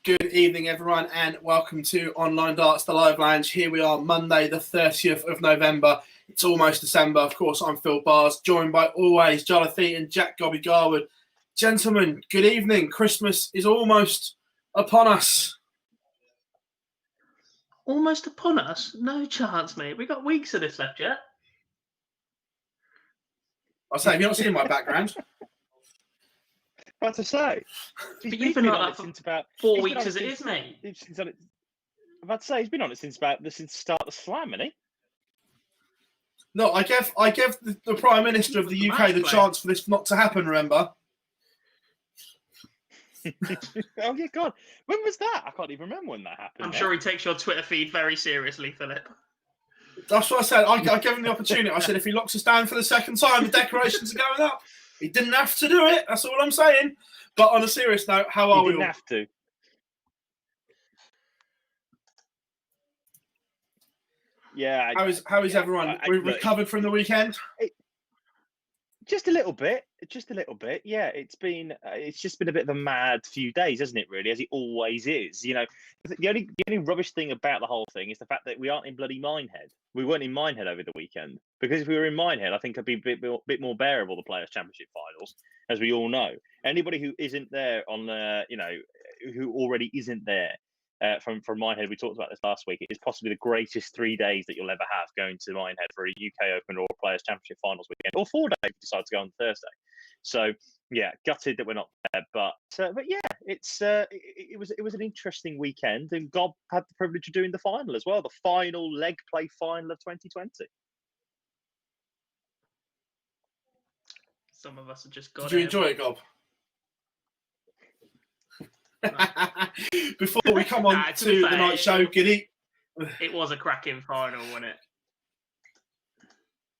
Good evening, everyone, and welcome to Online Darts, the live lounge. Here we are, Monday, the 30th of November. It's almost December. Of course, I'm Phill Bars, joined by always Jarleth and Jack Garwood. Gentlemen, good evening. Christmas is almost upon us. Almost upon us? No chance, mate. We've got weeks of this left yet. I'll say, have you not seen my background? About to say, but you've been like that for about 4 weeks as it is, mate. I'm about to say he's been on it since the start of the slam, hasn't he? No, I gave the Prime Minister of the UK the chance for this not to happen. Remember? Oh yeah, God, when was that? I can't even remember when that happened. I'm sure he takes your Twitter feed very seriously, Philip. That's what I said. I gave him the opportunity. I said if he locks us down for the second time, the decorations are going up. He didn't have to do it. That's all I'm saying. But on a serious note, how are we all? He didn't have to. Yeah. How is everyone? We recovered from the weekend? Just a little bit. Yeah, it's just been a bit of a mad few days, hasn't it? Really, as it always is. You know, the only rubbish thing about the whole thing is the fact that we aren't in bloody Minehead. We weren't in Minehead over the weekend, because if we were in Minehead, I think it'd be a bit more bearable, the Players' Championship finals, as we all know. Anybody who isn't there on who already isn't there from Minehead, we talked about this last week. It is possibly the greatest 3 days that you'll ever have going to Minehead for a UK Open or a Players' Championship finals weekend, or 4 days if you decide to go on Thursday. So yeah, gutted that we're not there, but yeah, it was an interesting weekend, and Gob had the privilege of doing the final as well, the final leg play final of 2020. Some of us have just got. Did you enjoy it, Gob? Before we come on to the night show, Giddy. It was a cracking final, wasn't it?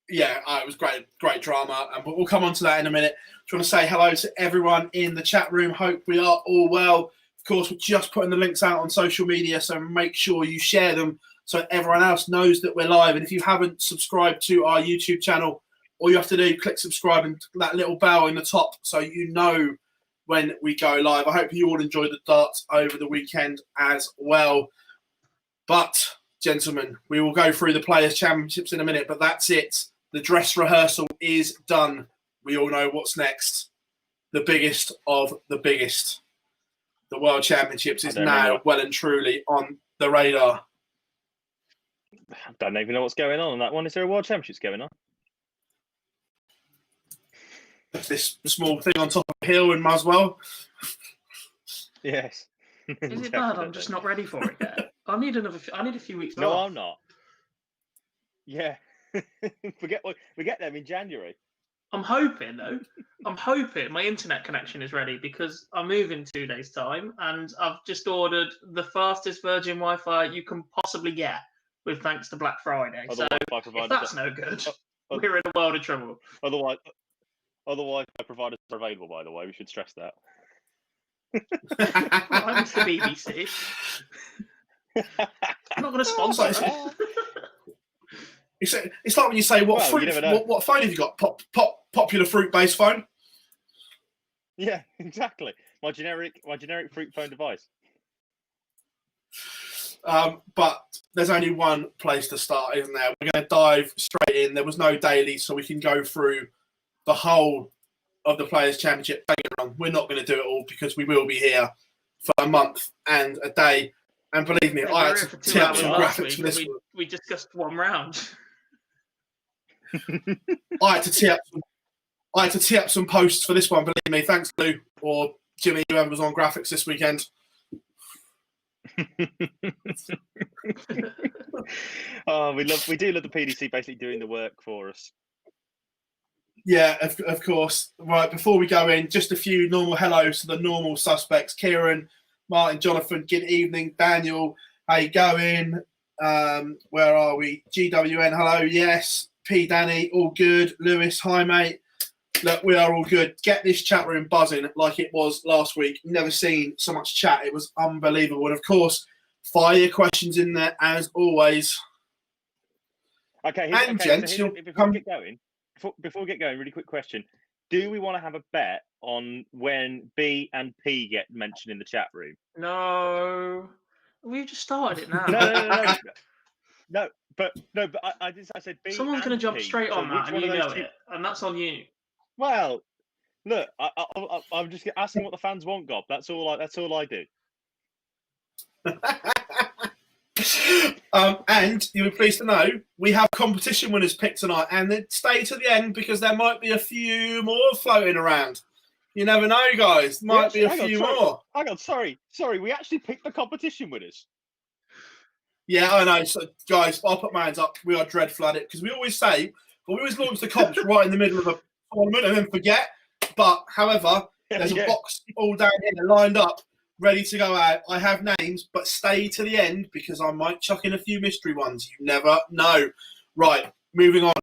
Yeah, it was great drama, and we'll come on to that in a minute. Just want to say hello to everyone in the chat room. Hope we are all well. Of course, we're just putting the links out on social media, so make sure you share them so everyone else knows that we're live. And if you haven't subscribed to our YouTube channel, all you have to do, click subscribe and that little bell in the top so you know when we go live. I hope you all enjoyed the darts over the weekend as well. But, gentlemen, we will go through the Players' Championships in a minute, but that's it. The dress rehearsal is done. We all know what's next. The biggest of the biggest. The World Championships is now well and truly on the radar. I don't even know what's going on that one. Is there a World Championships going on? This small thing on top of Hill and Muswell. Yes. Is it bad? I'm just not ready for it yet. I need a few weeks. No, off. I'm not. Yeah. we get them in January. I'm hoping though. I'm hoping my internet connection is ready, because I move in 2 days' time, and I've just ordered the fastest Virgin Wi-Fi you can possibly get, with thanks to Black Friday. So if that's no good, we're in a world of trouble. Other Wi-Fi providers are available, by the way. We should stress that. I'm the BBC. I'm not going to sponsor it. It's like when you say, what phone have you got? Popular fruit-based phone? Yeah, exactly. My generic fruit phone device. But there's only one place to start, isn't there? We're going to dive straight in. There was no daily, so we can go through the whole of the Players' Championship. We're not going to do it all, because we will be here for a month and a day. And believe me, I had to tee up some graphics for this one. We discussed one round. I had to tee up some posts for this one. Believe me, thanks Lou or Jimmy, whoever was on graphics this weekend. Oh, we do love the PDC basically doing the work for us. Yeah, of course. Right, before we go in, just a few normal hellos to the normal suspects. Kieran, Martin, Jonathan, good evening. Daniel, how you going? Where are we? GWN, hello, yes. P. Danny, all good. Lewis, hi, mate. Look, we are all good. Get this chat room buzzing like it was last week. Never seen so much chat. It was unbelievable. And, of course, fire your questions in there as always. Okay, gents, before we get going, really quick question. Do we want to have a bet on when B and P get mentioned in the chat room? No, we've just started it now. No, but I said B. Someone's going to and jump P. straight So on that, which and one you of know those two? it, and that's on you. Well, look, I'm just asking what the fans want, Gob. That's all I do. And you'll be pleased to know we have competition winners picked tonight, and then stay to the end because there might be a few more floating around. You never know, guys. Might be a few more. Hang on, sorry. We actually picked the competition winners. Yeah, I know. So, guys, I'll put my hands up. We are dreadful at it because we always say, but we always launch the comps right in the middle of a tournament and then forget. But, however, there's a box all down here lined up, ready to go out. I have names, but stay to the end because I might chuck in a few mystery ones. You never know. Right, moving on.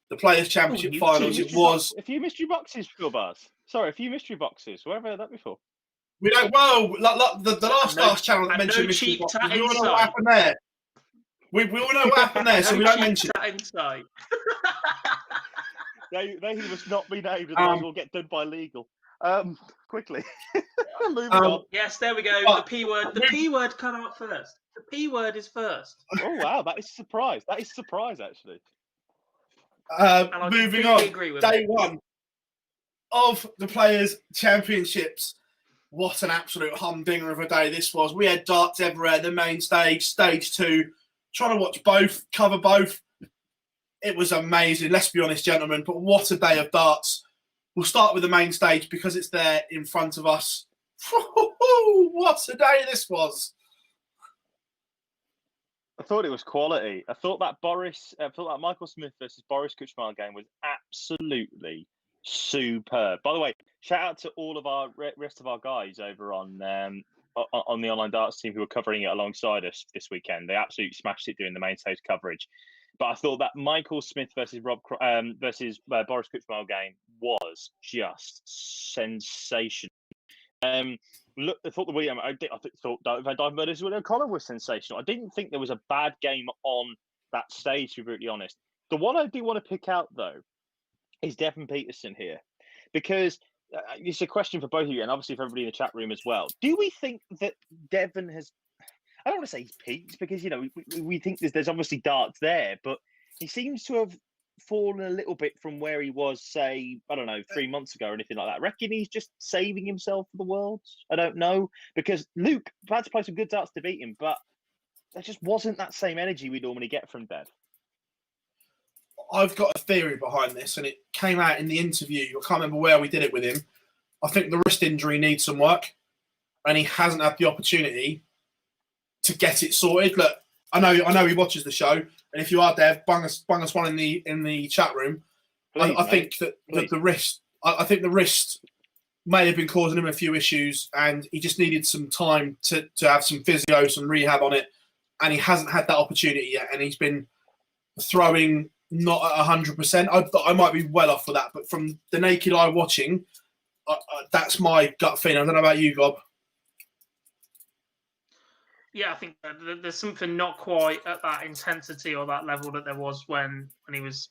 The Players' Championship Finals. It was a few mystery boxes, Phil Bars. Sorry, a few mystery boxes. Where have I heard that before? We don't. Well, the last Stars channel that mentioned mystery cheap boxes. tat We all know what inside. happened there. We all know what happened there, so we don't mention it. Inside. They must not be named, otherwise we'll get done by legal. Quickly. Moving on. Yes, there we go. The P word. The P word come out first. The P word is first. Oh wow, that is a surprise. That is a surprise, actually. Moving on. Day one of the Players' Championships. What an absolute humdinger of a day this was. We had darts everywhere. The main stage, stage 2. Trying to watch both, cover both. It was amazing. Let's be honest, gentlemen. But what a day of darts. We'll start with the main stage because it's there in front of us. What a day this was. I thought it was quality. I thought that Michael Smith versus Boris Kuchmal game was absolutely superb. By the way, shout out to all of our rest of our guys over on the online darts team who were covering it alongside us this weekend. They absolutely smashed it doing the main stage coverage. But I thought that Michael Smith versus Boris Kuchmal game was just sensational. Look, I thought Van Dyke versus William O'Connor was sensational. I didn't think there was a bad game on that stage, to be brutally honest. The one I do want to pick out, though, is Devon Peterson here, because it's a question for both of you, and obviously for everybody in the chat room as well. Do we think that Devon has? I don't want to say he's peaked because we think there's obviously darts there, but he seems to have fallen a little bit from where he was, say, I don't know, 3 months ago or anything like that. I reckon he's just saving himself for the Worlds. I don't know, because Luke had to play some good darts to beat him, but there just wasn't that same energy we normally get from Dev. I've got a theory behind this, and it came out in the interview. I can't remember where we did it with him. I think the wrist injury needs some work, and he hasn't had the opportunity to get it sorted. Look, I know he watches the show, and if you are Dev, bung us one in the chat room. Please, I think that the wrist. I think the wrist may have been causing him a few issues, and he just needed some time to have some physio, some rehab on it, and he hasn't had that opportunity yet. And he's been throwing not at 100%. I might be well off for that, but from the naked eye watching, that's my gut feeling. I don't know about you, Gob. Yeah, I think there's something not quite at that intensity or that level that there was when he was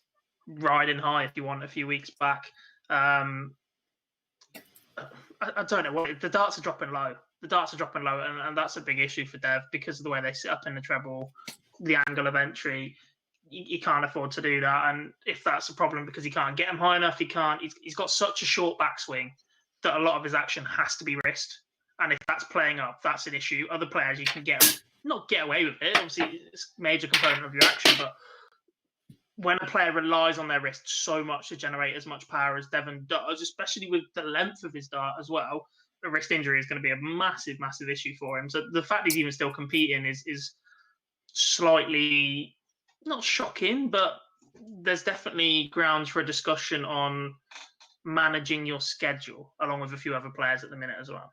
riding high, if you want, a few weeks back. I don't know what the darts are dropping low. The darts are dropping low, and that's a big issue for Dev because of the way they sit up in the treble, the angle of entry. You can't afford to do that, and if that's a problem because he can't get them high enough, he's got such a short backswing that a lot of his action has to be wrist. And if that's playing up, that's an issue. Other players, you can not get away with it. Obviously, it's a major component of your action. But when a player relies on their wrist so much to generate as much power as Devon does, especially with the length of his dart as well, a wrist injury is going to be a massive, massive issue for him. So the fact he's even still competing is slightly not shocking, but there's definitely grounds for a discussion on managing your schedule along with a few other players at the minute as well.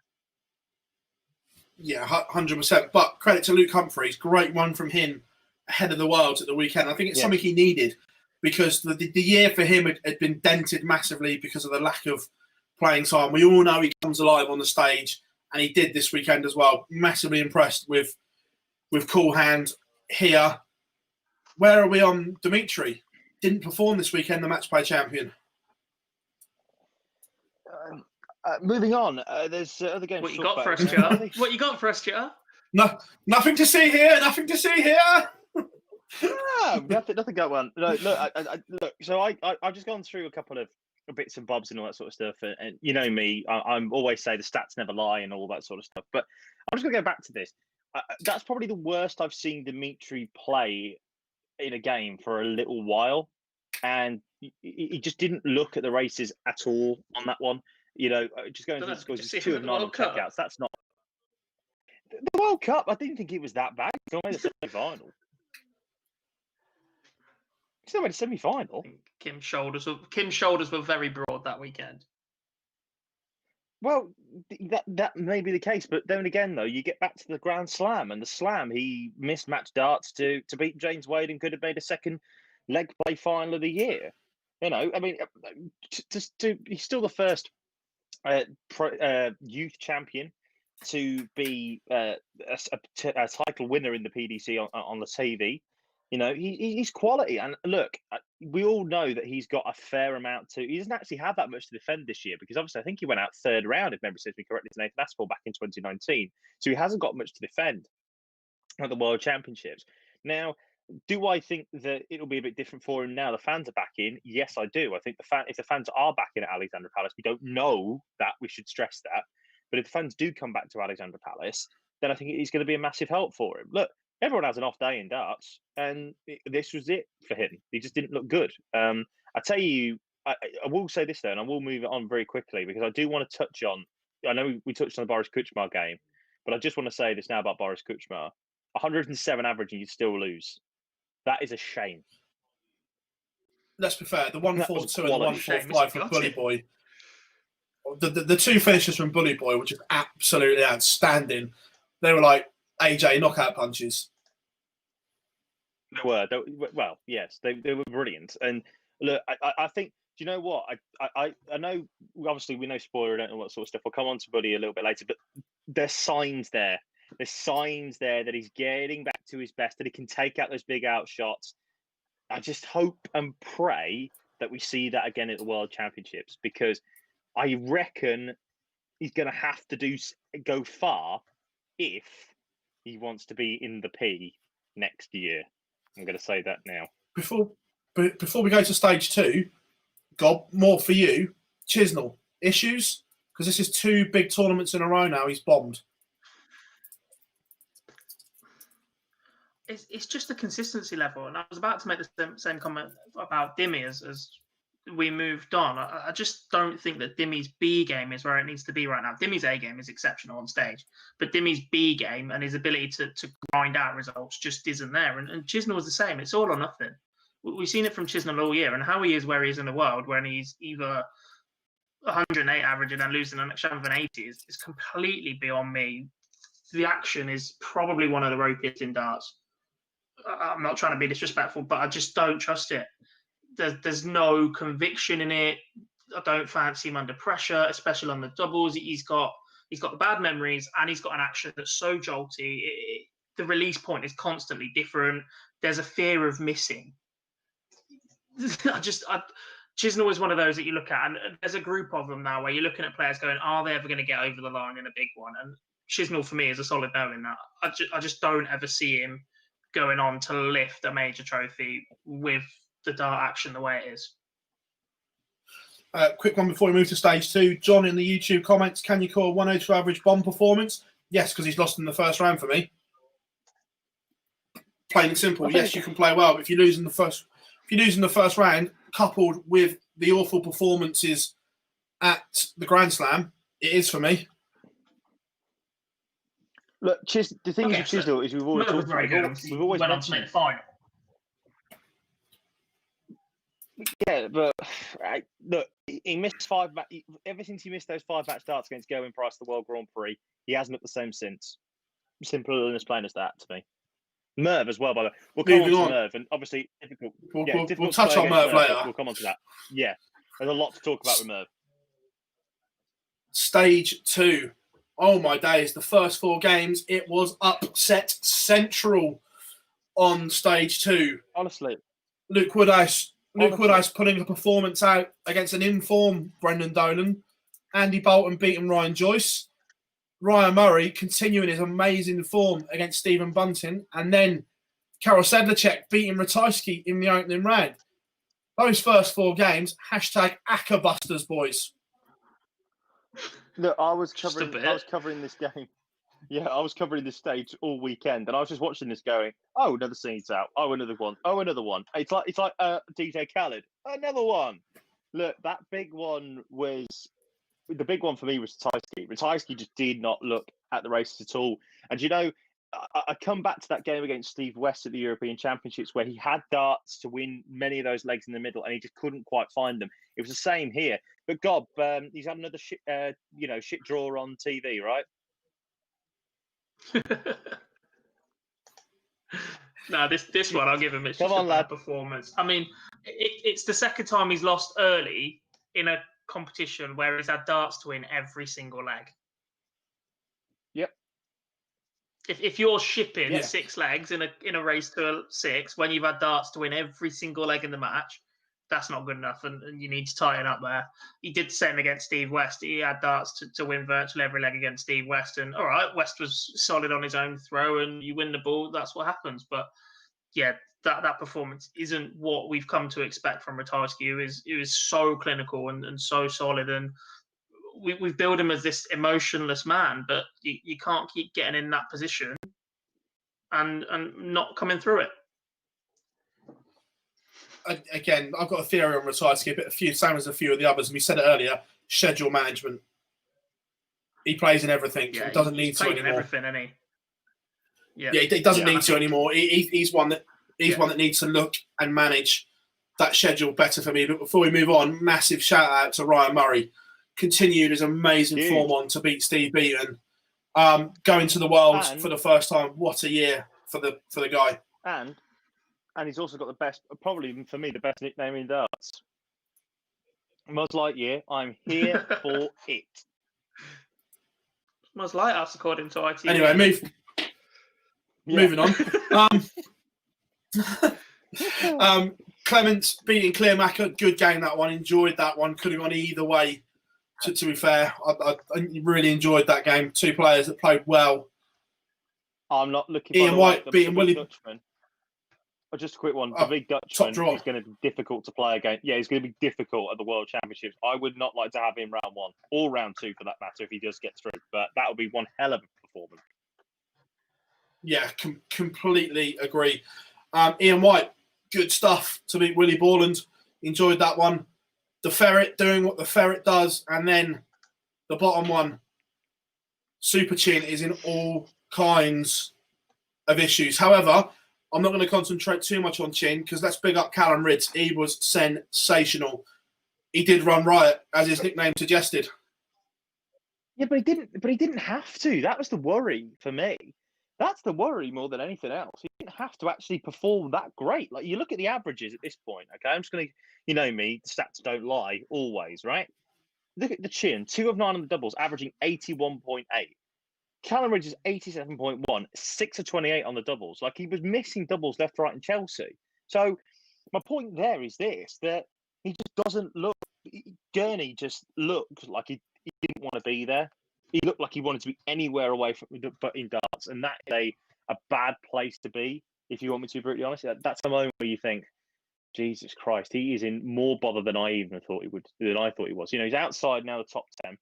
Yeah, 100%. But credit to Luke Humphreys. Great one from him ahead of the Worlds at the weekend. I think it's something he needed because the year for him had been dented massively because of the lack of playing time. We all know he comes alive on the stage, and he did this weekend as well. Massively impressed with Cool Hand here. Where are we on Dimitri? Didn't perform this weekend, the match play champion. Moving on, there's other games. What to you talk got for about, us, isn't there? Jar? What you got for us, Jar? No, nothing to see here. Nothing to see here. Nothing got one. No, look, look. So I've just gone through a couple of bits and bobs and all that sort of stuff, and you know me, I'm always say the stats never lie and all that sort of stuff. But I'm just gonna go back to this. That's probably the worst I've seen Dimitri play in a game for a little while, and he just didn't look at the races at all on that one. You know, just going through the scores, Just it's see 2 him of at the 9 on World Cup. checkouts. That's not the World Cup. I didn't think it was that bad. He made a semi-final. Still made a semi-final. I think Kim's shoulders were very broad that weekend. Well, that may be the case, but then again, though, you get back to the Grand Slam, and the Slam, he missed match darts to beat James Wade and could have made a second leg play final of the year. You know, I mean, he's still the first youth champion to be a title winner in the PDC on the TV. You know, he's quality. And look, we all know that he's got a fair amount to. He doesn't actually have that much to defend this year because obviously I think he went out third round, if memory serves me correctly, to Nathan Aspel back in 2019. So he hasn't got much to defend at the World Championships. Now, do I think that it'll be a bit different for him now? The fans are back in. Yes, I do. I think if the fans are back in at Alexandra Palace, we don't know that. We should stress that. But if the fans do come back to Alexandra Palace, then I think he's going to be a massive help for him. Look, everyone has an off day in darts, and this was it for him. He just didn't look good. I tell you, I will say this though, and I will move it on very quickly because I do want to touch on. I know we touched on the Boris Kuchma game, but I just want to say this now about Boris Kuchma: 107 average, and you still lose. That is a shame. Let's be fair. The 142 and the quality. 145 from Bully Boy. The two finishes from Bully Boy were just absolutely outstanding. They were like AJ knockout punches. They were. Well, yes, they were brilliant. And look, I think. Do you know what? I know. Obviously, we know spoiler. I don't know what sort of stuff. I'll come on to Buddy a little bit later. But there's signs there. There's signs there that he's getting back to his best. That he can take out those big out shots. I just hope and pray that we see that again at the World Championships because I reckon he's going to have to go far if he wants to be in the P next year. I'm going to say that now. Before we go to stage 2, Gob, more for you. Chisnell, issues? Because this is 2 big tournaments in a row now. He's bombed. It's just the consistency level. And I was about to make the same comment about Dimmy as we moved on. I just don't think that Dimmy's B game is where it needs to be right now. Dimmy's A game is exceptional on stage, but Dimmy's B game and his ability to grind out results just isn't there. And Chisnell was the same. It's all or nothing. We've seen it from Chisnell all year, and how he is where he is in the world when he's either 108 average and then losing an extra 80 is completely beyond me. The action is probably one of the ropiest in darts. I'm not trying to be disrespectful, but I just don't trust it. There's no conviction in it. I don't fancy him under pressure, especially on the doubles. He's got the bad memories, and he's got an action that's so jolty. The release point is constantly different. There's a fear of missing. Chisnell is one of those that you look at, and there's a group of them now where you're looking at players going, are they ever going to get over the line in a big one? And Chisnell for me is a solid no in that. I just don't ever see him going on to lift a major trophy with the dart action the way it is. Quick one before we move to stage 2. John in the YouTube comments, can you call 102 average bomb performance? Yes, because he's lost in the first round for me. Plain and simple. Yes, you can play well, but if you lose in the first round, coupled with the awful performances at the Grand Slam, it is for me. Look, the thing is with Chisnell is we've always talked about. We've always went on to make the final. Yeah, but look, he missed 5 ever since he missed those 5 match starts against Gerwin Price at the World Grand Prix. He hasn't looked the same since. Simple and as plain as that to me. Merv as well, by the way. We'll come on to Merv, and obviously difficult. We'll touch on Merv later. We'll come on to that. Yeah, there's a lot to talk about with Merv. Stage 2. Oh my days! The first 4 games, it was upset central on stage 2. Honestly, Luke Woodhouse putting a performance out against an in-form Brendan Dolan, Andy Bolton beating Ryan Joyce. Ryan Murray continuing his amazing form against Stephen Bunting. And then Karol Sedlacek beating Ratajski in the opening round. Those first 4 games, hashtag Ackerbusters, boys. Look, I was covering this game. Yeah, I was covering this stage all weekend, and I was just watching this going, oh, another scene's out. Oh, another one. Oh, another one. It's like DJ Khaled. Another one. Look, that big one was... The big one for me was Ratajski. Ratajski just did not look at the races at all. And, you know, I come back to that game against Steve West at the European Championships where he had darts to win many of those legs in the middle and he just couldn't quite find them. It was the same here. But Gob, he's had another shit draw on TV, right? No, this one I'll give him. It's just a bad performance. I mean, it's the second time he's lost early in a competition where he's had darts to win every single leg. Yep. If you're shipping 6 legs in a race to a 6 when you've had darts to win every single leg in the match, that's not good enough, and you need to tighten up there. He did the same against Steve West. He had darts to win virtually every leg against Steve West, and all right, West was solid on his own throw, and you win the ball, that's what happens. But yeah, that performance isn't what we've come to expect from Ratajski. He was so clinical and so solid, and we've built him as this emotionless man, but you can't keep getting in that position and not coming through it. Again, I've got a theory on Ratajski, but same as a few of the others. And we said it earlier: schedule management. He plays in everything. Yeah, he doesn't need to anymore. Everything, isn't he? Yeah, he doesn't need to anymore. He's one that needs to look and manage that schedule better for me. But before we move on, massive shout out to Ryan Murray. Continued his amazing form on to beat Steve Beaton. Going to the Worlds for the first time. What a year for the guy. And he's also got the best, probably for me, the best nickname in darts. Muzz Lightyear, I'm here for it. Muzz Lighthouse, according to IT. Anyway, moving on. Clements beating Clearmacher, good game that one. Enjoyed that one. Could have gone either way. To be fair, I really enjoyed that game. 2 players that played well. I'm not looking. Ian White beating Willie Dutchman. Oh, just a quick one. The big Dutchman is going to be difficult to play again. Yeah, he's going to be difficult at the World Championships. I would not like to have him round 1 or round 2 for that matter if he does get through. But that would be one hell of a performance. Yeah, completely agree. Ian White, good stuff to beat Willie Borland. Enjoyed that one. The Ferret doing what the Ferret does. And then the bottom one, Super Chin, is in all kinds of issues. However, I'm not going to concentrate too much on Chin because let's big up Callum Ridds. He was sensational. He did run riot, as his nickname suggested. Yeah, but he didn't have to. That was the worry for me. That's the worry more than anything else. He didn't have to actually perform that great. Like, you look at the averages at this point, okay? I'm just going to, you know me, stats don't lie always, right? Look at the Chin, 2 of 9 on the doubles, averaging 81.8. Callum Ridge is 87.1, 6 of 28 on the doubles. Like, he was missing doubles left, right, and Chelsea. So my point there is this, that he just doesn't look, Gurney just looked like he didn't want to be there. He looked like he wanted to be anywhere away from but in darts. And that is a bad place to be, if you want me to be brutally honest. That's the moment where you think, Jesus Christ, he is in more bother than I thought he was. You know, he's outside now the top 10.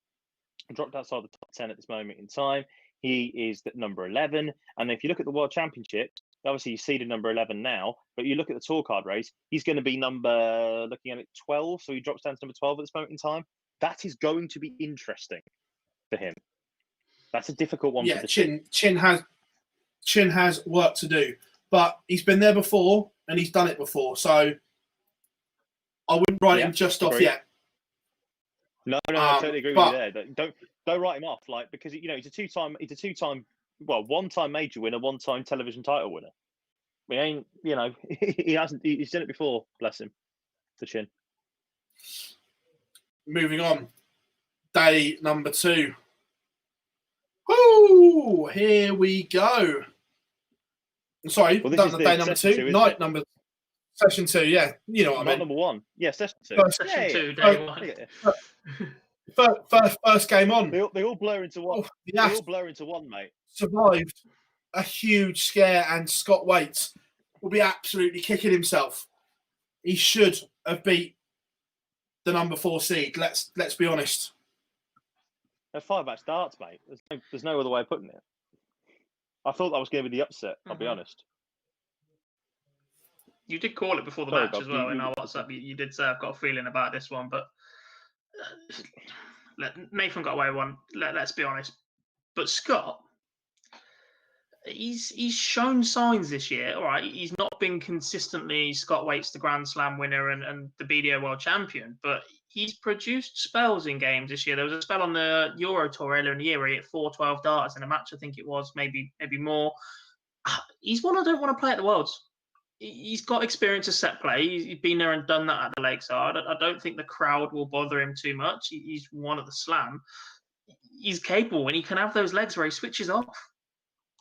Dropped outside the top 10 at this moment in time. He is at number 11. And if you look at the World Championships, obviously he's seeded number 11 now, but you look at the tour card race, he's going to be looking at it 12. So he drops down to number 12 at this moment in time. That is going to be interesting for him. That's a difficult one. Yeah, for the Chin has work to do, but he's been there before and he's done it before. So I wouldn't write him just off yet. No, I totally agree with you there. Don't write him off, like, because you know he's a two-time, one-time major winner, one-time television title winner. We ain't, you know, he's done it before. Bless him, the Chin. Moving on, day number 2. Woo! Here we go. Sorry, done day number 2. Night number session 2. Yeah, you know what I mean. Number 1. Yeah, session 2. Session 2, day 1. First game on. They all blur into one. Oh, They all blur into one, mate. Survived a huge scare, and Scott Waits will be absolutely kicking himself. He should have beat the number 4 seed. Let's be honest. They're 5-match starts, mate. There's no other way of putting it. I thought that was going to be the upset. I'll be honest. You did call it before the match as well in our WhatsApp. You did say I've got a feeling about this one, but Nathan got away with one. Let's be honest. But Scott, he's shown signs this year. All right, he's not been consistently Scott Waits, the Grand Slam winner and the BDO World Champion, but he's produced spells in games this year. There was a spell on the Euro Tour earlier in the year where he hit 4-12 darts in a match. I think it was maybe more. He's one I don't want to play at the Worlds. He's got experience of set play. He's been there and done that at the Lakeside. I don't think the crowd will bother him too much. He's one at the Slam. He's capable and he can have those legs where he switches off.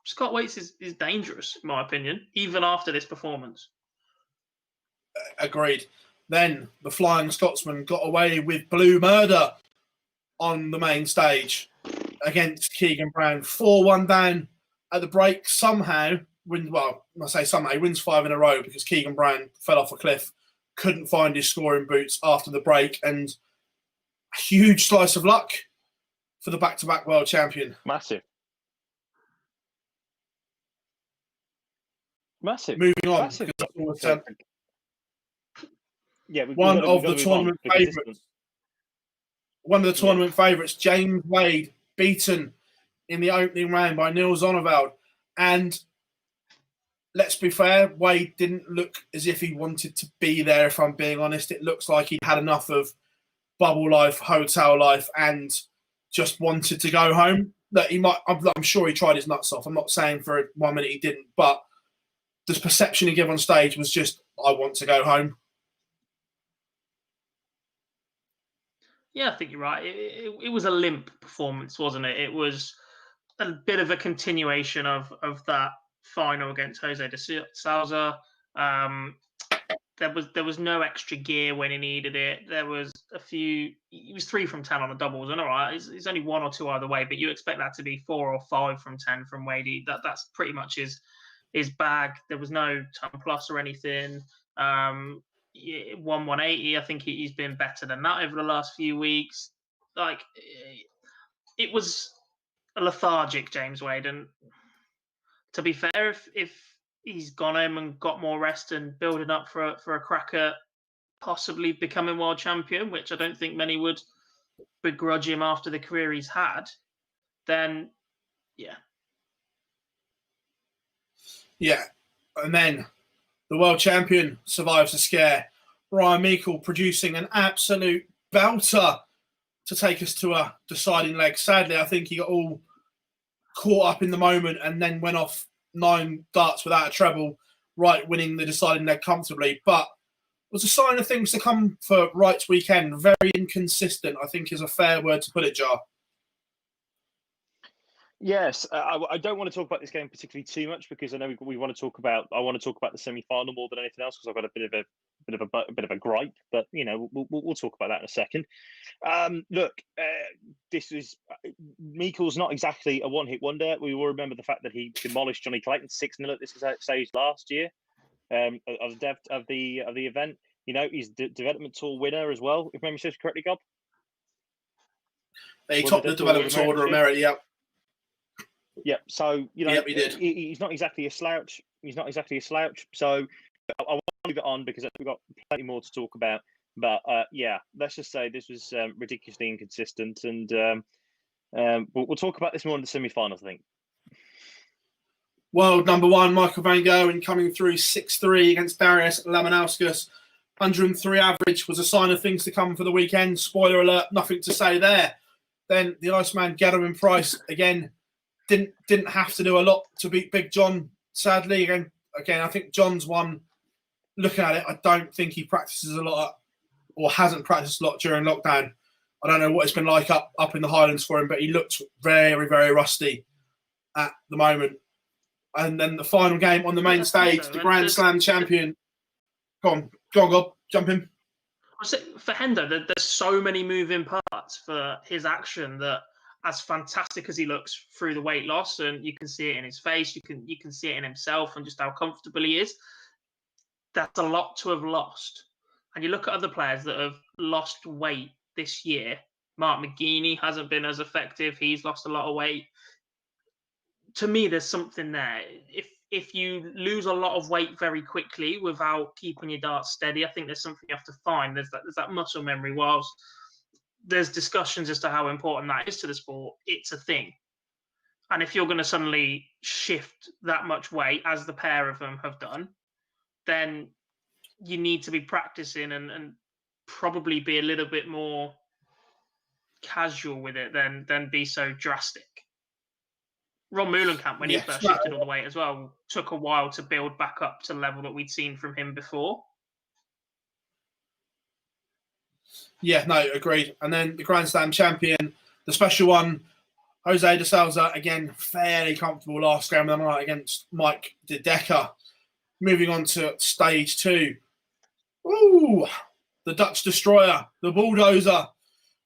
Scott Waits is dangerous, in my opinion, even after this performance. Agreed. Then the Flying Scotsman got away with blue murder on the main stage against Keegan Brown. 4-1 down at the break. Somehow, he wins 5 in a row because Keegan Brown fell off a cliff, couldn't find his scoring boots after the break, and a huge slice of luck for the back-to-back world champion. Massive. Moving on. Massive. Yeah, one of the tournament favourites, James Wade, beaten in the opening round by Niels Zonneveld. And let's be fair, Wade didn't look as if he wanted to be there, if I'm being honest. It looks like he'd had enough of bubble life, hotel life, and just wanted to go home. I'm sure he tried his nuts off. I'm not saying for 1 minute he didn't, but the perception he gave on stage was just, I want to go home. Yeah, I think you're right. It was a limp performance, wasn't it? It was a bit of a continuation of that final against Jose de Souza. There was no extra gear when he needed it. There was he was 3 from 10 on the doubles, and all right, it's only 1 or 2 either way, but you expect that to be 4 or 5 from 10 from Wade. That's pretty much his bag. There was no 10 plus or anything. 180. I think he's been better than that over the last few weeks. Like, it was a lethargic James Wade, and to be fair, if he's gone home and got more rest and building up for a crack at possibly becoming world champion, which I don't think many would begrudge him after the career he's had, then yeah. Yeah, and then the world champion survives the scare. Ryan Meikle producing an absolute belter to take us to a deciding leg. Sadly, I think he got all caught up in the moment and then went off 9 darts without a treble, Wright winning the deciding leg comfortably. But it was a sign of things to come for Wright's weekend. Very inconsistent, I think, is a fair word to put it, Jar. Yes, I don't want to talk about this game particularly too much because I know I want to talk about the semi-final more than anything else because I've got a bit of a gripe, but we'll talk about that in a second. Look, this is Meikle's not exactly a one-hit wonder. We will remember the fact that he demolished Johnny Clayton 6-0 at this stage last year of the event. He's the development tour winner as well, if memory serves correctly, Gob. He topped the development tour order of merit, yeah. Yeah, so he did. He's not exactly a slouch. So I want to leave it on because we've got plenty more to talk about. But let's just say this was ridiculously inconsistent, and we'll talk about this more in the semi-finals, I think. World number 1, Michael van Gerwen coming through 6-3 against Darius Lamanauskas. 103 average was a sign of things to come for the weekend. Spoiler alert, nothing to say there. Then the Iceman, Gerwyn Price, again, didn't have to do a lot to beat Big John, sadly. Again, I think John's one. Looking at it, I don't think he practices a lot or hasn't practiced a lot during lockdown. I don't know what it's been like up in the Highlands for him, but he looks very, very rusty at the moment. And then the final game on the main stage, the Grand Slam champion. Go on, Gob, jump in. For Hendo, there's so many moving parts for his action that, as fantastic as he looks through the weight loss, and you can see it in his face, you can see it in himself, and just how comfortable he is. That's a lot to have lost. And you look at other players that have lost weight this year. Mark McGeaney hasn't been as effective. He's lost a lot of weight. To me, there's something there. If you lose a lot of weight very quickly without keeping your darts steady, I think there's something you have to find. There's that muscle memory. Whilst there's discussions as to how important that is to the sport, it's a thing. And if you're going to suddenly shift that much weight, as the pair of them have done, then you need to be practicing and probably be a little bit more casual with it than be so drastic. Ron Moulenkamp, when he first shifted all the weight as well, took a while to build back up to the level that we'd seen from him before. Yeah, no, agreed. And then the Grand Slam champion, the special one, Jose de Souza, again, fairly comfortable last game of the night against Mike de Decker. Moving on to stage 2. Ooh, the Dutch Destroyer, the Bulldozer,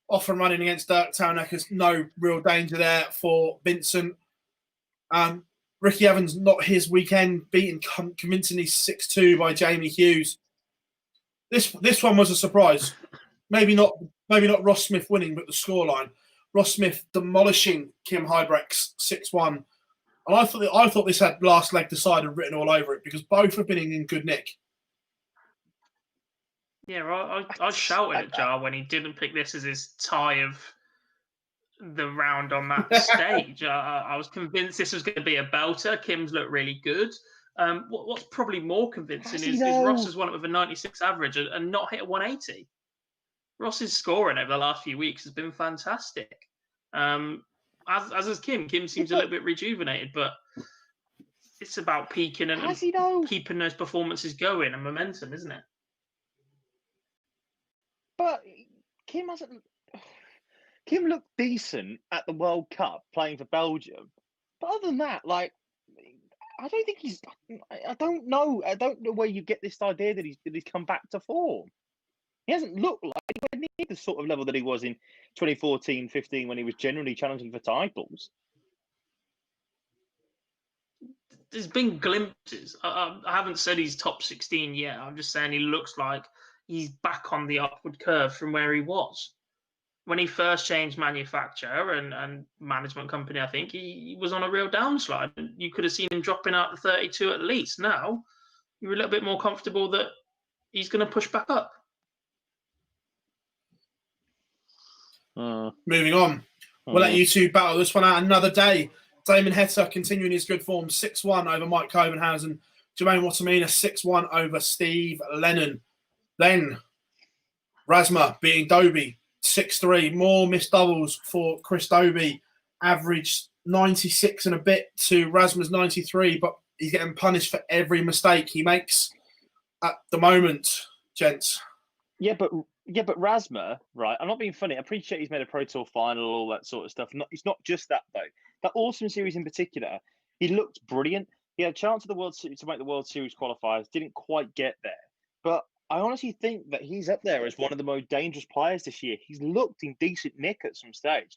off and running against Dirk Towneckers. No real danger there for Vincent. Ricky Evans, not his weekend, beaten convincingly 6-2 by Jamie Hughes. This one was a surprise. Maybe not Ross Smith winning, but the scoreline. Ross Smith demolishing Kim Huybrechts 6-1. And I thought this had last leg decided written all over it, because both have been in good nick. Yeah, I shouted at Jar when he didn't pick this as his tie of the round on that stage. I was convinced this was going to be a belter. Kim's looked really good. What's probably more convincing is Ross has won it with a 96 average and not hit a 180. Ross's scoring over the last few weeks has been fantastic. As has Kim. Kim seems a little bit rejuvenated, but it's about peaking and keeping those performances going and momentum, isn't it? But Kim looked decent at the World Cup playing for Belgium. But other than that, I don't think he's. I don't know where you get this idea that he's come back to form. He hasn't looked like the sort of level that he was in 2014-15 when he was generally challenging for titles. There's been glimpses. I haven't said he's top 16 yet. I'm just saying he looks like he's back on the upward curve from where he was. When he first changed manufacturer and management company, I think he was on a real downslide. You could have seen him dropping out to 32 at least. Now, you're a little bit more comfortable that he's going to push back up. Moving on. We'll let you two battle this one out another day. Damon Heta continuing his good form, 6-1 over Mike Copenhausen. Jermaine Watamina, 6-1 over Steve Lennon. Then Rasma beating Dobie, 6-3. More missed doubles for Chris Dobie. Average 96 and a bit to Rasma's 93, but he's getting punished for every mistake he makes at the moment, gents. Yeah, but Rasma, right? I'm not being funny. I appreciate he's made a Pro Tour final, all that sort of stuff. It's not just that though. That Awesome Series in particular, he looked brilliant. He had a chance at the World Series to make the World Series qualifiers, didn't quite get there. But I honestly think that he's up there as one of the most dangerous players this year. He's looked in decent nick at some stage.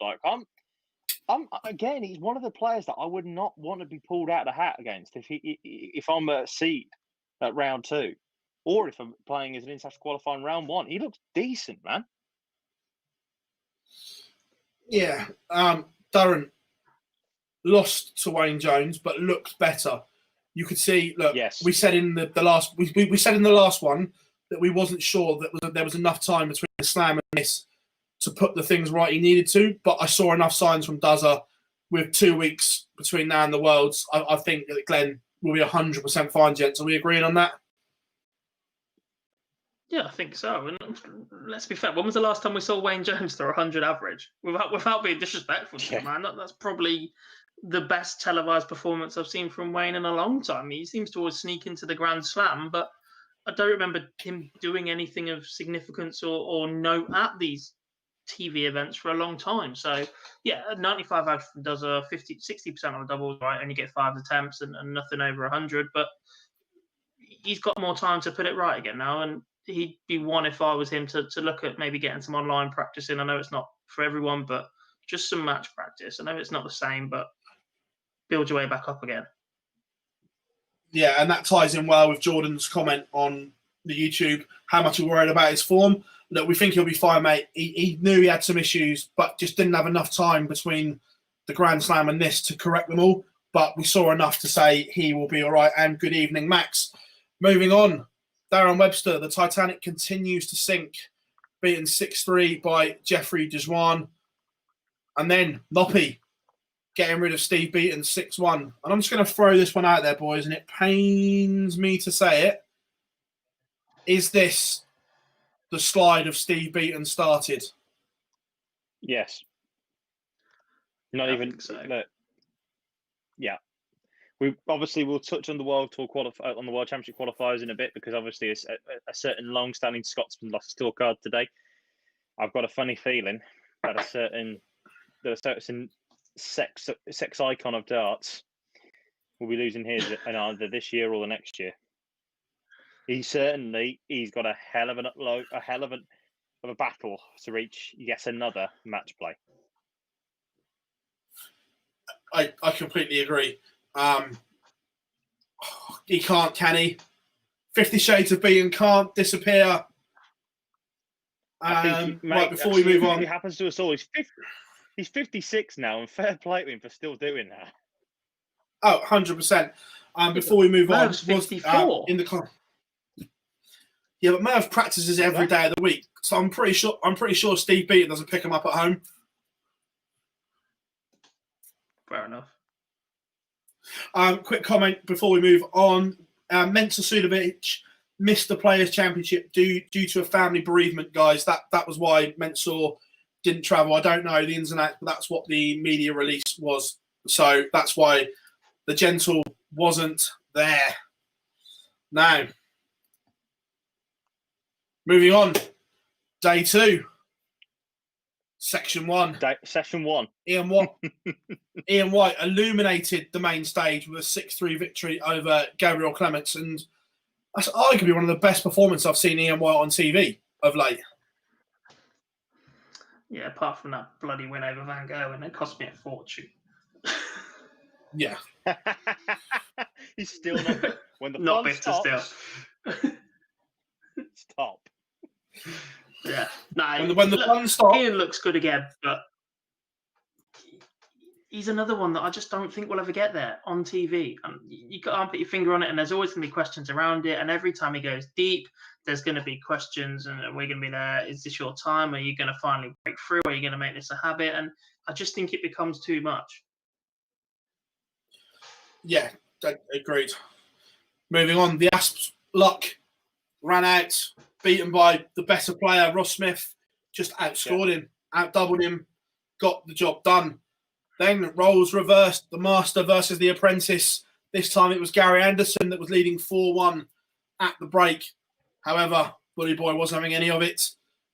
Again, he's one of the players that I would not want to be pulled out of the hat against if I'm a seed at round 2. Or if I'm playing as an international qualifying round 1. He looks decent, man. Yeah. Durrant lost to Wayne Jones, but looked better. You could see, look, yes. We said in the last we said in the last one that we wasn't sure that there was enough time between the slam and this to put the things right he needed to, but I saw enough signs from Duzza with 2 weeks between now and the Worlds. I think that Glenn will be 100% fine, gents. Are we agreeing on that? Yeah, I think so. And let's be fair, when was the last time we saw Wayne Jones throw 100 average? Without being disrespectful to him, man, that's probably the best televised performance I've seen from Wayne in a long time. He seems to always sneak into the Grand Slam, but I don't remember him doing anything of significance or note at these TV events for a long time. So, yeah, 95 average does a 60% on the doubles, right? And you get 5 attempts and nothing over 100, but he's got more time to put it right again now. And he'd be one if I was him to look at maybe getting some online practice in. I know it's not for everyone, but just some match practice. I know it's not the same, but build your way back up again. Yeah, and that ties in well with Jordan's comment on the YouTube, how much we're worried about his form. Look, we think he'll be fine, mate. He knew he had some issues, but just didn't have enough time between the Grand Slam and this to correct them all. But we saw enough to say he will be all right. And good evening, Max. Moving on, Darren Webster, the Titanic continues to sink, beaten 6-3 by Jeffrey Dejuan. And then Noppy getting rid of Steve Beaton 6-1. And I'm just going to throw this one out there, boys, and it pains me to say it. Is this the slide of Steve Beaton started? Yes. Not even so. Look, yeah. We obviously will touch on the World Tour on the World Championship qualifiers in a bit, because obviously a certain long-standing Scotsman lost his tour card today. I've got a funny feeling that a certain sex icon of darts will be losing his in either this year or the next year. He's got a hell of a battle to reach yet another match play. I completely agree. He can't, can he? 50 Shades of Beaton can't disappear. Right, before we move on. It happens to us all. He's 56 now, and fair play to him for still doing that. Oh, 100%. Before we move on, 54. Yeah, but Merv practices every day of the week, so I'm pretty sure Steve Beaton doesn't pick him up at home. Fair enough. Quick comment before we move on. Mensah Sudovic missed the Players' Championship due to a family bereavement, guys. That was why Mensah didn't travel. I don't know the ins and outs, but that's what the media release was. So that's why the Gentle wasn't there. Now, moving on. Day 2. Section 1. Session 1. Ian White illuminated the main stage with a 6-3 victory over Gabriel Clements, and that's arguably one of the best performances I've seen Ian White on TV of late. Yeah, apart from that bloody win over Van Gogh, and it cost me a fortune. Yeah. He's still not when the not fun bitter stops, still. Stop. Yeah. No, when the fun stops. Ian looks good again, but he's another one that I just don't think will ever get there on TV. And you can't put your finger on it, and there's always going to be questions around it. And every time he goes deep, there's going to be questions, and we're going to be there. Is this your time? Are you going to finally break through? Are you going to make this a habit? And I just think it becomes too much. Yeah, agreed. Moving on, the Asps luck ran out, beaten by the better player, Ross Smith, just outscored him, outdoubled him, got the job done. Then roles reversed, the master versus the apprentice. This time it was Gary Anderson that was leading 4-1 at the break. However, Bully Boy wasn't having any of it.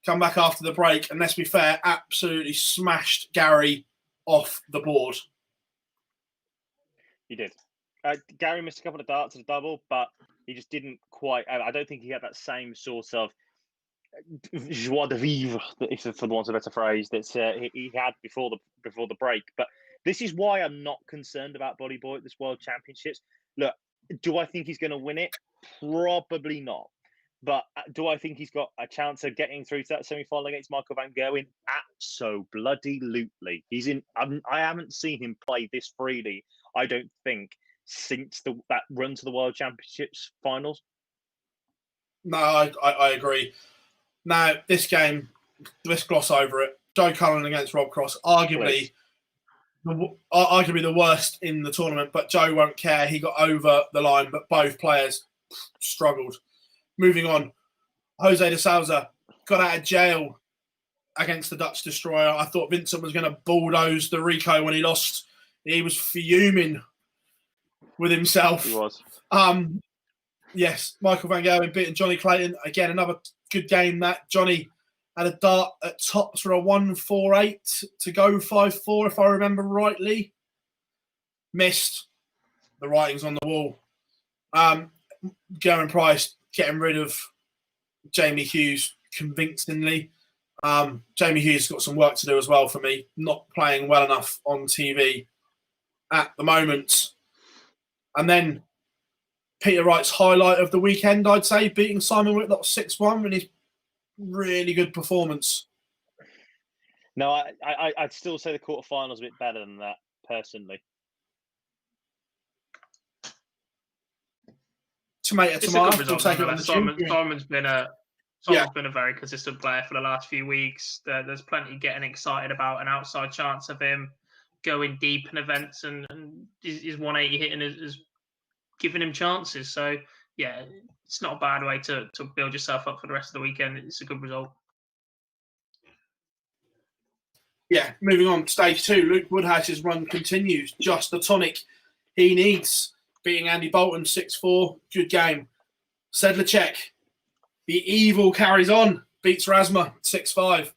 Come back after the break, and let's be fair, absolutely smashed Gary off the board. He did. Gary missed a couple of darts at a double, but he just didn't quite. I don't think he had that same sort of joie de vivre, for the want of a better phrase, that he had before the break. But this is why I'm not concerned about Bully Boy at this World Championships. Look, do I think he's going to win it? Probably not. But do I think he's got a chance of getting through to that semi-final against Michael van Gerwen? Absolutely. He's in. I haven't seen him play this freely, I don't think, since that run to the World Championships finals. No, I agree. Now, this game, let's gloss over it. Joe Cullen against Rob Cross, arguably the worst in the tournament, but Joe won't care. He got over the line, but both players struggled. Moving on, Jose de Souza got out of jail against the Dutch Destroyer. I thought Vincent was going to bulldoze the Rico when he lost. He was fuming with himself. He was. Yes, Michael van Gerwen beating Johnny Clayton. Again, another good game that. Johnny had a dart at tops for a 1-4-8 to go 5-4, if I remember rightly. Missed. The writing's on the wall. Gerwyn Price getting rid of Jamie Hughes convincingly. Jamie Hughes got some work to do as well for me, not playing well enough on TV at the moment. And then Peter Wright's highlight of the weekend, I'd say, beating Simon Whitlock 6-1 in his really good performance. No, I'd still say the quarterfinal's a bit better than that, personally. Tomato. It's a good result. Take it on the Simon's been a very consistent player for the last few weeks. There's plenty getting excited about an outside chance of him going deep in events, and his 180 hitting is giving him chances. So, yeah, it's not a bad way to build yourself up for the rest of the weekend. It's a good result. Yeah, moving on. Stage 2, Luke Woodhash's run continues. Just the tonic he needs. Beating Andy Bolton 6-4. Good game. Sedlacek. The evil carries on. Beats Razma 6-5.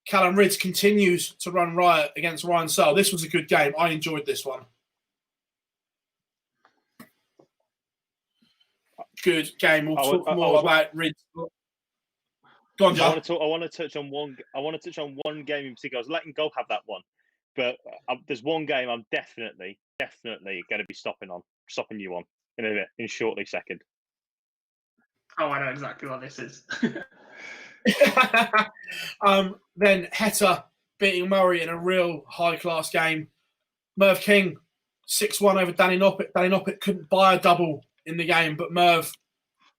Callum Ridge continues to run riot against Ryan Searle. This was a good game. I enjoyed this one. Good game. We'll talk more about Ridge. Go on, John. I want to touch on one game in particular. I was letting Gold have that one, but there's one game I'm definitely going to be stopping you on in shortly second. Oh, I know exactly what this is. Then Heta beating Murray in a real high-class game. Merv King 6-1 over Danny Noppet. Danny Noppet couldn't buy a double in the game, but Merv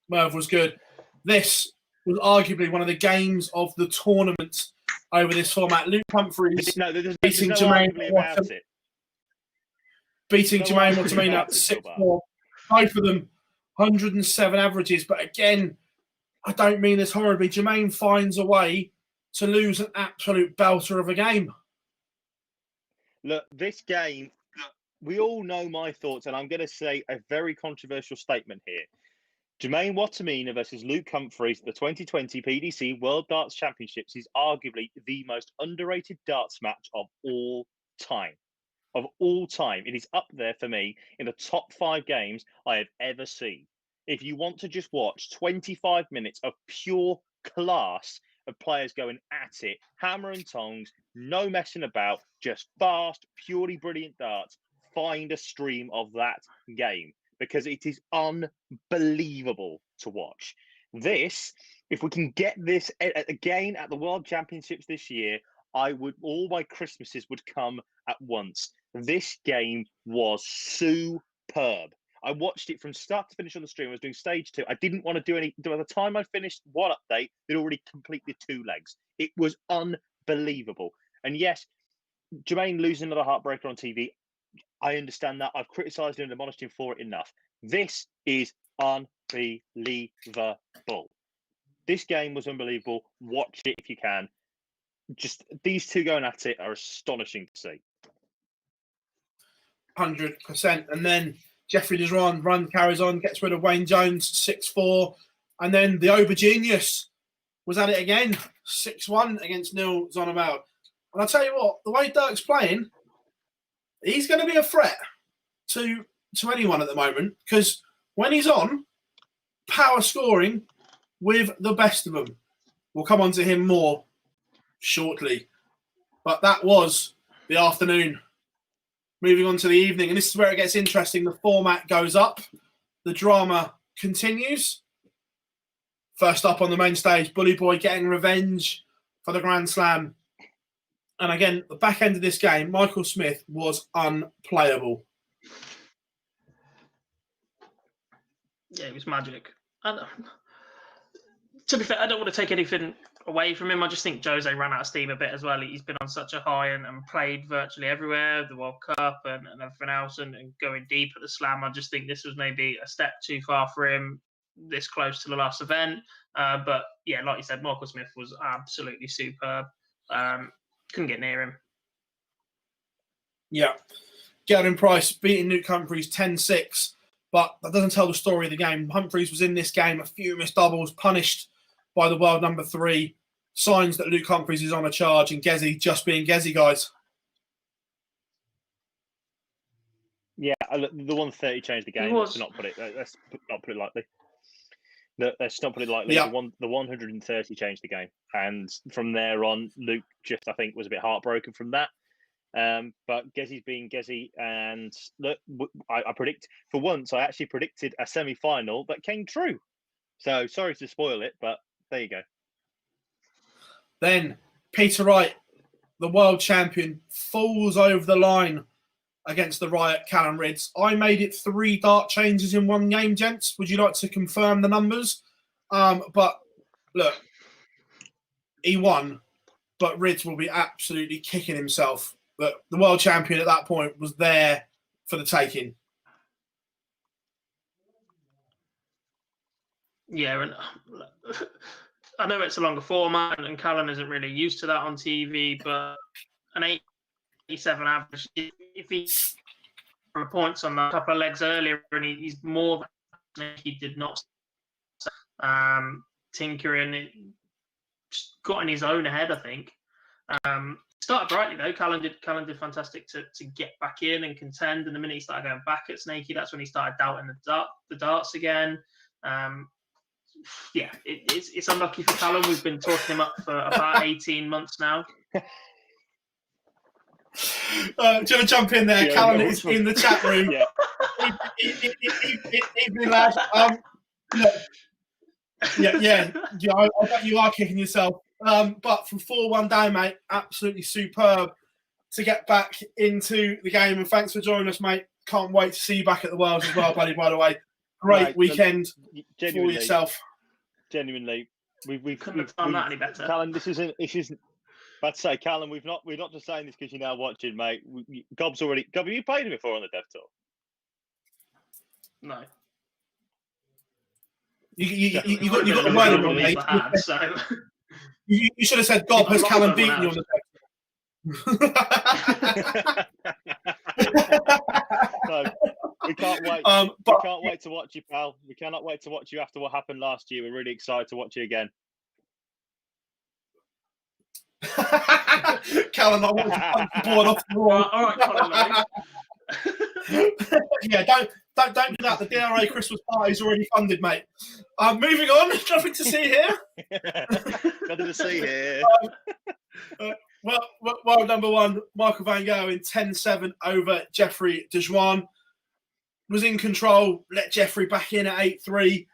was good. This was arguably one of the games of the tournament over this format. Luke Humphreys beating Jermaine Wattamina 6-4. Both of them 107 averages, but again, I don't mean this horribly. Jermaine finds a way to lose an absolute belter of a game. Look, this game, we all know my thoughts, and I'm going to say a very controversial statement here. Jermaine Wattamina versus Luke Humphreys, the 2020 PDC World Darts Championships, is arguably the most underrated darts match of all time. Of all time. It is up there for me in the top 5 games I have ever seen. If you want to just watch 25 minutes of pure class of players going at it, hammer and tongs, no messing about, just fast, purely brilliant darts, find a stream of that game because it is unbelievable to watch. This, if we can get this again at the World Championships this year, all my Christmases would come at once. This game was superb. I watched it from start to finish on the stream. I was doing stage 2. I didn't want to do any. By the time I finished one update, they'd already completed 2 legs. It was unbelievable. And yes, Jermaine losing another heartbreaker on TV. I understand that. I've criticised him and admonished him for it enough. This is unbelievable. This game was unbelievable. Watch it if you can. Just these two going at it are astonishing to see. 100%. And then Jeffrey Desron run carries on, gets rid of Wayne Jones 6-4. And then the Ober Genius was at it again, 6-1 against Neil Zonabal. And I'll tell you what, the way Dirk's playing, he's going to be a threat to anyone at the moment because when he's on, power scoring with the best of them. We'll come on to him more shortly. But that was the afternoon. Moving on to the evening, and this is where it gets interesting. The format goes up. The drama continues. First up on the main stage, Bully Boy getting revenge for the Grand Slam. And again, the back end of this game, Michael Smith was unplayable. Yeah, it was magic. To be fair, I don't want to take anything away from him. I just think Jose ran out of steam a bit as well. He's been on such a high and played virtually everywhere, the World Cup and everything else, and going deep at the Slam. I just think this was maybe a step too far for him this close to the last event. But yeah, like you said, Michael Smith was absolutely superb. Couldn't get near him. Yeah. Gavin Price beating Luke Humphreys 10-6, but that doesn't tell the story of the game. Humphreys was in this game, a few missed doubles, punished by the world number 3. Signs that Luke Humphreys is on a charge and Gezi just being Gezi, guys. Yeah, the 130 changed the game. Let's not put it lightly. They're not pretty likely. Yeah. The 130 changed the game, and from there on, Luke just, I think, was a bit heartbroken from that. But Gezzy's being Gezzy, and look, I predict for once. I actually predicted a semi-final that came true. So sorry to spoil it, but there you go. Then Peter Wright, the world champion, falls over the line against the Riot Callum Ridds. I made it 3 dart changes in one game, gents. Would you like to confirm the numbers? But look, he won, but Ridds will be absolutely kicking himself. But the world champion at that point was there for the taking. Yeah, and I know it's a longer format, and Callum isn't really used to that on TV, but an 87 average, if he points on a couple of legs earlier, and he's more than he did not tinkering, it just got in his own head, I think. Started brightly though. Callum did fantastic to get back in and contend, and the minute he started going back at Snakey, that's when he started doubting the darts again. Yeah, it's unlucky for Callum. We've been talking him up for about 18 months now. Do you want to jump in there? Yeah, Callum is in the chat room. Yeah. Evening, lad. Yeah. I bet you are kicking yourself. But from 4-1 down, mate, absolutely superb to get back into the game. And thanks for joining us, mate. Can't wait to see you back at the Worlds as well, buddy. By the way, great weekend for yourself. Genuinely, we've couldn't have done that any better. Callum, this isn't. But to say, Callum, we're not just saying this because you're now watching, mate. Gob's already. Gob, have you played him before on the Dev Tour? No. You got the word wrong, mate. You should have said, Gob, has Callum beaten you on the No, we can't wait. We can't wait to watch you, pal. We cannot wait to watch you after what happened last year. We're really excited to watch you again. Callum, I want to punch the board off the wall. All right, Colin. Yeah, don't do that. The DRA Christmas party is already funded, mate. Moving on. Nothing to see here. Nothing to see here. World number 1, Michael Van Gogh in 10-7 over Jeffrey Dejuan. Was in control. Let Jeffrey back in at 8-3.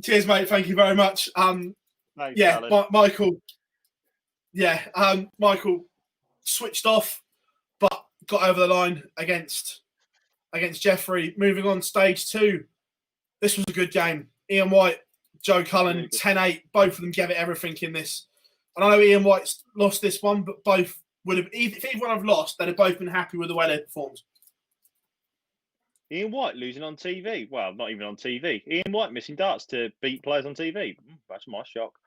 Cheers, mate. Thank you very much. Thanks, yeah, Michael. Michael switched off, but got over the line against Jeffrey. Moving on, stage 2. This was a good game. Ian White, Joe Cullen, 10-8. Both of them gave it everything in this. And I know Ian White's lost this one, but both would have, if either one have lost, they'd have both been happy with the way they performed. Ian White losing on TV. Well, not even on TV. Ian White missing darts to beat players on TV. That's my shock.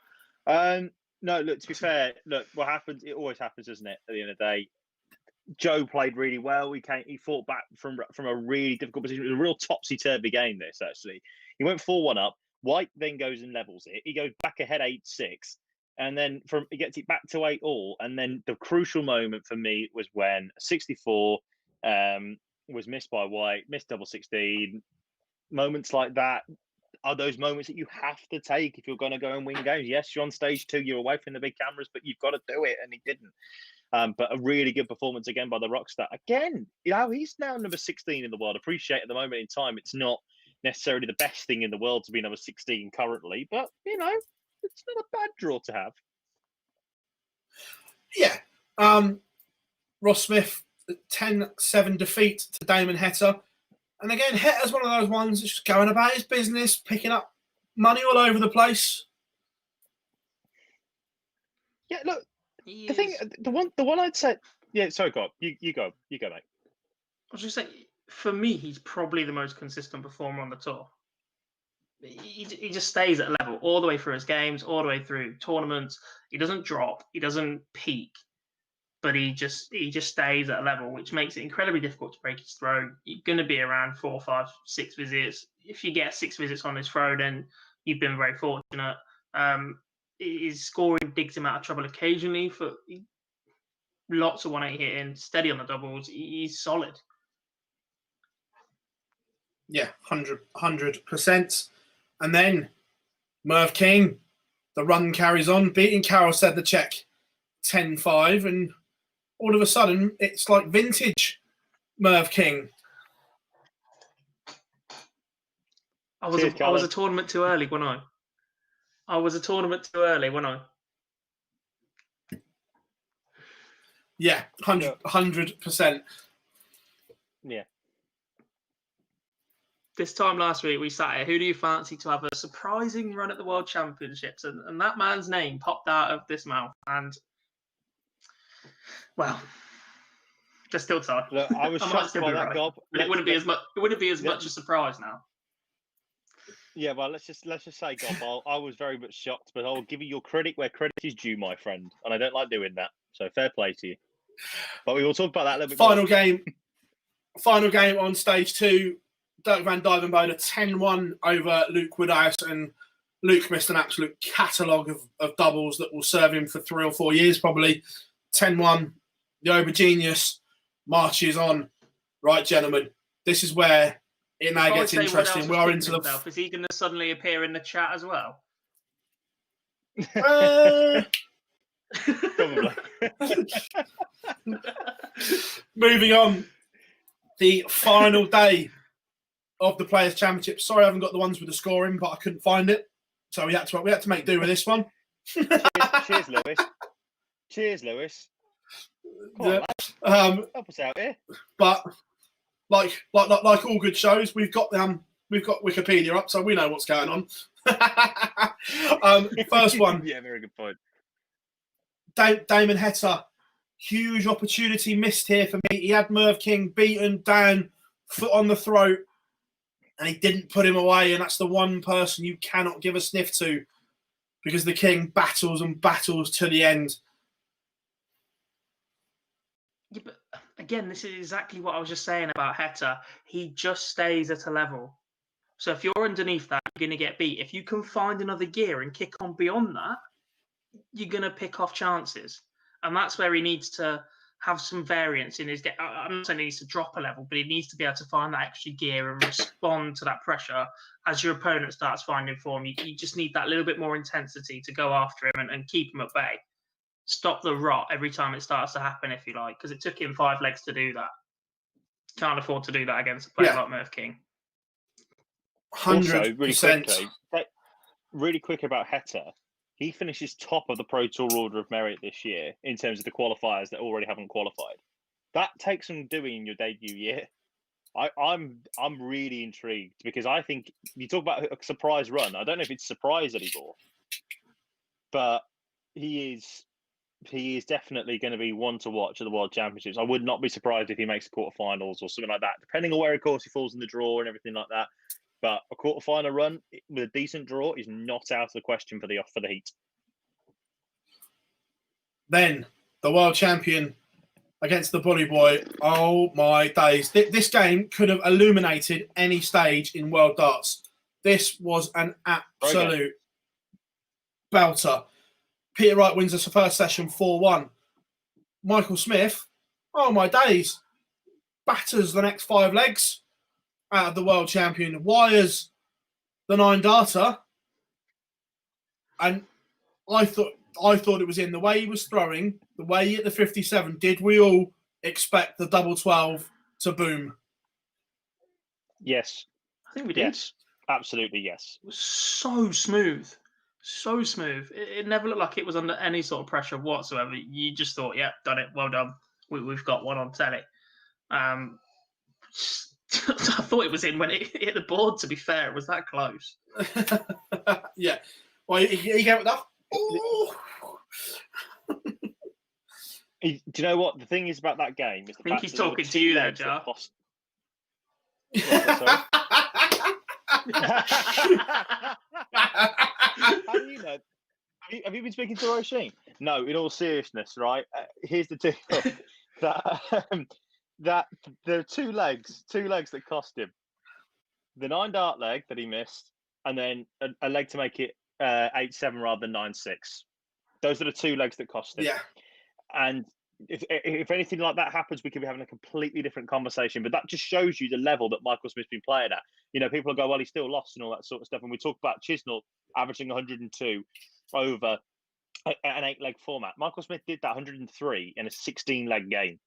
No, look, to be fair, look, what happens, it always happens, doesn't it, at the end of the day? Joe played really well. He fought back from a really difficult position. It was a real topsy-turvy game, this, actually. He went 4-1 up. White then goes and levels it. He goes back ahead 8-6. And then he gets it back to 8-all. And then the crucial moment for me was when 64 was missed by White, missed double 16. Moments like that are those moments that you have to take if you're going to go and win games. Yes, you're on stage 2, you're away from the big cameras, but you've got to do it, and he didn't. But a really good performance again by the Rockstar. Again, he's now number 16 in the world. Appreciate at the moment in time, it's not necessarily the best thing in the world to be number 16 currently, but, it's not a bad draw to have. Yeah. Ross Smith, 10-7 defeat to Damon Heta. And again, Heta's one of those ones that's just going about his business, picking up money all over the place. Yeah, look, the thing, the one I'd say, yeah, sorry, go on. You go, mate. I was just saying, for me, he's probably the most consistent performer on the tour. He just stays at a level all the way through his games, all the way through tournaments. He doesn't drop, he doesn't peak, but he just stays at a level, which makes it incredibly difficult to break his throw. You're going to be around 4, 5, 6 visits. If you get 6 visits on his throw, then you've been very fortunate. His scoring digs him out of trouble occasionally for lots of 180 hitting, steady on the doubles. He's solid. Yeah, 100%. And then Merv King, the run carries on, beating Karol Sedlacek 10-5. And all of a sudden, it's like vintage Merv King. I was a tournament too early, wasn't I? I was a tournament too early, wasn't I? Yeah, 100%. Yeah. This time last week, we sat here. Who do you fancy to have a surprising run at the World Championships? And that man's name popped out of this mouth. And, well, there's still time. Look, I was shocked by that, Gob. But it wouldn't be as much. It wouldn't be as much a surprise now. Yeah, well, let's just say, Gob, I was very much shocked, but I'll give you your credit where credit is due, my friend, and I don't like doing that. So fair play to you. But we will talk about that a little bit. Final game on stage 2. Dirk van Dijvenbode 10-1 over Luke Woodhouse, and Luke missed an absolute catalogue of doubles that will serve him for 3 or 4 years, probably. 10-1, the Obergenius marches on. Right, gentlemen, this is where it now gets interesting. We are into the... Is he going to suddenly appear in the chat as well? Probably. Moving on, the final day of the Players' Championship. Sorry, I haven't got the ones with the scoring, but I couldn't find it, so we had to make do with this one. Cheers, Lewis. Cheers, Lewis. Come on, help us out here. But like all good shows, we've got Wikipedia up, so we know what's going on. First one. Yeah, very good point. Damon Heta, huge opportunity missed here for me. He had Merv King beaten down, foot on the throat, and he didn't put him away. And that's the one person you cannot give a sniff to, because the King battles and battles to the end. Yeah, but again, this is exactly what I was just saying about Heta. He just stays at a level. So if you're underneath that, you're going to get beat. If you can find another gear and kick on beyond that, you're going to pick off chances. And that's where he needs to have some variance in his game. I'm not saying he needs to drop a level, but he needs to be able to find that extra gear and respond to that pressure as your opponent starts finding form. You just need that little bit more intensity to go after him and keep him at bay. Stop the rot every time it starts to happen, if you like, because it took him 5 legs to do that. Can't afford to do that against a player like Merv King. 100%. Also, really quick about Heta. He finishes top of the Pro Tour Order of Merit this year in terms of the qualifiers that already haven't qualified. That takes some doing in your debut year. I'm really intrigued, because I think you talk about a surprise run. I don't know if it's surprise anymore, but he is definitely going to be one to watch at the World Championships. I would not be surprised if he makes the quarterfinals or something like that, depending on where, of course, he falls in the draw and everything like that. But a quarterfinal run with a decent draw is not out of the question for the heat. Then the world champion against the bully boy. Oh my days! This game could have illuminated any stage in world darts. This was an absolute belter. Peter Wright wins us the first session 4-1. Michael Smith, oh my days, batters the next 5 legs out of the world champion, wires the 9-darter, and I thought it was in the way he was throwing, the way he hit the 57. Did we all expect the double 12 to boom? Yes, I think we did. Yes, absolutely, yes. It was so smooth. So smooth. It never looked like it was under any sort of pressure whatsoever. You just thought, yeah, done it. Well done. We've got one on telly. I thought it was in when it hit the board, to be fair. It was that close. Yeah. Well, he gave it that. Do you know what? The thing is about that game is the I think he's talking to you there, Jar. How do you know? Have you been speaking to Roisin? No, in all seriousness, right? Here's the deal: that there are two legs that cost him. The 9-dart leg that he missed, and then a leg to make it 8-7 rather than 9-6. Those are the 2 legs that cost him. Yeah. And if anything like that happens, we could be having a completely different conversation. But that just shows you the level that Michael Smith's been playing at. You know, people will go, well, he still lost and all that sort of stuff. And we talk about Chisnell averaging 102 over an 8-leg format. Michael Smith did that 103 in a 16-leg game.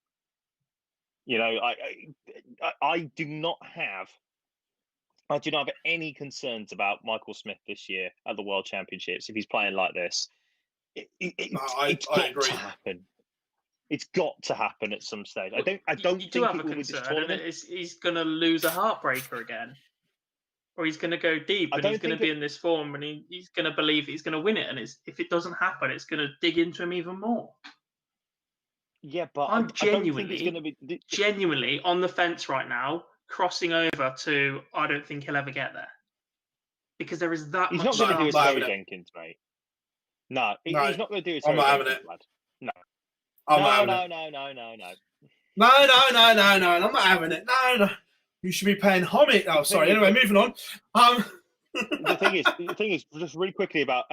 You know, I do not have any concerns about Michael Smith this year at the World Championships if he's playing like this. It's got to happen. It's got to happen at some stage. I don't think have a it will be this concern, tournament. He's going to lose a heartbreaker again, or he's going to go deep, and he's going to be in this form, and he's going to believe he's going to win it. And if it doesn't happen, it's going to dig into him even more. Yeah, but I'm genuinely on the fence right now, crossing over to I don't think he'll ever get there, because there is that he's much. He's not going to do it to Jenkins, mate. No, he's not going to do it to I'm not having it. Lad. No. No. No. No, I'm not having it. No. You should be paying homage. Oh, sorry. Anyway, moving on. The thing is, just really quickly about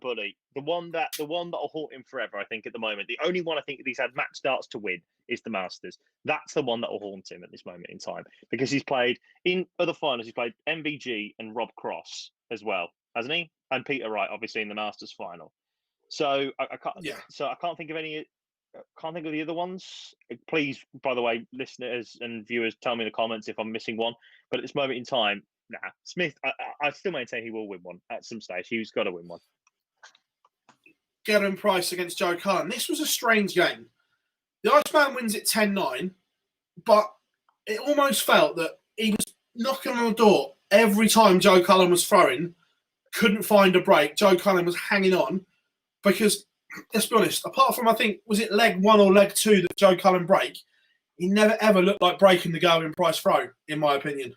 Bully. The one that'll haunt him forever, I think, at the moment. The only one I think that he's had match starts to win is the Masters. That's the one that will haunt him at this moment in time, because he's played in other finals. He's played MVG and Rob Cross as well, hasn't he? And Peter Wright, obviously, in the Masters final. So I can't. Yeah. So I can't think of any. Can't think of the other ones. Please, by the way, listeners and viewers, tell me in the comments if I'm missing one. But at this moment in time, nah, Smith. I still maintain he will win one at some stage. He's got to win one. Gerwyn Price against Joe Cullen. This was a strange game. The Iceman wins it 10-9, but it almost felt that he was knocking on the door every time Joe Cullen was throwing. Couldn't find a break. Joe Cullen was hanging on because, let's be honest, apart from, I think, was it leg 1 or leg 2 that Joe Cullen break, he never ever looked like breaking the Gerwyn Price throw, in my opinion.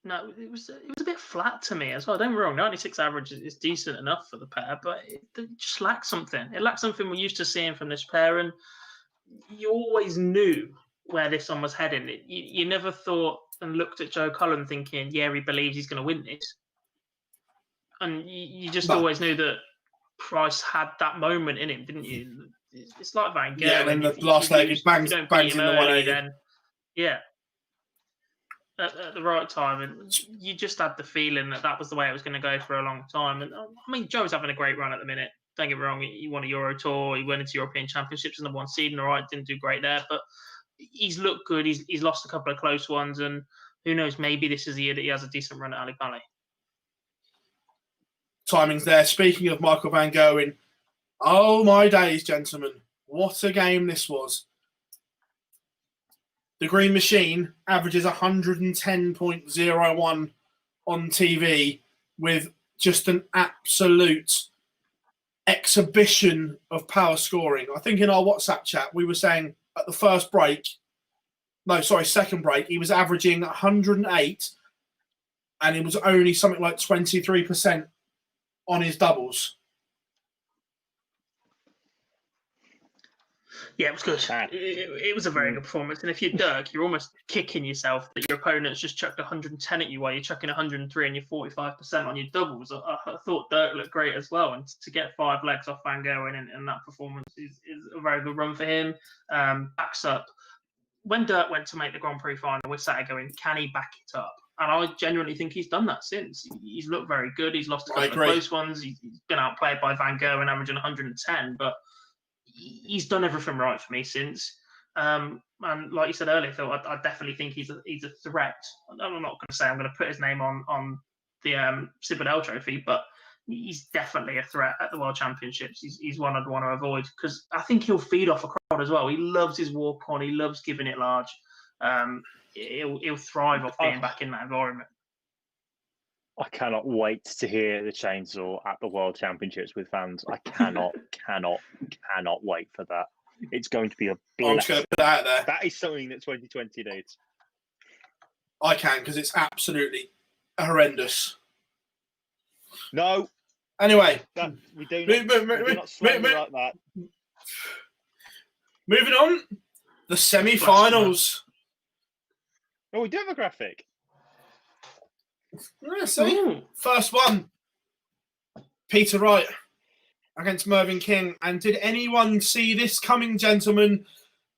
No, it was a bit flat to me as well. Don't get me wrong, 96 average is decent enough for the pair, but it just lacks something. It lacks something we're used to seeing from this pair, and you always knew where this one was heading. You never thought and looked at Joe Cullen thinking, yeah, he believes he's going to win this. And you just always knew that Price had that moment in him, didn't you? It's like Van Gogh. Yeah, and then the last leg, he bangs in the 180. Then, yeah. At the right time, and you just had the feeling that was the way it was going to go for a long time. And I mean, Joe's having a great run at the minute. Don't get me wrong, he won a Euro Tour, he went into European Championships in the 1 seed, and all right, didn't do great there, but he's looked good. He's lost a couple of close ones, and who knows, maybe this is the year that he has a decent run at Ali Pali. Timing's there. Speaking of Michael Van Gerwen, oh my days, gentlemen, what a game this was. The Green Machine averages 110.01 on TV with just an absolute exhibition of power scoring. I think in our WhatsApp chat, we were saying at the second break, he was averaging 108 and it was only something like 23% on his doubles. Yeah, it was good. It was a very good performance. And if you're Dirk, you're almost kicking yourself that your opponent's just chucked 110 at you while you're chucking 103 and you're 45% on your doubles. I thought Dirk looked great as well. And to get 5 legs off Van Gerwen in that performance is a very good run for him. Backs up. When Dirk went to make the Grand Prix final, we started going, can he back it up? And I genuinely think he's done that since. He's looked very good. He's lost a couple of close ones. He's been outplayed by Van Gerwen, averaging 110. But he's done everything right for me since. And like you said earlier, Phil, I definitely think he's a threat. I'm not going to say I'm going to put his name on the Cibadel Trophy, but he's definitely a threat at the World Championships. He's one I'd want to avoid because I think he'll feed off a crowd as well. He loves his walk on. He loves giving it large. He'll thrive off being back in that environment. I cannot wait to hear the chainsaw at the World Championships with fans. I cannot wait for that. It's going to be a blessing. I'm just going to put that out there. That is something that 2020 needs. I can, because it's absolutely horrendous. No. Anyway. We do not slang like that. Moving on. The semi-finals. Oh, we do have a graphic. Yeah, see? First one. Peter Wright against Mervyn King. And did anyone see this coming, gentlemen?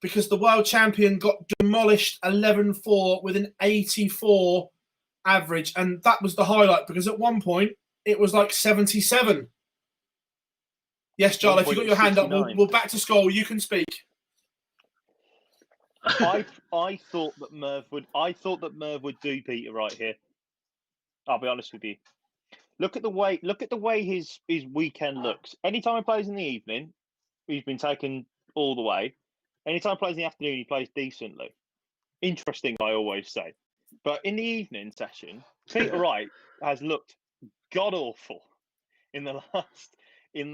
because the world champion got demolished 11-4 with an 84 average. And that was the highlight, because at one point it was like 77. Yes, Jarleth, if you've got your hand up, we'll back to school. You can speak. I thought that Merv would do Peter right here. I'll be honest with you. Look at the way his weekend looks. Anytime he plays in the evening, he's been taken all the way. Anytime he plays in the afternoon, he plays decently. Interesting, I always say. But in the evening session, Peter Wright has looked god awful in the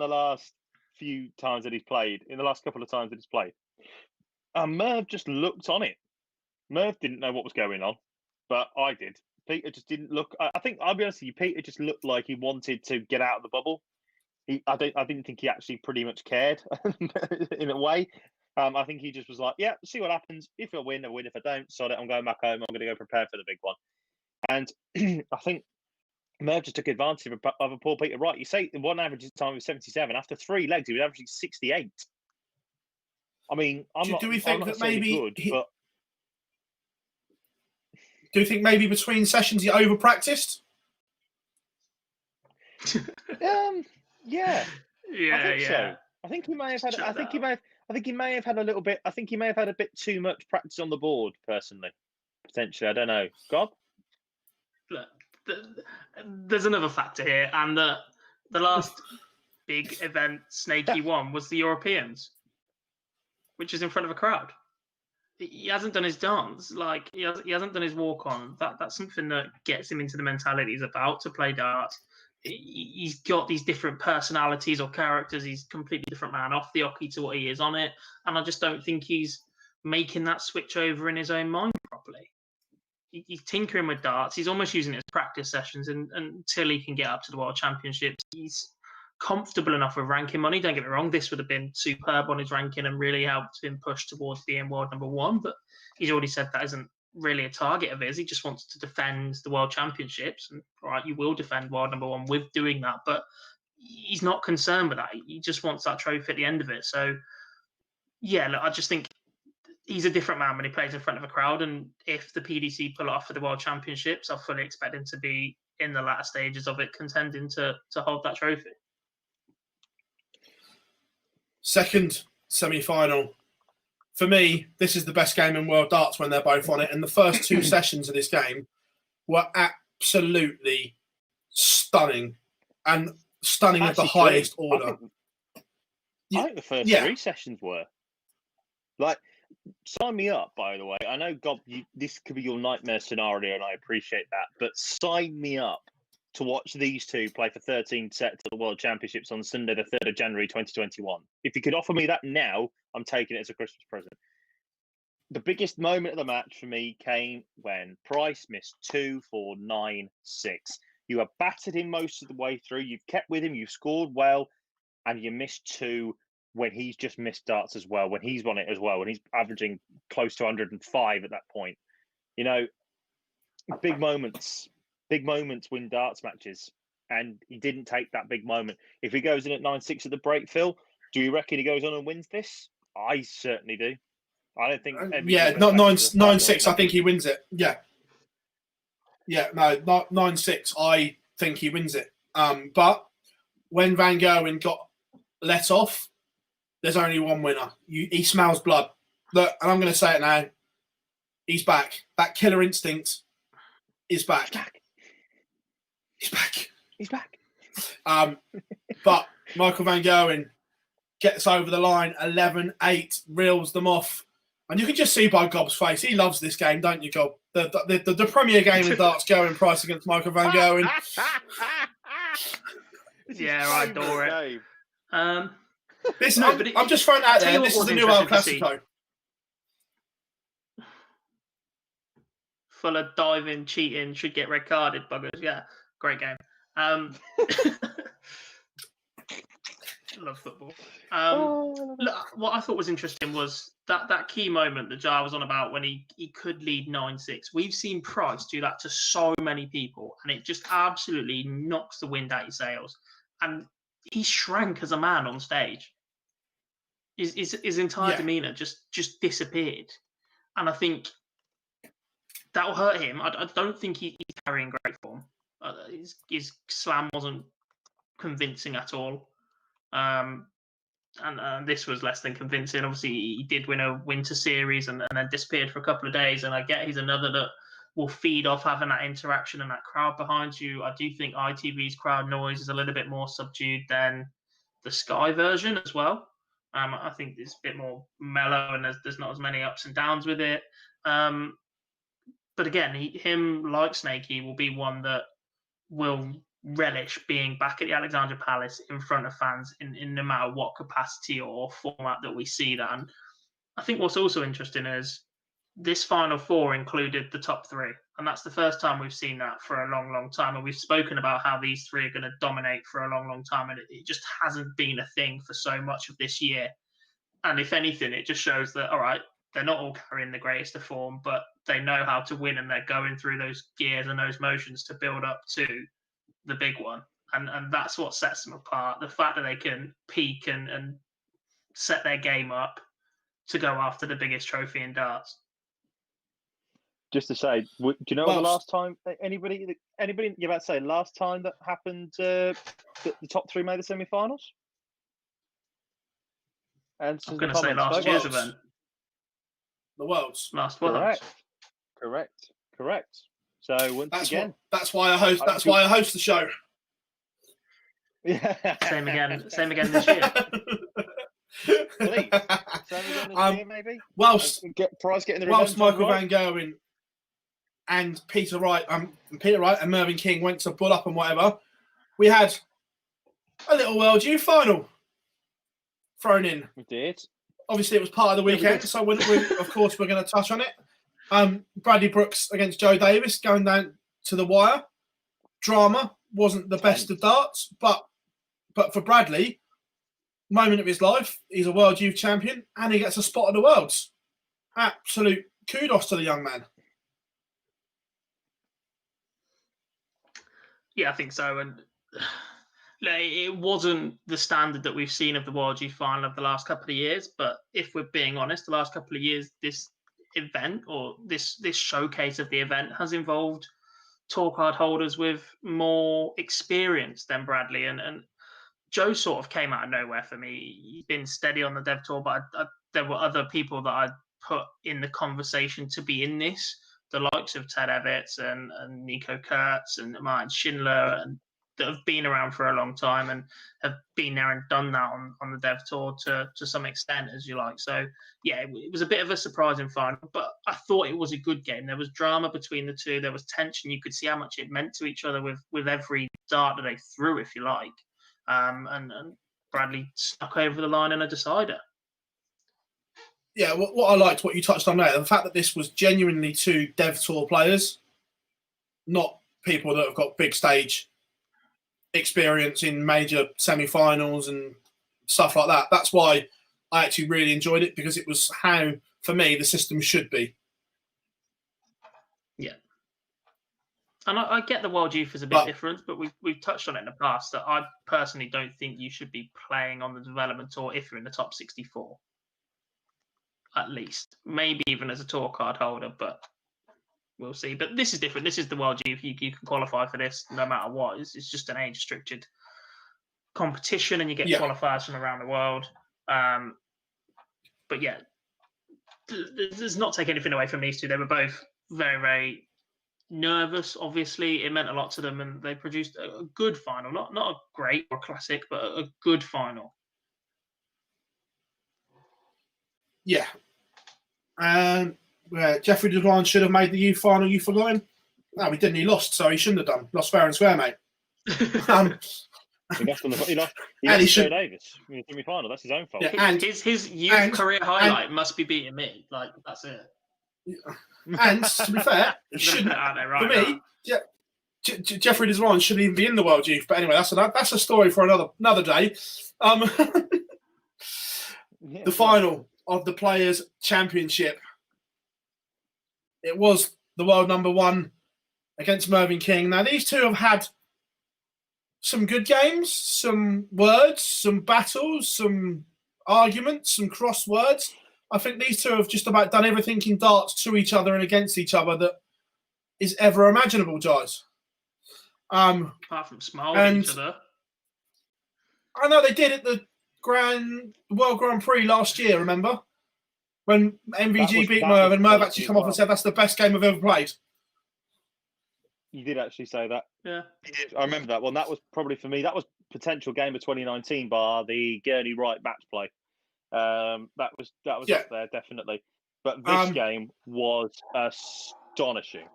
last few times that he's played, in the last couple of times that he's played. And Merv just looked on it. Merv didn't know what was going on, but I did. Peter just didn't look. I think, I'll be honest with you, Peter just looked like he wanted to get out of the bubble. I didn't think he actually pretty much cared in a way. I think he just was like, yeah, see what happens. If I win, I win. If I don't, sod it. I'm going back home. I'm going to go prepare for the big one. And I think Merv just took advantage of a poor Peter Wright. You say the one average time was 77. After 3 legs, he was averaging 68. I mean, Do we think that maybe good, but do you think maybe between sessions he over practiced? Yeah. Yeah, I think yeah. so. I think he may have had. I think he may have had a little bit. I think he may have had a bit too much practice on the board. Personally, potentially, I don't know. Gob? Look, there's another factor here, and the last big event Snakey won was the Europeans, which is in front of a crowd. He hasn't done his dance, like he hasn't done his walk on. That's something that gets him into the mentality he's about to play darts. He's got these different personalities or characters. He's a completely different man off the hockey to what he is on it, and I just don't think he's making that switch over in his own mind properly. He's tinkering with darts. He's almost using it as practice sessions, and until he can get up to the World Championships, he's comfortable enough with ranking money. Don't get me wrong, this would have been superb on his ranking and really helped him push towards being world number 1, but he's already said that isn't really a target of his. He just wants to defend the World Championships, and right, you will defend world number 1 with doing that, but he's not concerned with that. He just wants that trophy at the end of it. So yeah, look, I just think he's a different man when he plays in front of a crowd, and if the PDC pull it off for the World Championships, I fully expect him to be in the latter stages of it, contending to hold that trophy. Second semi-final. For me, this is the best game in world darts when they're both on it. And the first 2 sessions of this game were absolutely stunning. And stunning at the highest order. I think the first 3 sessions were. Like, sign me up, by the way. I know, God, this could be your nightmare scenario, and I appreciate that. But sign me up to watch these two play for 13 sets at the World Championships on Sunday, the 3rd of January, 2021. If you could offer me that now, I'm taking it as a Christmas present. The biggest moment of the match for me came when Price missed 2 for 9-6. You have battered him most of the way through. You've kept with him. You've scored well, and you missed 2 when he's just missed darts as well, when he's won it as well, when he's averaging close to 105 at that point. You know, big moments win darts matches, and he didn't take that big moment. If he goes in at 9-6 at the break, Phill, do you reckon he goes on and wins this? I certainly do. I don't think. Not 9-6. I think he wins it. Yeah. No, not 9-6. I think he wins it. But when Van Gerwen got let off, there's only one winner. He smells blood. Look, and I'm going to say it now. He's back. That killer instinct is back. He's back. But Michael Van Gerwen gets over the line, 11-8, reels them off. And you can just see by Gob's face, he loves this game, don't you, Gob? The premier game in darts, Gerwen Price against Michael Van Gerwen. Yeah, I adore it. I'm just throwing it out there. This is the new El Clasico. Full of diving, cheating, should get red carded, buggers. Yeah, great game. Love football. Look, what I thought was interesting was that key moment that Jar was on about when he could lead 9-6. We've seen Price do that to so many people, and it just absolutely knocks the wind out your sails. And he shrank as a man on stage. his entire demeanour just disappeared, and I think that will hurt him. I don't think he's carrying great form. His slam wasn't convincing at all. And this was less than convincing. Obviously, he did win a winter series and then disappeared for a couple of days. And I get he's another that will feed off having that interaction and that crowd behind you. I do think ITV's crowd noise is a little bit more subdued than the Sky version as well. I think it's a bit more mellow and there's not as many ups and downs with it. But again, him like Snakey will be one that will relish being back at the Alexandra Palace in front of fans in no matter what capacity or format that we see that. And I think what's also interesting is this Final Four included the top three. And that's the first time we've seen that for a long, long time. And we've spoken about how these three are going to dominate for a long, long time. And it just hasn't been a thing for so much of this year. And if anything, it just shows that, all right, they're not all carrying the greatest of form, but they know how to win and they're going through those gears and those motions to build up to the big one. And that's what sets them apart. The fact that they can peak and set their game up to go after the biggest trophy in darts. Just to say, do you know the last time anybody you're about to say last time that happened? The top three made the semi-finals. And I'm going to say last year's event. The Worlds. Last Worlds. Correct. So once again, that's why I host. That's why I host the show. Yeah. Same again this year. Please. Same again this year, maybe. Whilst getting the whilst Michael Van Gerwen and Peter Wright and Mervyn King went to Bull Up and whatever, we had a little World Youth final thrown in. We did. Obviously, it was part of the weekend, so of course we're going to touch on it. Bradley Brooks against Joe Davis going down to the wire. Drama wasn't the best of darts, but for Bradley, moment of his life, he's a World Youth Champion and he gets a spot at the Worlds. Absolute kudos to the young man. Yeah, I think so. And it wasn't the standard that we've seen of the World Youth final of the last couple of years. But if we're being honest, the last couple of years, this event or this showcase of the event has involved tour card holders with more experience than Bradley. And Joe sort of came out of nowhere for me. He's been steady on the Dev Tour, but there were other people that I'd put in the conversation to be in this. The likes of Ted Evans and Nico Kurtz and Martin Schindler, and that have been around for a long time and have been there and done that on the Dev Tour to some extent, as you like. So, yeah, it was a bit of a surprising final, but I thought it was a good game. There was drama between the two. There was tension. You could see how much it meant to each other with every dart that they threw, if you like. And Bradley stuck over the line in a decider. Yeah, what I liked, what you touched on there, the fact that this was genuinely two Dev Tour players, not people that have got big stage experience in major semi-finals and stuff like that. That's why I actually really enjoyed it, because it was how, for me, the system should be. Yeah. And I get the World Youth is a bit different, but we've touched on it in the past that I personally don't think you should be playing on the development tour if you're in the top 64. At least. Maybe even as a tour card holder, but we'll see. But this is different. This is the World Youth. You can qualify for this no matter what. It's just an age-restricted competition, and you get qualifiers from around the world. But yeah, does not take anything away from these two. They were both very, very nervous. Obviously, it meant a lot to them, and they produced a good final. Not a great or classic, but a good final. Yeah. And Jeffrey Deswan should have made the youth final. You forgot him? No, he didn't. He lost, so he shouldn't have done. Lost fair and square, mate. He lost to Joe Davis in the semi-final. That's his own fault. Yeah, and his youth career highlight must be beating me. Like, that's it. And to be fair, it shouldn't. For me, Jeffrey Deswan shouldn't even be in the World Youth. But anyway, that's a story for another day. The final of the Players' Championship. It was the world number one against Mervyn King. Now, these two have had some good games, some words, some battles, some arguments, some crosswords. I think these two have just about done everything in darts to each other and against each other that is ever imaginable, guys. Apart from smiling at each other. I know they did at the World Grand Prix last year, remember? When MVG beat Merv and Merv actually come off and said that's the best game I've ever played. You did actually say that. Yeah. I remember that one. That was probably for me, that was potential game of 2019 bar the Gurney Wright match play. That was up there, definitely. But this game was astonishing.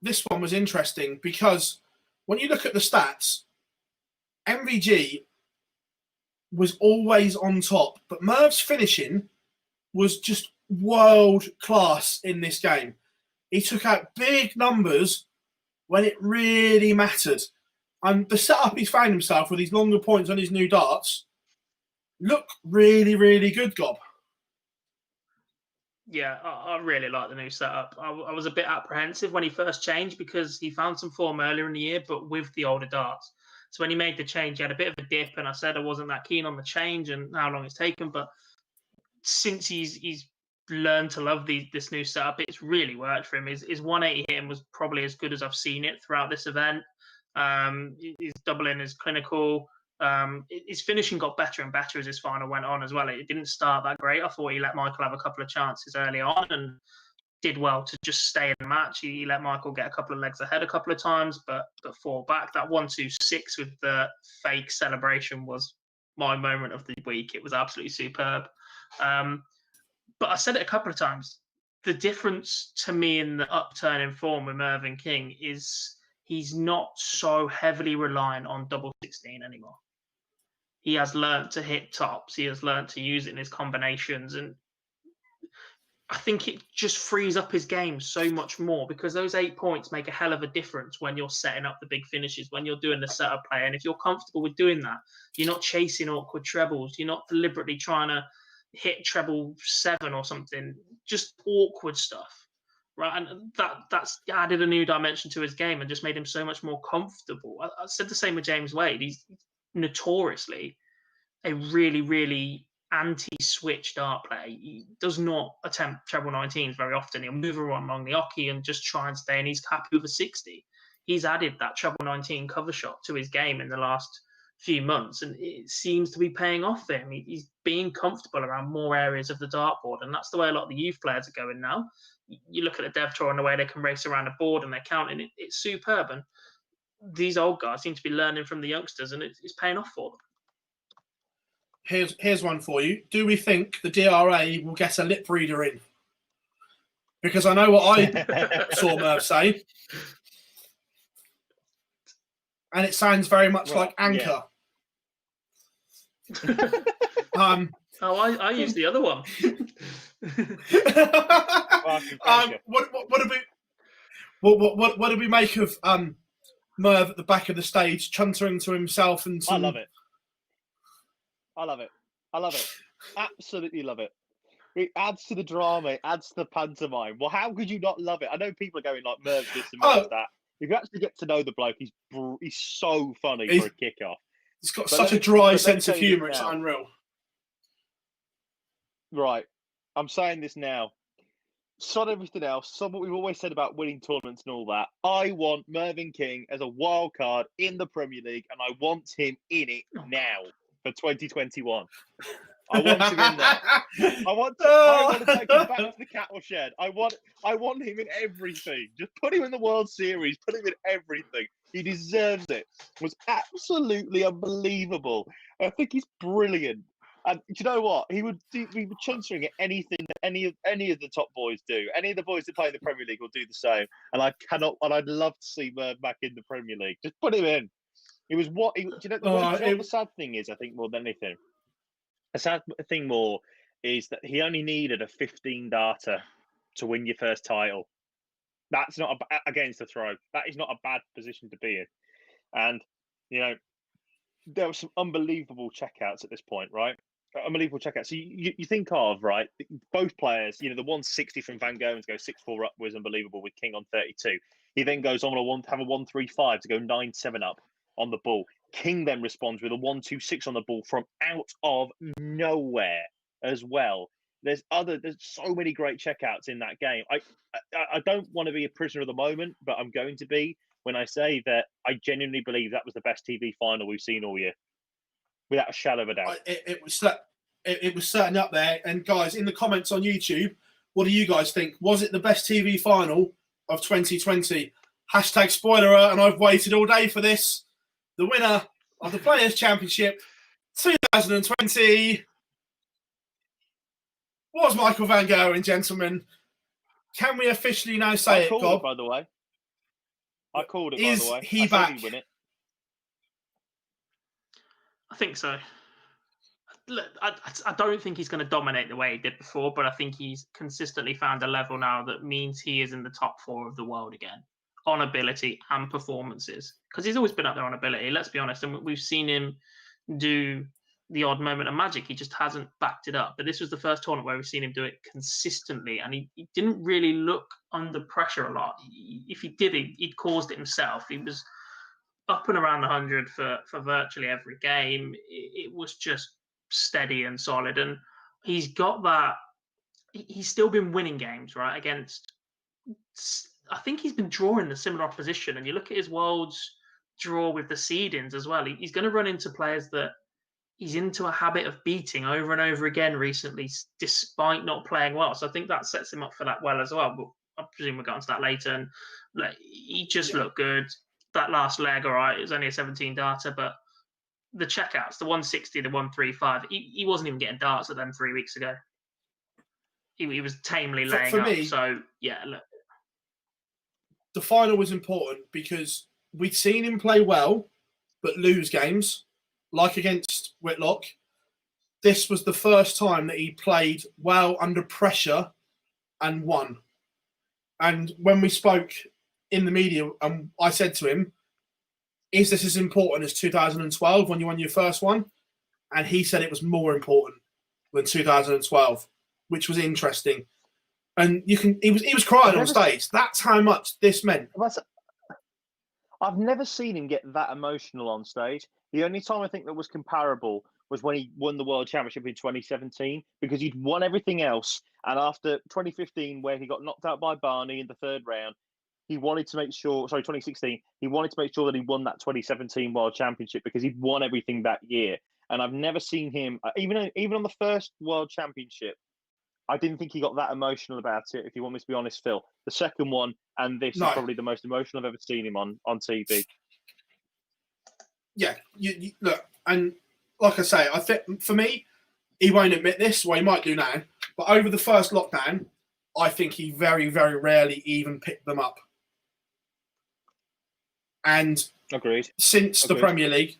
This one was interesting because when you look at the stats, MVG was always on top, but Merv's finishing was just world class in this game. He took out big numbers when it really mattered. And the setup he's found himself with these longer points on his new darts look really, really good, Gob. Yeah, I really like the new setup. I was a bit apprehensive when he first changed because he found some form earlier in the year, but with the older darts. So when he made the change, he had a bit of a dip, and I said I wasn't that keen on the change and how long it's taken. But since he's learned to love this new setup, it's really worked for him. His 180 hitting was probably as good as I've seen it throughout this event. His doubling is clinical. His finishing got better and better as his final went on as well. It didn't start that great. I thought he let Michael have a couple of chances early on and did well to just stay in the match. He let Michael get a couple of legs ahead a couple of times, but fall back. That 1-2-6 with the fake celebration was my moment of the week. It was absolutely superb. But I said it a couple of times. The difference to me in the upturn in form with Mervyn King is he's not so heavily reliant on double 16 anymore. He has learnt to hit tops. He has learnt to use it in his combinations. And I think it just frees up his game so much more because those 8 points make a hell of a difference when you're setting up the big finishes, when you're doing the setup play. And if you're comfortable with doing that, you're not chasing awkward trebles. You're not deliberately trying to hit treble 7 or something, just awkward stuff. Right, and that's added a new dimension to his game and just made him so much more comfortable. I said the same with James Wade. He's notoriously a really, really anti-switch dart player. He does not attempt treble 19s very often. He'll move around along the hockey and just try and stay, and he's happy with a 60. He's added that treble 19 cover shot to his game in the last few months, and it seems to be paying off for him. He's being comfortable around more areas of the dartboard, and that's the way a lot of the youth players are going now. You look at the Dev Tour and the way they can race around a board and they're counting, it's superb. And these old guys seem to be learning from the youngsters, and it's paying off for them. Here's one for you. Do we think the DRA will get a lip reader in? Because I know what I saw Merv say. And it sounds very much like Anchor. Yeah. I use the other one. What do we make of Merv at the back of the stage, chuntering to himself and some... I love it. Absolutely love it. It adds to the drama. It adds to the pantomime. Well, how could you not love it? I know people are going like Merv this and Merv that. If you actually get to know the bloke, he's so funny for a kickoff. He's got such a dry sense of humour. It's unreal. Right. I'm saying this now. Sod everything else. Sod what we've always said about winning tournaments and all that. I want Mervyn King as a wild card in the Premier League, and I want him in it now for 2021. I want him in there. I want to take him back to the cattle shed. I want him in everything. Just put him in the World Series. Put him in everything. He deserves it. It was absolutely unbelievable. I think he's brilliant. And do you know what? He would be chuntering at anything that any of the top boys do. Any of the boys that play in the Premier League will do the same. And I'd love to see Merv back in the Premier League. Just put him in. It was what the sad thing is, I think, more than anything. The sad thing more is that he only needed a 15 darter to win your first title. That's not against the throw. That is not a bad position to be in. And, you know, there were some unbelievable checkouts at this point, right? Unbelievable checkouts. So you think of, right, both players, you know, the 160 from Van Gogh to go 6-4 up was unbelievable with King on 32. He then goes on to have a 135 to go 9-7 up on the ball. King then responds with a 1-2-6 on the ball from out of nowhere as well. There's so many great checkouts in that game. I don't want to be a prisoner of the moment, but I'm going to be when I say that I genuinely believe that was the best TV final we've seen all year, without a shadow of a doubt. It was certainly up there. And guys, in the comments on YouTube, what do you guys think? Was it the best TV final of 2020? Hashtag spoiler alert, and I've waited all day for this. The winner of the Players' Championship 2020 was Michael van Gerwen, gentlemen. Can we officially now say it, Gob? By the way. I called it, by Is the way. he back? He'd win it. I think so. Look, I don't think he's going to dominate the way he did before, but I think he's consistently found a level now that means he is in the top 4 of the world again on ability and performances. Because he's always been up there on ability, let's be honest. And we've seen him do the odd moment of magic. He just hasn't backed it up. But this was the first tournament where we've seen him do it consistently. And he didn't really look under pressure a lot. If he did, he'd caused it himself. He was up and around the 100 for virtually every game. It was just steady and solid. And he's got that. He's still been winning games, right? Against, I think he's been drawing the similar opposition. And you look at his Worlds draw with the seedings as well. He's going to run into players that he's into a habit of beating over and over again recently, despite not playing well. So I think that sets him up for that well as well. But I presume we'll get onto that later. And like, he just looked good. That last leg, all right, it was only a 17 darter, but the checkouts, the 160, the 135, he wasn't even getting darts at them 3 weeks ago. He was tamely laying for up. me, so, yeah, look. The final was important because we'd seen him play well, but lose games, like against Whitlock. This was the first time that he played well under pressure and won. And when we spoke in the media, I said to him, is this as important as 2012 when you won your first one? And he said it was more important than 2012, which was interesting. And he was crying on stage. That's how much this meant. I've never seen him get that emotional on stage. The only time I think that was comparable was when he won the World Championship in 2017, because he'd won everything else. And after 2015, where he got knocked out by Barney in the 3rd round, he wanted to make sure, 2016, he wanted to make sure that he won that 2017 World Championship because he'd won everything that year. And I've never seen him, even on the first World Championship, I didn't think he got that emotional about it, if you want me to be honest, Phil. The second one and this is probably the most emotional I've ever seen him on TV. Yeah, you look, and like I say, I think for me, he won't admit this, well, he might do now, but over the first lockdown, I think he very, very rarely even picked them up. And Agreed. Since the Premier League,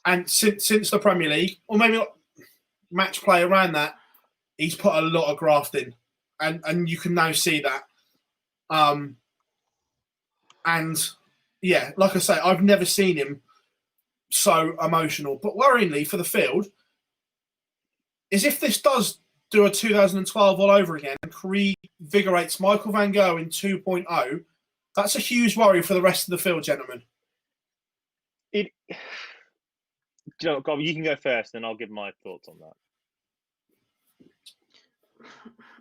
and since the Premier League, or maybe not match play around that, he's put a lot of graft in, and you can now see that. And yeah, like I say, I've never seen him so emotional. But worryingly for the field is if this does do a 2012 all over again and reinvigorates Michael van Gerwen 2.0, that's a huge worry for the rest of the field, gentlemen. Gob, you can go first, and I'll give my thoughts on that.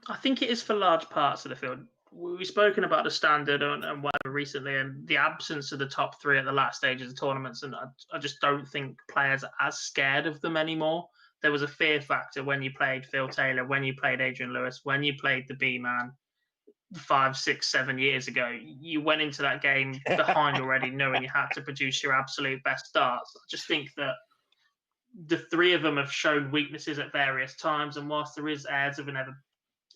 I think it is for large parts of the field. We've spoken about the standard and whatever recently, and the absence of the top 3 at the last stages of tournaments, and I just don't think players are as scared of them anymore. There was a fear factor when you played Phill Taylor, when you played Adrian Lewis, when you played the B-Man 5, 6, 7 years ago. You went into that game behind already, knowing you had to produce your absolute best starts. I just think that the 3 of them have shown weaknesses at various times, and whilst there is airs of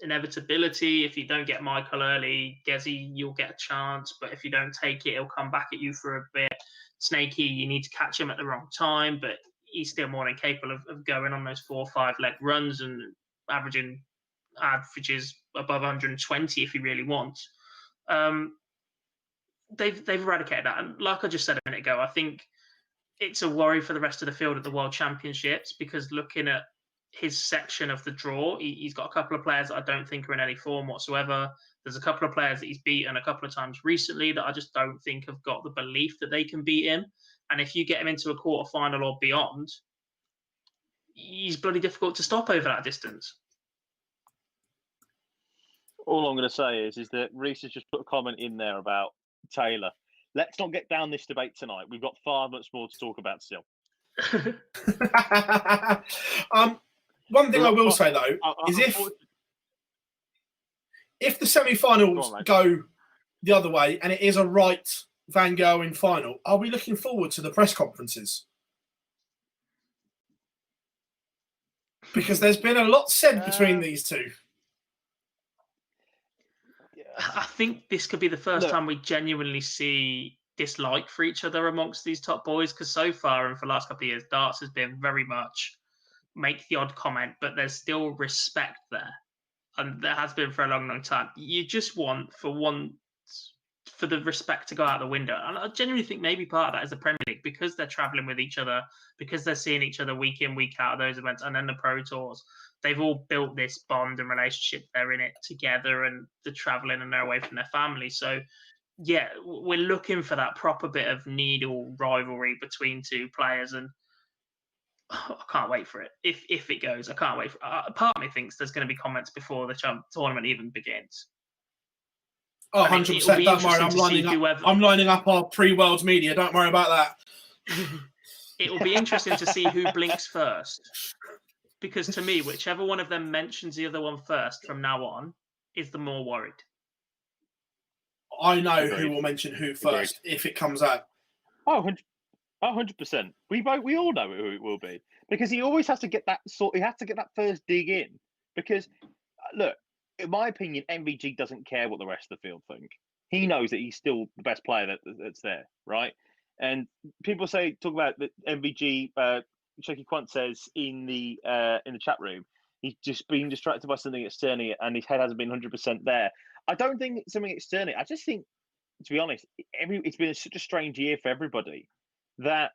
inevitability, if you don't get Michael early, Gezi, you'll get a chance, but if you don't take it, he'll come back at you for a bit. Snakey, you need to catch him at the wrong time, but he's still more than capable of going on those 4 or 5 leg runs and averages above 120 if he really wants. They've eradicated that, and like I just said a minute ago, I think it's a worry for the rest of the field at the World Championships, because looking at his section of the draw, he's got a couple of players that I don't think are in any form whatsoever. There's a couple of players that he's beaten a couple of times recently that I just don't think have got the belief that they can beat him. And if you get him into a quarter-final or beyond, he's bloody difficult to stop over that distance. All I'm going to say is that Reese has just put a comment in there about Taylor. Let's not get down this debate tonight. We've got far much more to talk about still. One thing I will say though is if the semi-finals go the other way and it is a Wright Van Gerwen final, are we looking forward to the press conferences? Because there's been a lot said between these two. I think this could be the first time we genuinely see dislike for each other amongst these top boys, because so far and for the last couple of years, darts has been very much make the odd comment, but there's still respect there. And there has been for a long, long time. You just want for the respect to go out the window. And I genuinely think maybe part of that is the Premier League, because they're travelling with each other, because they're seeing each other week in, week out of those events, and then the Pro Tours. They've all built this bond and relationship. They're in it together, and they're travelling and they're away from their family. So, yeah, we're looking for that proper bit of needle rivalry between two players, and I can't wait for it. If it goes, I can't wait for it. Part of me thinks there's going to be comments before the tournament even begins. Oh, 100%. Don't worry, I'm lining up our pre-Worlds media. Don't worry about that. It will be interesting to see who blinks first. Because to me, whichever one of them mentions the other one first from now on is the more worried. I know who will mention who first if it comes out. Oh, 100%. We all know who it will be, because he always has to get that he has to get that first dig in. Because look, in my opinion, MVG doesn't care what the rest of the field think. He knows that he's still the best player that's there, right? And people talk about the MVG. Chucky Quant says in the chat room, he's just been distracted by something externally, and his head hasn't been 100% there. I don't think it's something externally. I just think, to be honest, it's been such a strange year for everybody that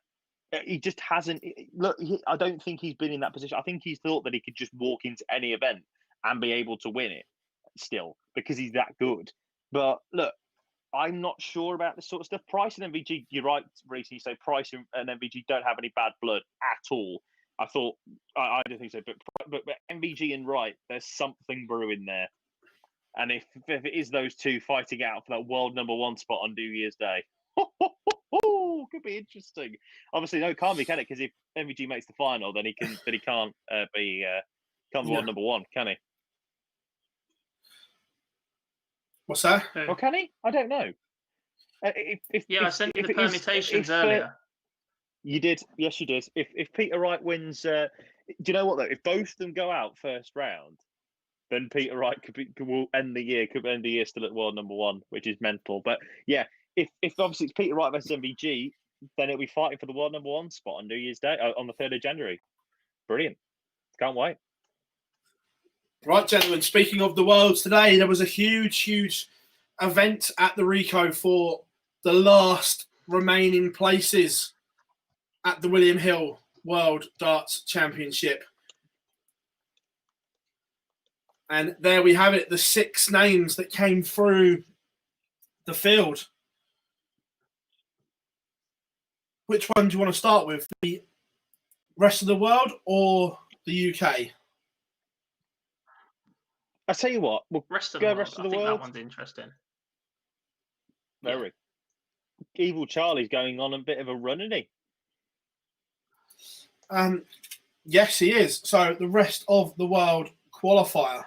he just hasn't. Look, I don't think he's been in that position. I think he's thought that he could just walk into any event and be able to win it still, because he's that good. But look, I'm not sure about this sort of stuff. Price and MVG, you're right, Reece, you say Price and MVG don't have any bad blood at all. I don't think so. But MVG and Wright, there's something brewing there. And if it is those two fighting out for that world #1 spot on New Year's Day, could be interesting. Obviously, no, it can't be, can it? Because if MVG makes the final, then he can't be world #1, can he? What's that? Well, can he? I don't know. I sent you the permutations earlier. You did. Yes, you did. If Peter Wright wins, do you know what though? If both of them go out first round, then Peter Wright will end the year still at world #1, which is mental. But yeah, if obviously it's Peter Wright versus MVG, then it'll be fighting for the world #1 spot on New Year's Day on the 3rd of January. Brilliant. Can't wait. Right, gentlemen, speaking of the Worlds today, there was a huge event at the Rico for the last remaining places at the William Hill World Darts Championship. And there we have it, the 6 names that came through the field. Which one do you want to start with? The rest of the world or the UK? I'll tell you what, we'll rest of go the world. rest of the I think world. That one's interesting. Very. Yeah. Evil Charlie's going on a bit of a run, isn't he? Yes, he is. So the rest of the world qualifier.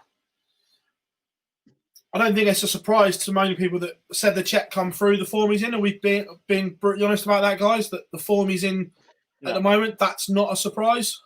I don't think it's a surprise to many people that said the check come through the form he's in. And we've been brutally honest about that, guys, that the form he's in at the moment, that's not a surprise.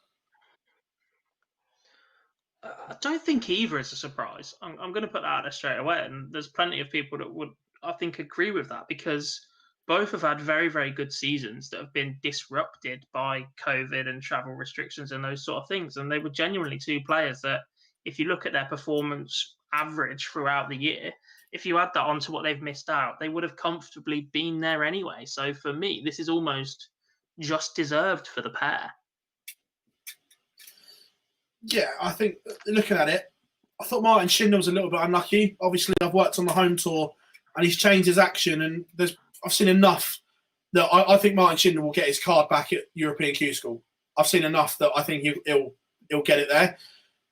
I don't think either is a surprise. I'm going to put that out there straight away. And there's plenty of people that would, I think, agree with that, because both have had very, very good seasons that have been disrupted by COVID and travel restrictions and those sort of things. And they were genuinely two players that, if you look at their performance average throughout the year, if you add that onto what they've missed out, they would have comfortably been there anyway. So for me, this is almost just deserved for the pair. Yeah, I think looking at it, I thought Martin Schindler was a little bit unlucky. Obviously, I've worked on the home tour and he's changed his action, and I've seen enough that I think Martin Schindler will get his card back at European Q School. I've seen enough that I think he'll get it there.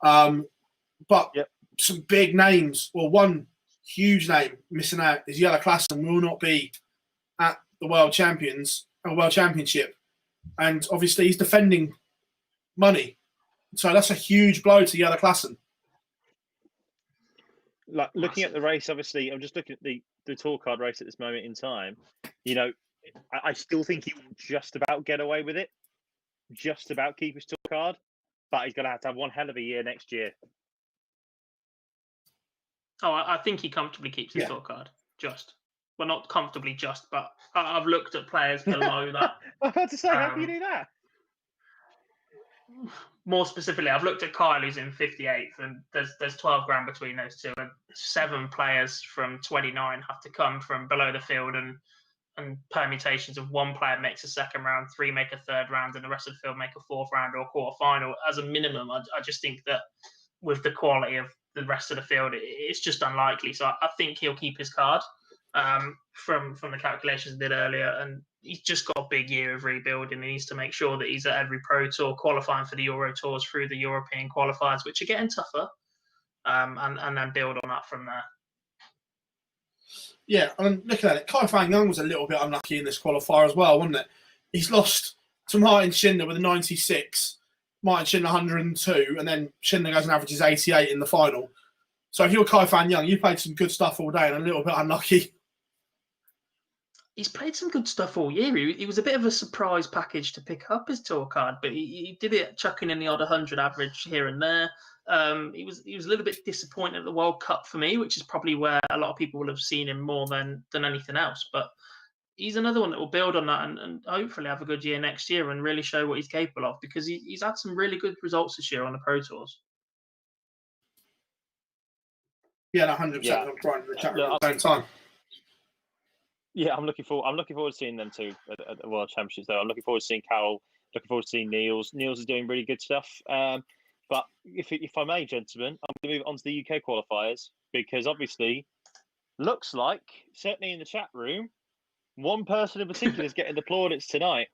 But some big names, well, one huge name missing out is Jarleth Klassen will not be at the World Championship. And obviously he's defending money. So that's a huge blow to Jarleth Klassen. Like looking at the race, obviously, I'm just looking at the tour card race at this moment in time. You know, I still think he will just about get away with it, just about keep his tour card, but he's going to have one hell of a year next year. Oh, I think he comfortably keeps his tour card. Well, not comfortably but I've looked at players below that. I was about to say, how can you do that? More specifically, I've looked at Kyle, who's in 58th, and there's 12 grand between those two, and 7 players from 29 have to come from below the field, and permutations of 1 player makes a second round, 3 make a third round, and the rest of the field make a 4th round or a quarter final. As a minimum, I just think that with the quality of the rest of the field, it's just unlikely. So I think he'll keep his card from the calculations I did earlier, and he's just got a big year of rebuilding. He needs to make sure that he's at every Pro Tour, qualifying for the Euro Tours through the European qualifiers, which are getting tougher, and then build on that from there. Yeah, and looking at it, Kai Fan Young was a little bit unlucky in this qualifier as well, wasn't it? He's lost to Martin Schindler with a 96, Martin Schindler 102, and then Schindler goes and averages 88 in the final. So if you're Kai Fan Young, you played some good stuff all day and a little bit unlucky. He's played some good stuff all year. He was a bit of a surprise package to pick up his tour card, but he did it chucking in the odd 100 average here and there. He was a little bit disappointed at the World Cup for me, which is probably where a lot of people will have seen him more than anything else. But he's another one that will build on that and hopefully have a good year next year and really show what he's capable of, because he's had some really good results this year on the Pro Tours. Yeah, 100%. Yeah. I'm trying to chat at the same time. Yeah, I'm looking forward to seeing them too at the World Championships. Though I'm looking forward to seeing Carol. Looking forward to seeing Niels. Niels is doing really good stuff. But if I may, gentlemen, I'm going to move on to the UK qualifiers, because obviously, looks like, certainly in the chat room, one person in particular is getting the plaudits tonight.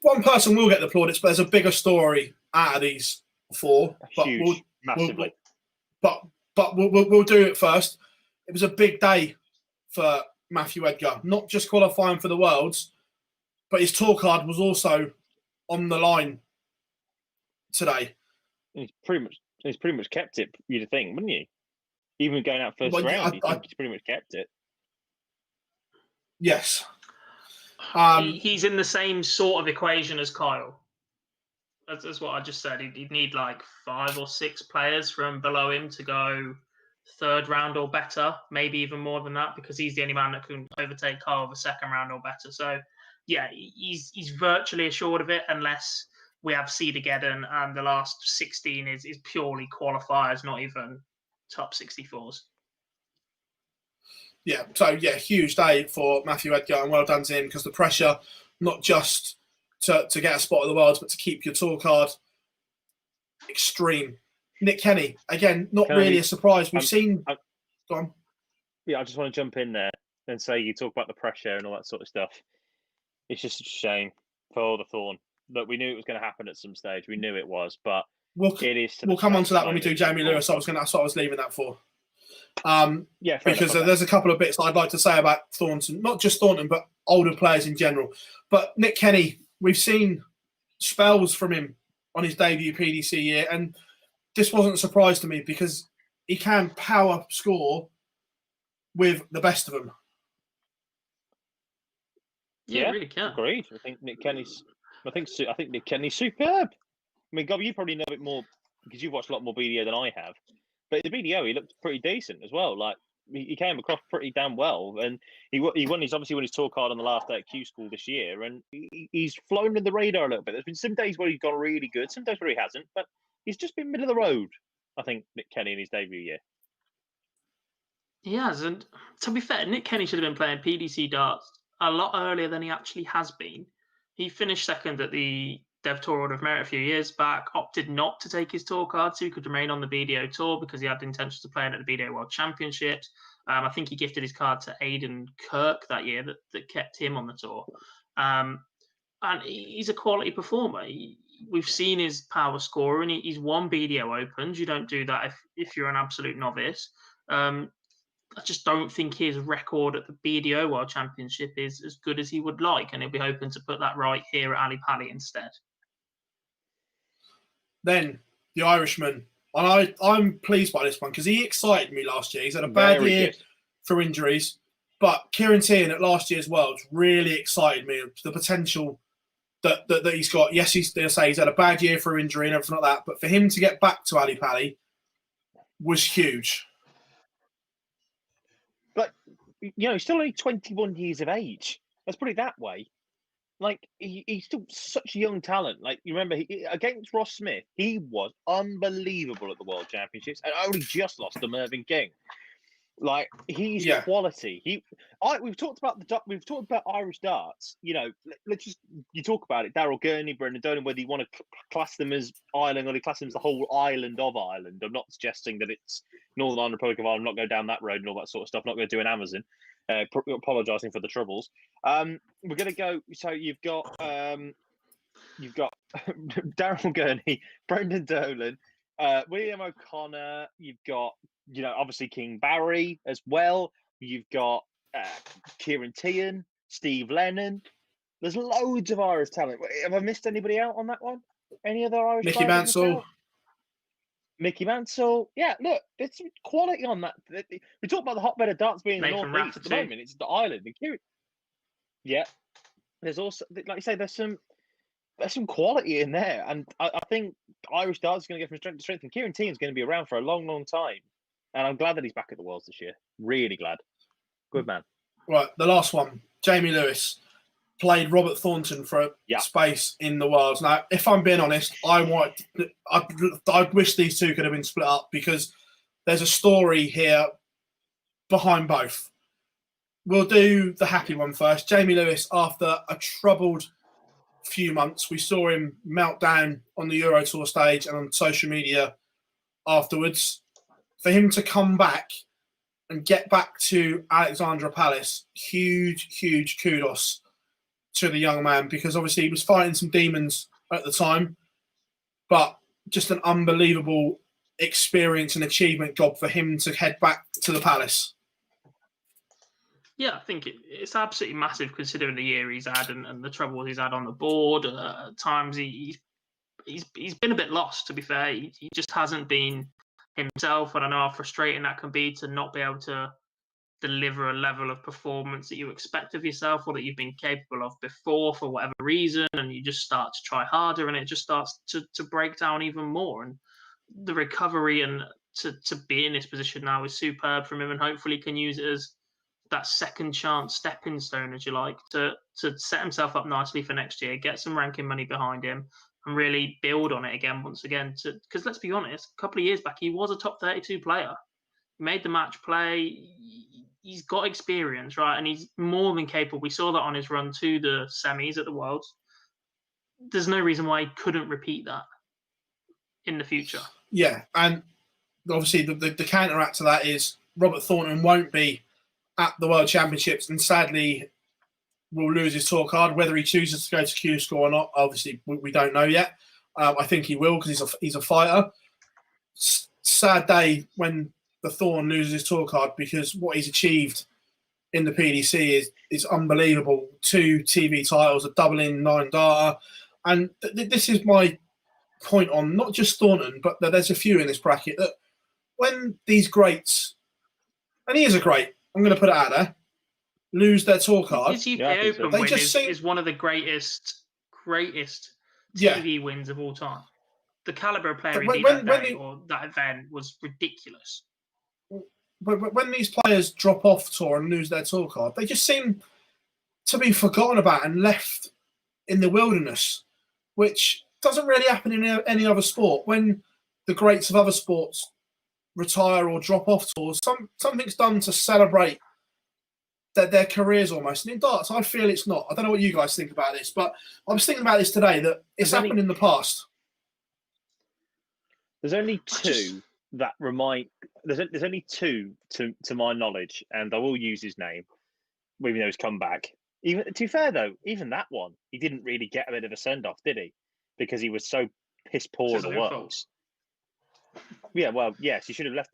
One person will get the plaudits, but there's a bigger story out of these 4. Huge, massively. But we'll do it first. It was a big day for Matthew Edgar, not just qualifying for the Worlds, but his tour card was also on the line today. He's pretty much kept it, you'd think, wouldn't you? Even going out first round, he's pretty much kept it. Yes. He's in the same sort of equation as Kyle. That's what I just said. He'd need like 5 or 6 players from below him to go 3rd round or better, maybe even more than that, because he's the only man that can overtake Kyle the 2nd round or better. So, yeah, he's virtually assured of it, unless we have Seedageddon and the last 16 is purely qualifiers, not even top 64s. Yeah, so yeah, huge day for Matthew Edgar, and well done to him, because the pressure, not just to get a spot at the Worlds, but to keep your tour card, extreme. Nick Kenny, again, not really a surprise. We've seen... Go on. Yeah, I just want to jump in there and say, you talk about the pressure and all that sort of stuff. It's just a shame for all the Thorn. Look, we knew it was going to happen at some stage. We knew it was, but it is... We'll come on to that when we do Jamie Lewis. That's what I was leaving that for. Yeah, because there's a couple of bits that I'd like to say about Thornton, not just Thornton, but older players in general. But Nick Kenny, we've seen spells from him on his debut PDC year, and this wasn't a surprise to me, because he can power score with the best of them. Yeah, really can. Agreed. I think Nick Kenny's superb. I mean, Gob, you probably know it more because you've watched a lot more BDO than I have. But in the BDO, he looked pretty decent as well. Like, he came across pretty damn well, and he won his tour card on the last day at Q School this year, and he's flown in the radar a little bit. There's been some days where he's gone really good, some days where he hasn't, but he's just been middle of the road, I think, Nick Kenny in his debut year. He has, and to be fair, Nick Kenny should have been playing PDC darts a lot earlier than he actually has been. He finished 2nd at the Dev Tour Order of Merit a few years back, opted not to take his tour card so he could remain on the BDO Tour because he had the intention of playing at the BDO World Championships. I think he gifted his card to Aidan Kirk that year that kept him on the tour. And he's a quality performer. We've seen his power scorer, and he's won BDO Opens. You don't do that if you're an absolute novice. I just don't think his record at the BDO World Championship is as good as he would like, and he'll be hoping to put that right here at Ali Pali instead. Then the Irishman, and I'm pleased by this one because he excited me last year. He's had a bad year for injuries, but Kieran Tierney at last year's Worlds really excited me. The potential that he's got. Yes, they'll say he's had a bad year for injury and everything like that, but for him to get back to Ali Pali was huge. But, he's still only 21 years of age. Let's put it that way. Like, he's still such a young talent. Like, you remember, against Ross Smith, he was unbelievable at the World Championships and only just lost to Mervyn King. Like, he's quality. We've talked about Irish darts. Let's just talk about it. Daryl Gurney, Brendan Dolan, whether you want to class them as Ireland or you class them as the whole island of Ireland. I'm not suggesting that it's Northern Ireland, Republic of Ireland. I'm not going down that road and all that sort of stuff. I'm not going to do an Amazon. Apologising for the troubles. We're going to go. So you've got Daryl Gurney, Brendan Dolan, William O'Connor. You've got obviously King Barry as well. You've got Kieran Tierney, Steve Lennon. There's loads of Irish talent. Have I missed anybody out on that one? Any other Irish? Mickey Mansell. Mickey Mansell. Yeah, look, there's some quality on that. We talk about the hotbed of darts being the northeast. At the moment, it's the island. Yeah, there's also, like you say, there's some quality in there, and I think Irish darts is going to go from strength to strength. And Kieran Tierney's going to be around for a long, long time. And I'm glad that he's back at the Worlds this year. Really glad. Good man. Right, the last one. Jamie Lewis played Robert Thornton for a space in the Worlds. Now, if I'm being honest, I wish these two could have been split up because there's a story here behind both. We'll do the happy one first. Jamie Lewis, after a troubled few months, we saw him melt down on the Euro Tour stage and on social media afterwards. For him to come back and get back to Alexandra Palace, huge kudos to the young man because obviously he was fighting some demons at the time, but just an unbelievable experience and achievement job for him to head back to the Palace. Yeah, I think it's absolutely massive considering the year he's had and the troubles he's had on the board. At times he's been a bit lost, to be fair. He just hasn't been himself, and I know how frustrating that can be to not be able to deliver a level of performance that you expect of yourself or that you've been capable of before for whatever reason, and you just start to try harder and it just starts to break down even more. And the recovery and to be in this position now is superb from him, and hopefully can use it as that second chance stepping stone, as you like, to set himself up nicely for next year, get some ranking money behind him and really build on it again once again. Because let's be honest, a couple of years back, he was a top 32 player. He made the match play. He's got experience, right? And he's more than capable. We saw that on his run to the semis at the Worlds. There's no reason why he couldn't repeat that in the future. Yeah, and obviously the counteract to that is Robert Thornton won't be at the World Championships and sadly will lose his tour card. Whether he chooses to go to Q-Score or not, obviously we don't know yet. I think he will because he's a fighter. Sad day when the Thorn loses his tour card because what he's achieved in the PDC is unbelievable. 2 TV titles, a double in 9 data. And this is my point on not just Thornton, but there's a few in this bracket that when these greats, and he is a great, I'm going to put it out there, lose their tour card. His UK Open win is one of the greatest TV wins of all time. The caliber of player that event was ridiculous. But when these players drop off tour and lose their tour card, they just seem to be forgotten about and left in the wilderness, which doesn't really happen in any other sport. When the greats of other sports retire or drop off tours, something's done to celebrate their careers almost. And in darts, I feel it's not. I don't know what you guys think about this, but I was thinking about this today, that it's happened in the past. There's only two that remind there's only two to my knowledge, and I will use his name, even though he's come back. Even to be fair though, even that one, he didn't really get a bit of a send off, did he? Because he was so piss poor at the works. Yeah, well, yes, he should have left.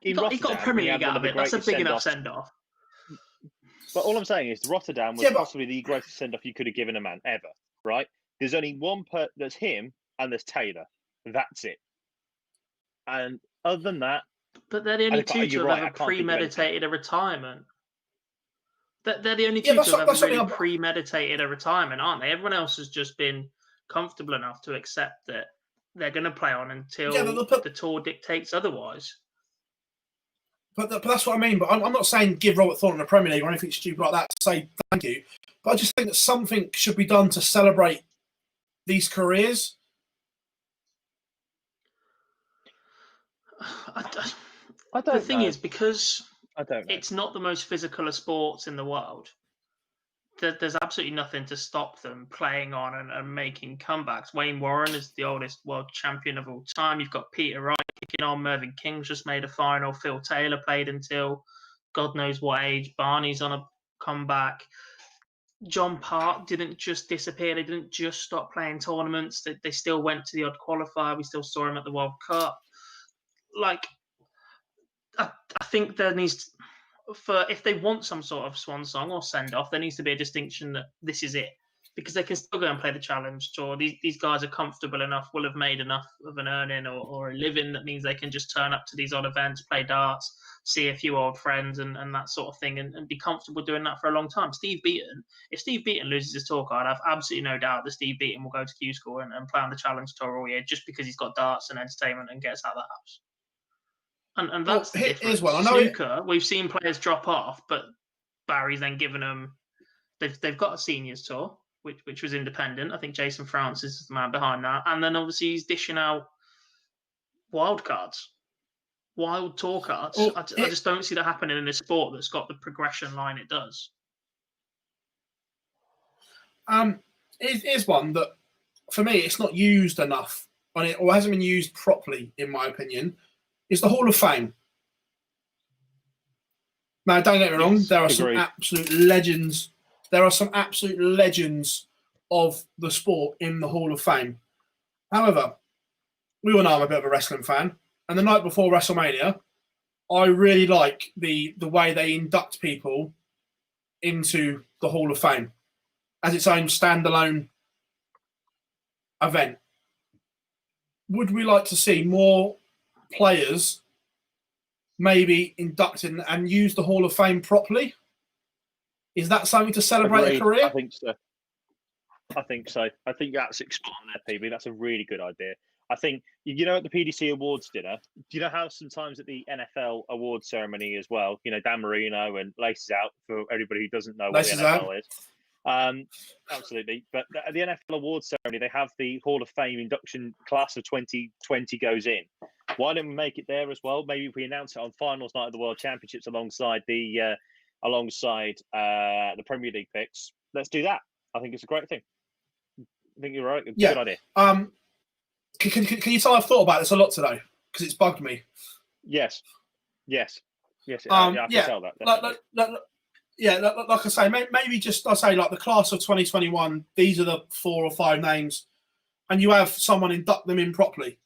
He got a Premier League out of it. That's a big enough send off. But all I'm saying is, Rotterdam was possibly the greatest send off you could have given a man ever. Right? There's only one there's him and there's Taylor. That's it. And other than that, but they're the only two to have ever premeditated a retirement. They're the only two to have ever really premeditated a retirement, aren't they? Everyone else has just been comfortable enough to accept that they're going to play on until the tour dictates otherwise. But that's what I mean. But I'm not saying give Robert Thornton a Premier League or anything stupid like that to say thank you. But I just think that something should be done to celebrate these careers. The thing is, because it's not the most physical of sports in the world, there's absolutely nothing to stop them playing on and making comebacks. Wayne Warren is the oldest world champion of all time. You've got Peter Wright kicking on. Mervyn King's just made a final. Phill Taylor played until God knows what age. Barney's on a comeback. John Park didn't just disappear. They didn't just stop playing tournaments. They still went to the odd qualifier. We still saw him at the World Cup. Like, I think there needs if they want some sort of swan song or send off, there needs to be a distinction that this is it, because they can still go and play the Challenge Tour. These guys are comfortable enough, will have made enough of an earning or a living that means they can just turn up to these odd events, play darts, see a few old friends and that sort of thing, and be comfortable doing that for a long time. If Steve Beaton loses his tour card, I have absolutely no doubt that Steve Beaton will go to Q School and play on the Challenge Tour all year just because he's got darts and entertainment and gets out of the house. And that's the difference. Snooker, we've seen players drop off, but Barry's then given them. They've got a seniors tour, which was independent. I think Jason Francis is the man behind that, and then obviously he's dishing out wild tour cards. I just don't see that happening in a sport that's got the progression line it does. Is one that for me it's not used enough on it, or hasn't been used properly, in my opinion. Is the Hall of Fame. Now, don't get me wrong, there are some absolute legends. There are some absolute legends of the sport in the Hall of Fame. However, we all know I'm a bit of a wrestling fan, and the night before WrestleMania, I really like the way they induct people into the Hall of Fame as its own standalone event. Would we like to see more players maybe inducted and use the Hall of Fame properly? Is that something to celebrate a career? I think so. I think that's spot on there, PB. That's a really good idea. I think, at the PDC Awards dinner, do you know how sometimes at the NFL awards ceremony as well, Dan Marino and Laces Out, for everybody who doesn't know what the NFL is. Absolutely. But at the NFL awards ceremony, they have the Hall of Fame induction class of 2020 goes in. Why don't we make it there as well? Maybe if we announce it on finals night of the World Championships alongside the Premier League picks. Let's do that. I think it's a great thing. I think you're right. Good idea. Can you tell I've thought about this a lot today because it's bugged me? Yes. I can tell that. Like I say, maybe just like the class of 2021. These are the 4 or 5 names, and you have someone induct them in properly.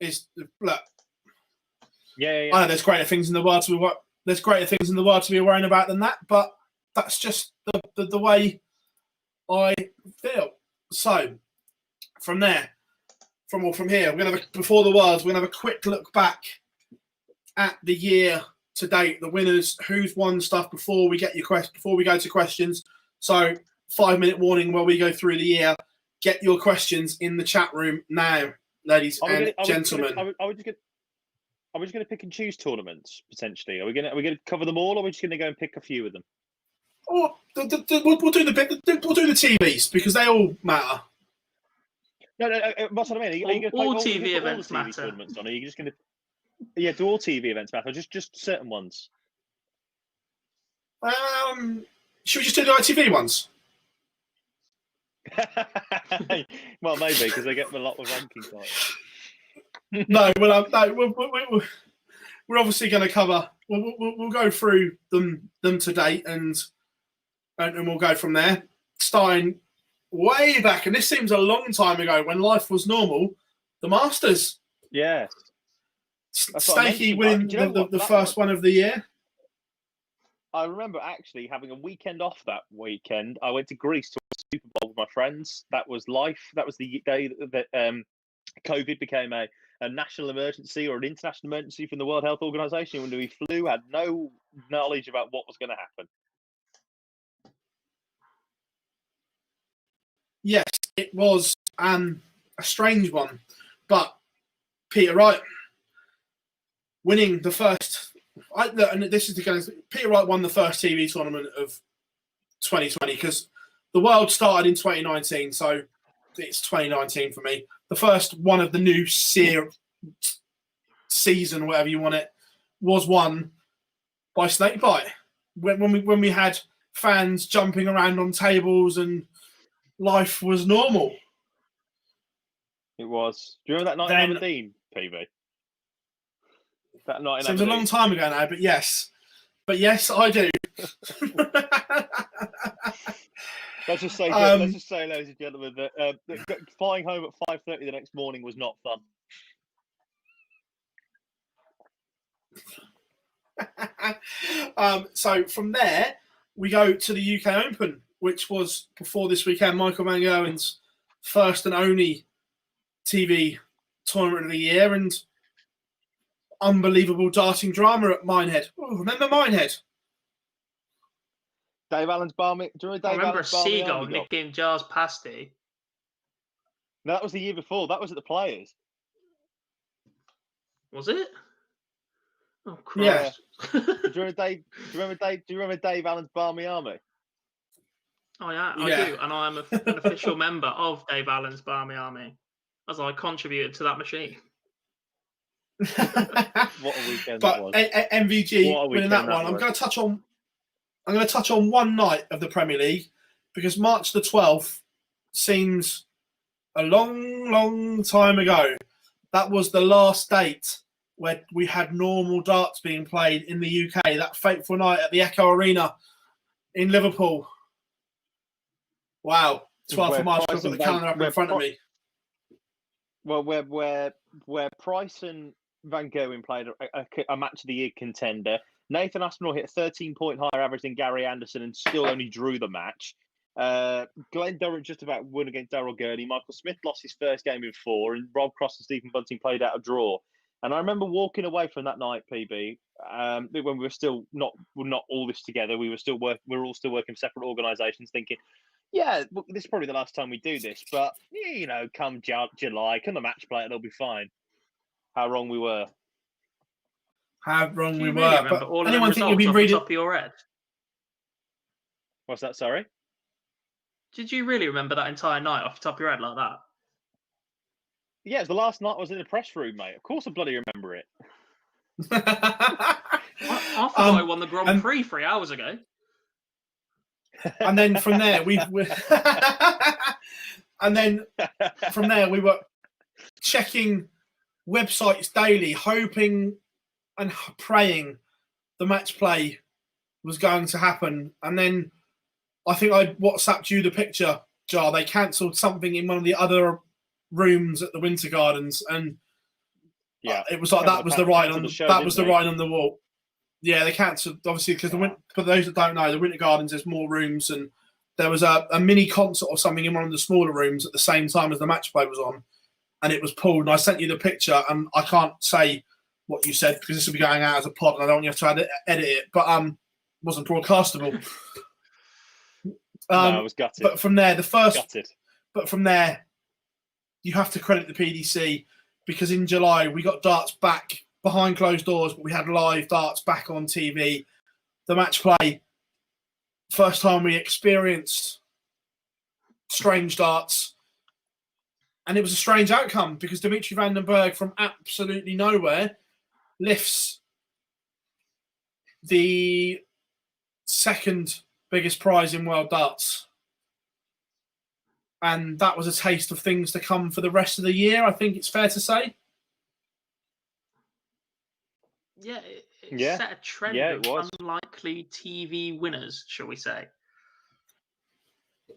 I know there's greater things in the world to be worrying about than that, but that's just the way I feel. So from here, we're gonna have before the worlds. We're gonna have a quick look back at the year to date, the winners, who's won stuff before we go to questions. So 5-minute warning while we go through the year. Get your questions in the chat room now, ladies and gentlemen. Are we just going to pick and choose tournaments potentially? Are we going to cover them all, or are we just going to go and pick a few of them? Oh, we'll do the TVs because they all matter. No. What's what I mean? Are you all TV events all TV matter. Tournaments on? Are you just going to? Do all TV events matter? Just certain ones. Should we just do the ITV ones? Well, maybe because they get a lot of ranking points. No, we're obviously going to cover. We'll go through them to date, and we'll go from there. Starting way back, and this seems a long time ago when life was normal. The Masters. Yeah. Stakey winning the first one of the year. I remember actually having a weekend off that weekend. I went to Greece to watch the Super Bowl with my friends. That was life. That was the day that COVID became a national emergency or an international emergency from the World Health Organization. When we flew, had no knowledge about what was going to happen. Yes, it was a strange one, but Peter Wright winning the first. And this is Peter Wright won the first TV tournament of 2020 because the world started in 2019, so it's 2019 for me. The first one of the new season, whatever you want it, was won by Snakebite. When we had fans jumping around on tables and life was normal. It was. Do you remember that night in Aberdeen, PV? That night in Seems a long time ago now, but yes. Yes, I do. Let's just say, ladies and gentlemen, that flying home at 5:30 the next morning was not fun. So from there, we go to the UK Open, which was before this weekend Michael Van Gerwen's first and only TV tournament of the year, and unbelievable darting drama at Minehead. Oh, remember Minehead? Dave Allen's Barmy. Do you remember Dave I remember Allen's a seagull nicking Jar's pasty. No, that was the year before. That was at the Players. Was it? Oh, Christ. Yeah. Do you remember Dave Allen's Barmy Army? Oh, yeah, I do. And I'm an official member of Dave Allen's Barmy Army, as I contributed to that machine. What a weekend that was. MVG winning that one. I'm going to touch on one night of the Premier League because March the 12th seems a long, long time ago. That was the last date where we had normal darts being played in the UK. That fateful night at the Echo Arena in Liverpool. Wow. 12th of March. I've got the calendar up in front of me. Well, where Price and Van Gerwen played a match of the year contender. Nathan Aspinall hit a 13-point higher average than Gary Anderson and still only drew the match. Glenn Durrant just about won against Darryl Gurney. Michael Smith lost his first game in 4, and Rob Cross and Stephen Bunting played out a draw. And I remember walking away from that night, PB, when we were still not all this together. We were all still working for separate organisations, thinking, yeah, this is probably the last time we do this. But come July, come the match play, it'll be fine. How wrong we were. How wrong we really were. But all anyone think you'll be reading reading? Top of your head? What's that? Sorry. Did you really remember that entire night off the top of your head like that? Yeah, it was the last night I was in the press room, mate. Of course I bloody remember it. I thought I won the Grand Prix 3 hours ago. And then from there, we were checking websites daily, hoping and praying the match play was going to happen. And then I think I WhatsApped you the picture, Jar. They cancelled something in one of the other rooms at the Winter Gardens, and it was like that was the writing on the wall. Yeah, they cancelled obviously because for those that don't know, the Winter Gardens there's more rooms, and there was a mini concert or something in one of the smaller rooms at the same time as the match play was on, and it was pulled. And I sent you the picture, and I can't say what you said because this will be going out as a pod, and I don't want you to have to edit it, but wasn't broadcastable. No, I was gutted. But from there, Gutted. But from there, you have to credit the PDC because in July we got darts back behind closed doors, but we had live darts back on TV. The match play, first time we experienced strange darts, and it was a strange outcome because Dimitri van den Berg from absolutely nowhere lifts the second biggest prize in world darts. And that was a taste of things to come for the rest of the year, I think it's fair to say. Yeah, it Yeah. set a trend Yeah, of it was. unlikely TV winners, shall we say.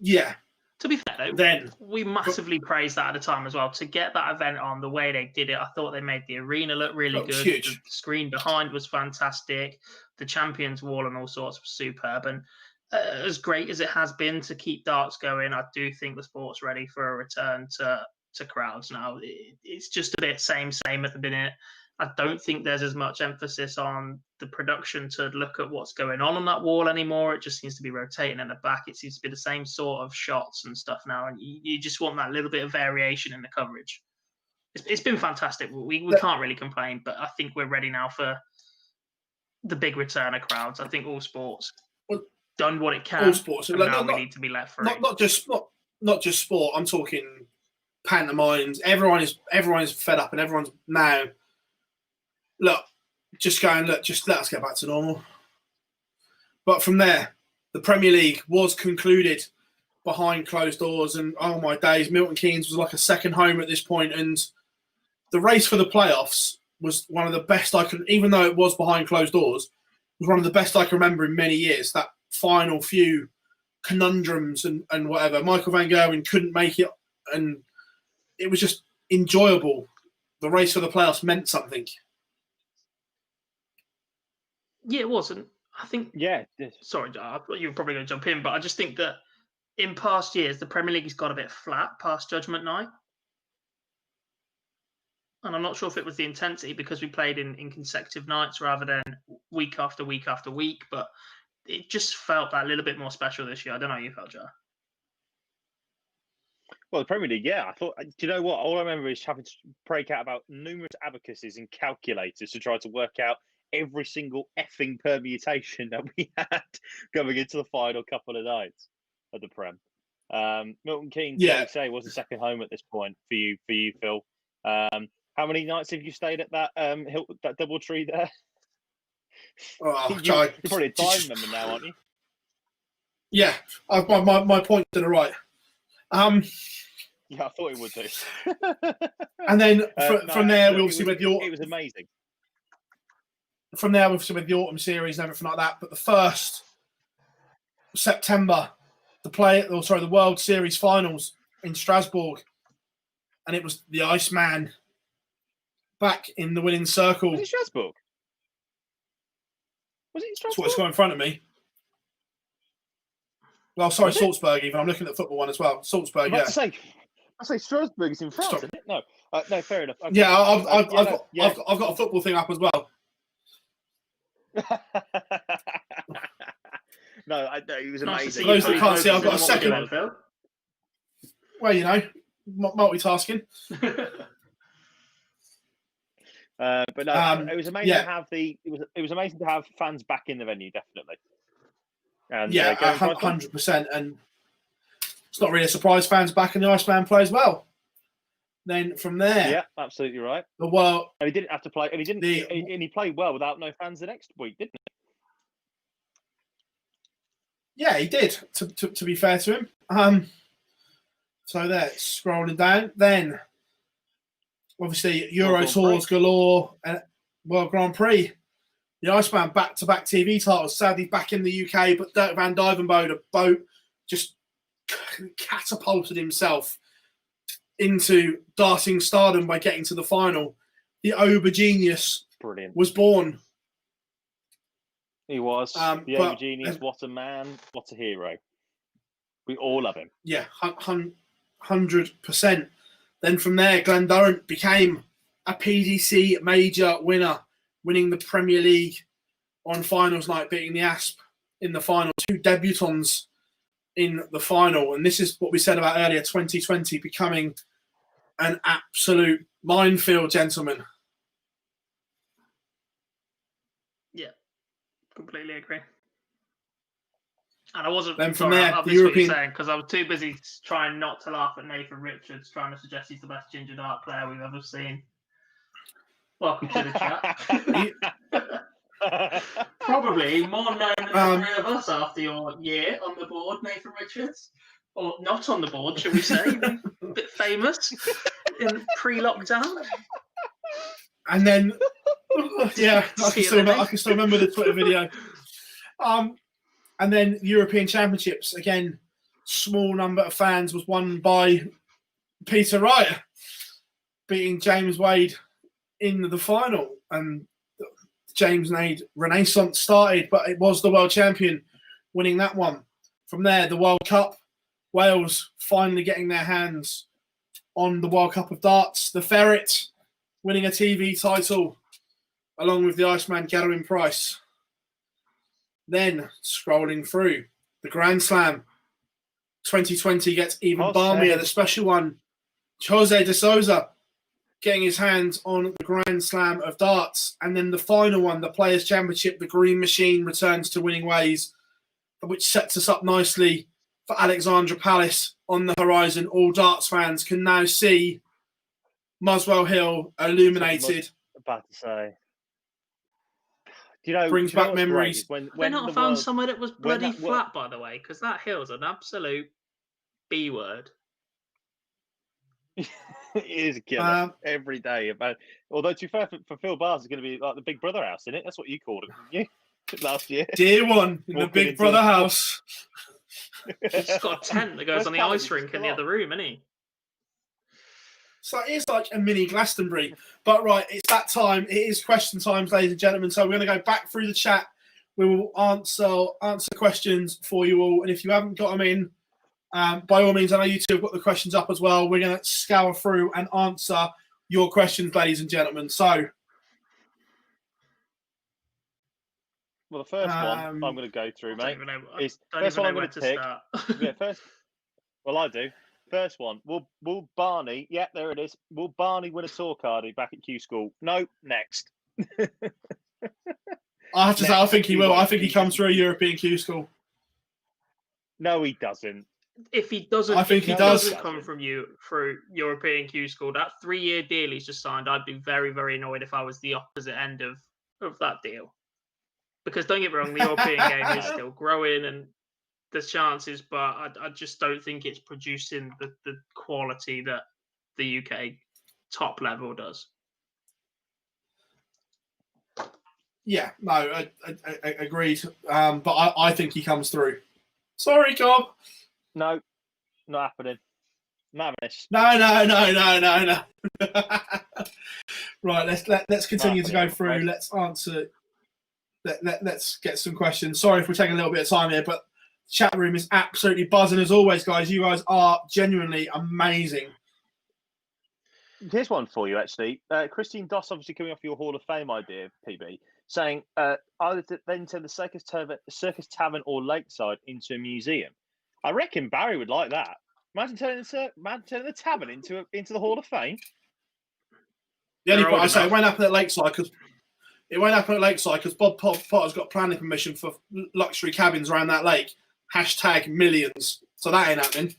Yeah. To be fair, though, Then we massively praised that at the time as well. To get that event on the way they did it, I thought they made the arena look really That was good. huge. The screen behind was fantastic. The Champions Wall and all sorts was superb. And as great as it has been to keep darts going, I do think the sport's ready for a return to crowds now. It's just a bit same at the minute. I don't think there's as much emphasis on the production to look at what's going on that wall anymore. It just seems to be rotating in the back. It seems to be the same sort of shots and stuff now, and you just want that little bit of variation in the coverage. It's been fantastic. We can't really complain, but I think we're ready now for the big return of crowds. I think all sports done what it can. all sports. And now we need to be let free. Not just sport. I'm talking pantomimes. Everyone is fed up, and everyone's now. Look, just let us get back to normal. But from there, the Premier League was concluded behind closed doors, and oh my days, Milton Keynes was like a second home at this point, and the race for the playoffs was one of the best I can, even though it was behind closed doors, was one of the best I can remember in many years. That final few conundrums and whatever. Michael van Gerwen couldn't make it, and it was just enjoyable. The race for the playoffs meant something. Yeah, it wasn't. I think. Yeah. Sorry, I thought you were probably going to jump in, but I just think that in past years, the Premier League has got a bit flat past Judgment Night. And I'm not sure if it was the intensity because we played in consecutive nights rather than week after week after week, but it just felt that little bit more special this year. I don't know how you felt, Jar. Well, the Premier League, yeah. I thought, do you know what? All I remember is having to break out about numerous abacuses and calculators to try to work out every single effing permutation that we had going into the final couple of nights of the Prem. Milton Keynes, like you say, was the second home at this point for you, Phill. How many nights have you stayed at that that DoubleTree there? Oh, you're probably a time member now, aren't you? Yeah, my point's to the right. Yeah, I thought it would do. And then from there, we obviously went it was amazing. From there, obviously with the autumn series and everything like that. But the 1st September, the World Series finals in Strasbourg, and it was the Iceman back in the winning circle. Was it Strasbourg? Was it Strasbourg? That's what's got in front of me. Well, sorry, Salzburg. Even I'm looking at the football one as well. Salzburg, yeah. I say Strasbourg is in France, isn't it? No, no, fair enough. Okay. Yeah, I've got a football thing up as well. No, it was amazing. Those that can't see, I've got a second one. Well, you know, multitasking. But no, it was amazing to have it was amazing to have fans back in the venue, definitely. And 100%. And it's not really a surprise. Fans back and the Iceman plays well. Then from there, yeah, absolutely right. The world. And he didn't have to play, and he played well without no fans the next week, didn't he? Yeah, he did. To be fair to him. So there, scrolling down. Then, obviously, Euro Tours galore and World Grand Prix. The Iceman back-to-back TV titles. Sadly, back in the UK, but Dirk van Dijvenbode, a boat, just catapulted himself into darting stardom by getting to the final. The Ober genius was born. He was. The Ober genius, what a man, what a hero. We all love him. Yeah, 100%. Then from there, Glenn Durrant became a PDC major winner, winning the Premier League on finals night, beating the Asp in the final. 2 debutants in the final. And this is what we said about earlier, 2020 becoming an absolute minefield, gentlemen. Yeah, completely agree. And I wasn't. Then from sorry, there, I the missed what European. you're saying because I was too busy trying not to laugh at Nathan Richards, trying to suggest he's the best ginger dart player we've ever seen. Welcome to the chat. Probably more known than the three of us after your year on the board, Nathan Richards. Or not on the board, shall we say? A bit famous in pre-lockdown. And then Yeah, I See can, you I can still remember the Twitter video. And then European Championships, again, small number of fans, was won by Peter Wright, beating James Wade in the final. And James Wade renaissance started, but it was the world champion winning that one. From there, the World Cup, Wales finally getting their hands on the World Cup of Darts. The Ferret winning a TV title along with the Iceman Gadwin Price. Then, scrolling through, the Grand Slam 2020 gets even balmier, the special one. Jose de Souza getting his hands on the Grand Slam of Darts. And then the final one, the Players' Championship, the Green Machine returns to winning ways, which sets us up nicely for Alexandra Palace on the horizon. All darts fans can now see Muswell Hill illuminated. About to say. Brings back memories. They not found somewhere that was bloody flat, by the way, because that hill's an absolute B word. It is a killer every day. Although, to be fair, for Phill Bars, it's going to be like the Big Brother house, isn't it? That's what you called it, didn't you? Last year. Dear one in the Big Brother house. He's just got a tent that goes on the ice rink in the other room, isn't he? So it is like a mini Glastonbury. But right, it's that time. It is question times, ladies and gentlemen. So we're going to go back through the chat. We will answer questions for you all. And if you haven't got them in, by all means, I know you two have got the questions up as well. We're going to scour through and answer your questions, ladies and gentlemen. So, well, the first one I'm going to go through, mate, is first one I'm going to pick. Yeah, first. Well, I do. First one. Will Barney? Yeah, there it is. Will Barney win a tour card back at Q School? No. Next. I have to say, I think he will. I think he comes through a European Q School. No, he doesn't. If he doesn't, I think he does come from through European Q School. That 3-year deal he's just signed, I'd be very, very annoyed if I was the opposite end of that deal. Because don't get me wrong, the European game is still growing and there's chances, but I just don't think it's producing the quality that the UK top level does. Yeah, no, I agreed. But I think he comes through. Sorry, Cobb. No, not happening. Not having this. No. Right, let's continue to go through. Let's answer. Let's get some questions. Sorry if we're taking a little bit of time here, but the chat room is absolutely buzzing as always, guys. You guys are genuinely amazing. Here's one for you, actually. Christine Doss, obviously coming off your Hall of Fame idea, PB, saying either then turn the Circus Tavern or Lakeside into a museum. I reckon Barry would like that. Imagine turning the tavern into the Hall of Fame. The only point I say it won't happen at Lakeside because Bob Potter's got planning permission for luxury cabins around that lake. # millions. So that ain't happening.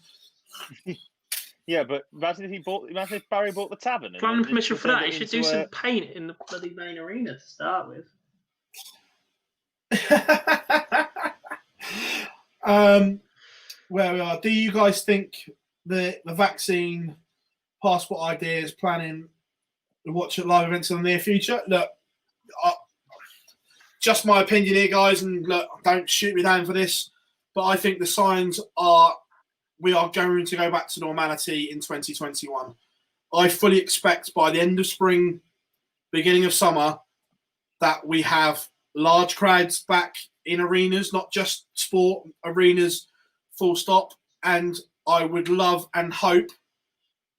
Yeah, but imagine if Barry bought the tavern. Planning permission for that. He should do some paint in the bloody main arena to start with. Where we are. Do you guys think the vaccine passport idea is planning to watch at live events in the near future? Look, just my opinion here, guys, and look, don't shoot me down for this, but I think the signs are we are going to go back to normality in 2021. I fully expect by the end of spring, beginning of summer, that we have large crowds back in arenas, not just sport arenas, full stop. And I would love and hope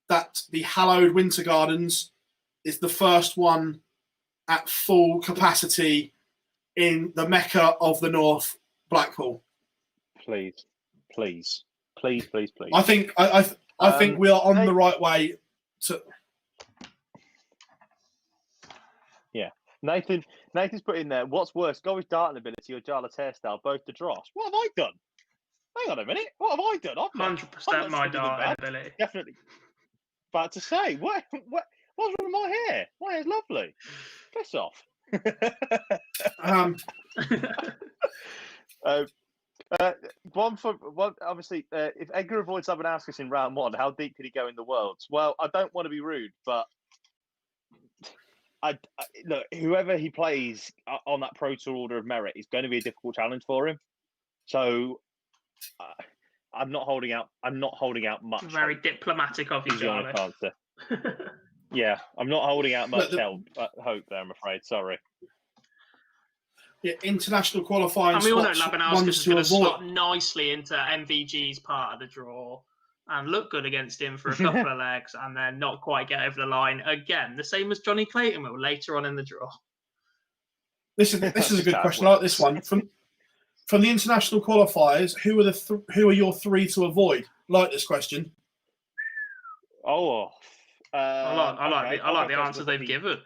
that the hallowed Winter Gardens is the first one at full capacity in the Mecca of the North, Blackpool. Please. I think we are on the right way to. Yeah, Nathan's put in there. What's worse, Gory's darting ability or Jarlath's hairstyle? Both the dross. What have I done? Hang on a minute. What have I done? 100% my darting ability. Definitely. About to say, what's wrong with my hair? My hair's lovely. Piss off. Obviously, if Edgar avoids Sabanowskis in round 1, how deep could he go in the worlds? Well, I don't want to be rude, but look, whoever he plays on that Pro Tour Order of Merit is going to be a difficult challenge for him. So I'm not holding out. I'm not holding out much. Very diplomatic of you, is the honest Jarleth. answer. Yeah, I'm not holding out much hope there. I'm afraid. Sorry. Yeah, international qualifying. And we all know spots, Labanowski is going to avoid. slot nicely into MVG's part of the draw and look good against him for a couple of legs and then not quite get over the line again. The same as Johnny Clayton will later on in the draw. This is a good question. I like this one. From the international qualifiers, who are your three to avoid? Like this question. I like the answers they've given.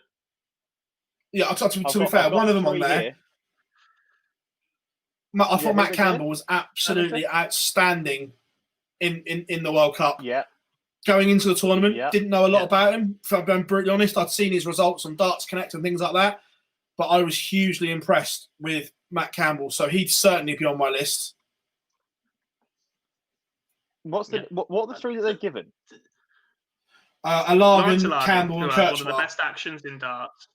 Yeah, to be fair, one of them on there. Here. I thought Matt Campbell was absolutely outstanding in the World Cup. Yeah. Going into the tournament, didn't know a lot about him. If I'm being brutally honest, I'd seen his results on Darts Connect and things like that, but I was hugely impressed with Matt Campbell, so he'd certainly be on my list. What are the three that they've given? Alagan, Campbell, and Kirchhoff. One of the Kirchhoff. best actions in darts.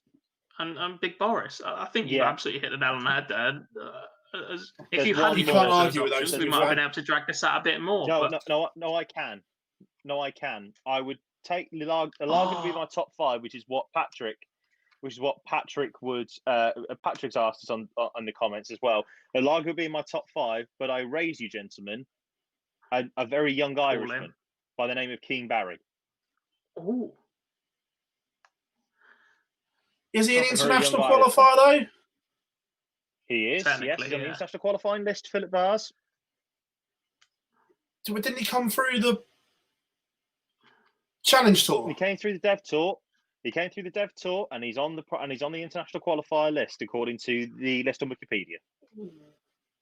And Big Boris. I think you absolutely hit the nail on the head there. If you hadn't can't argue with those. We might have been able to drag this out a bit more. No, I can. I would take Alagan to be my top five, which is what Patrick would. Patrick's asked us on the comments as well. Alagan would be in my top five, but I raise you, gentlemen, a very young Irishman by the name of Keane Barry. Oh. Is he an international qualifier, though? He is, yes. He's on the international qualifying list, Philip Bars. Didn't he come through the Challenge Tour? He came through the Dev Tour. And he's on the international qualifier list according to the list on Wikipedia.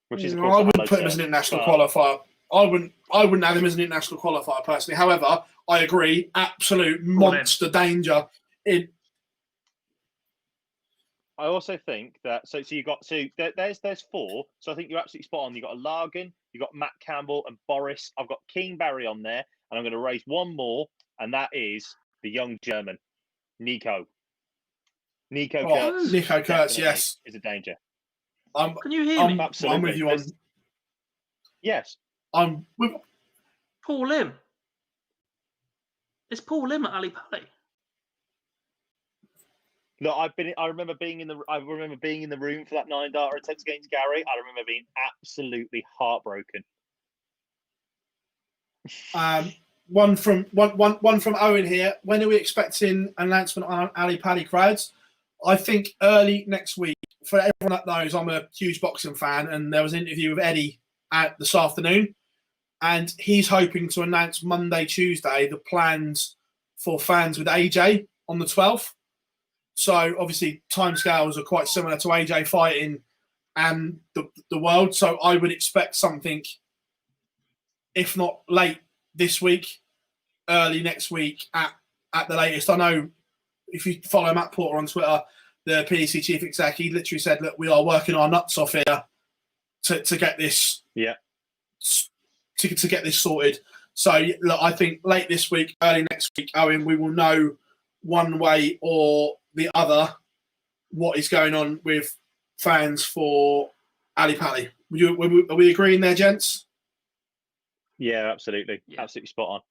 Which is, I wouldn't put him as an international qualifier. I wouldn't have him as an international qualifier personally. However, I agree, absolute monster danger in. I also think that there's four. So I think you're absolutely spot on. You got Alagan, you got Matt Campbell and Boris. I've got Keane Barry on there, and I'm going to raise one more, and that is the young German, Nico. Nico Kurtz. Nico Kurtz, yes, is a danger. Can you hear me? Absolutely. I'm with you on. Yes. I'm with Paul Lim. It's Paul Lim at Ali Pally. Look, I remember being in the room for that 9-darter attempt against Gary. I remember being absolutely heartbroken. One from Owen here. When are we expecting an announcement on Ali Pally crowds? I think early next week. For everyone that knows, I'm a huge boxing fan, and there was an interview with Eddie this afternoon, and he's hoping to announce Monday, Tuesday the plans for fans with AJ on the 12th. So obviously timescales are quite similar to AJ fighting and the world. So I would expect something, if not late this week, early next week at the latest. I know if you follow Matt Porter on Twitter, the PDC chief exec, he literally said, look, we are working our nuts off here to get this to get this sorted. So look, I think late this week, early next week, Owen, we will know one way or the other what is going on with fans for Ali Pally. Are we agreeing there, gents? Yeah, absolutely. Yeah. Absolutely spot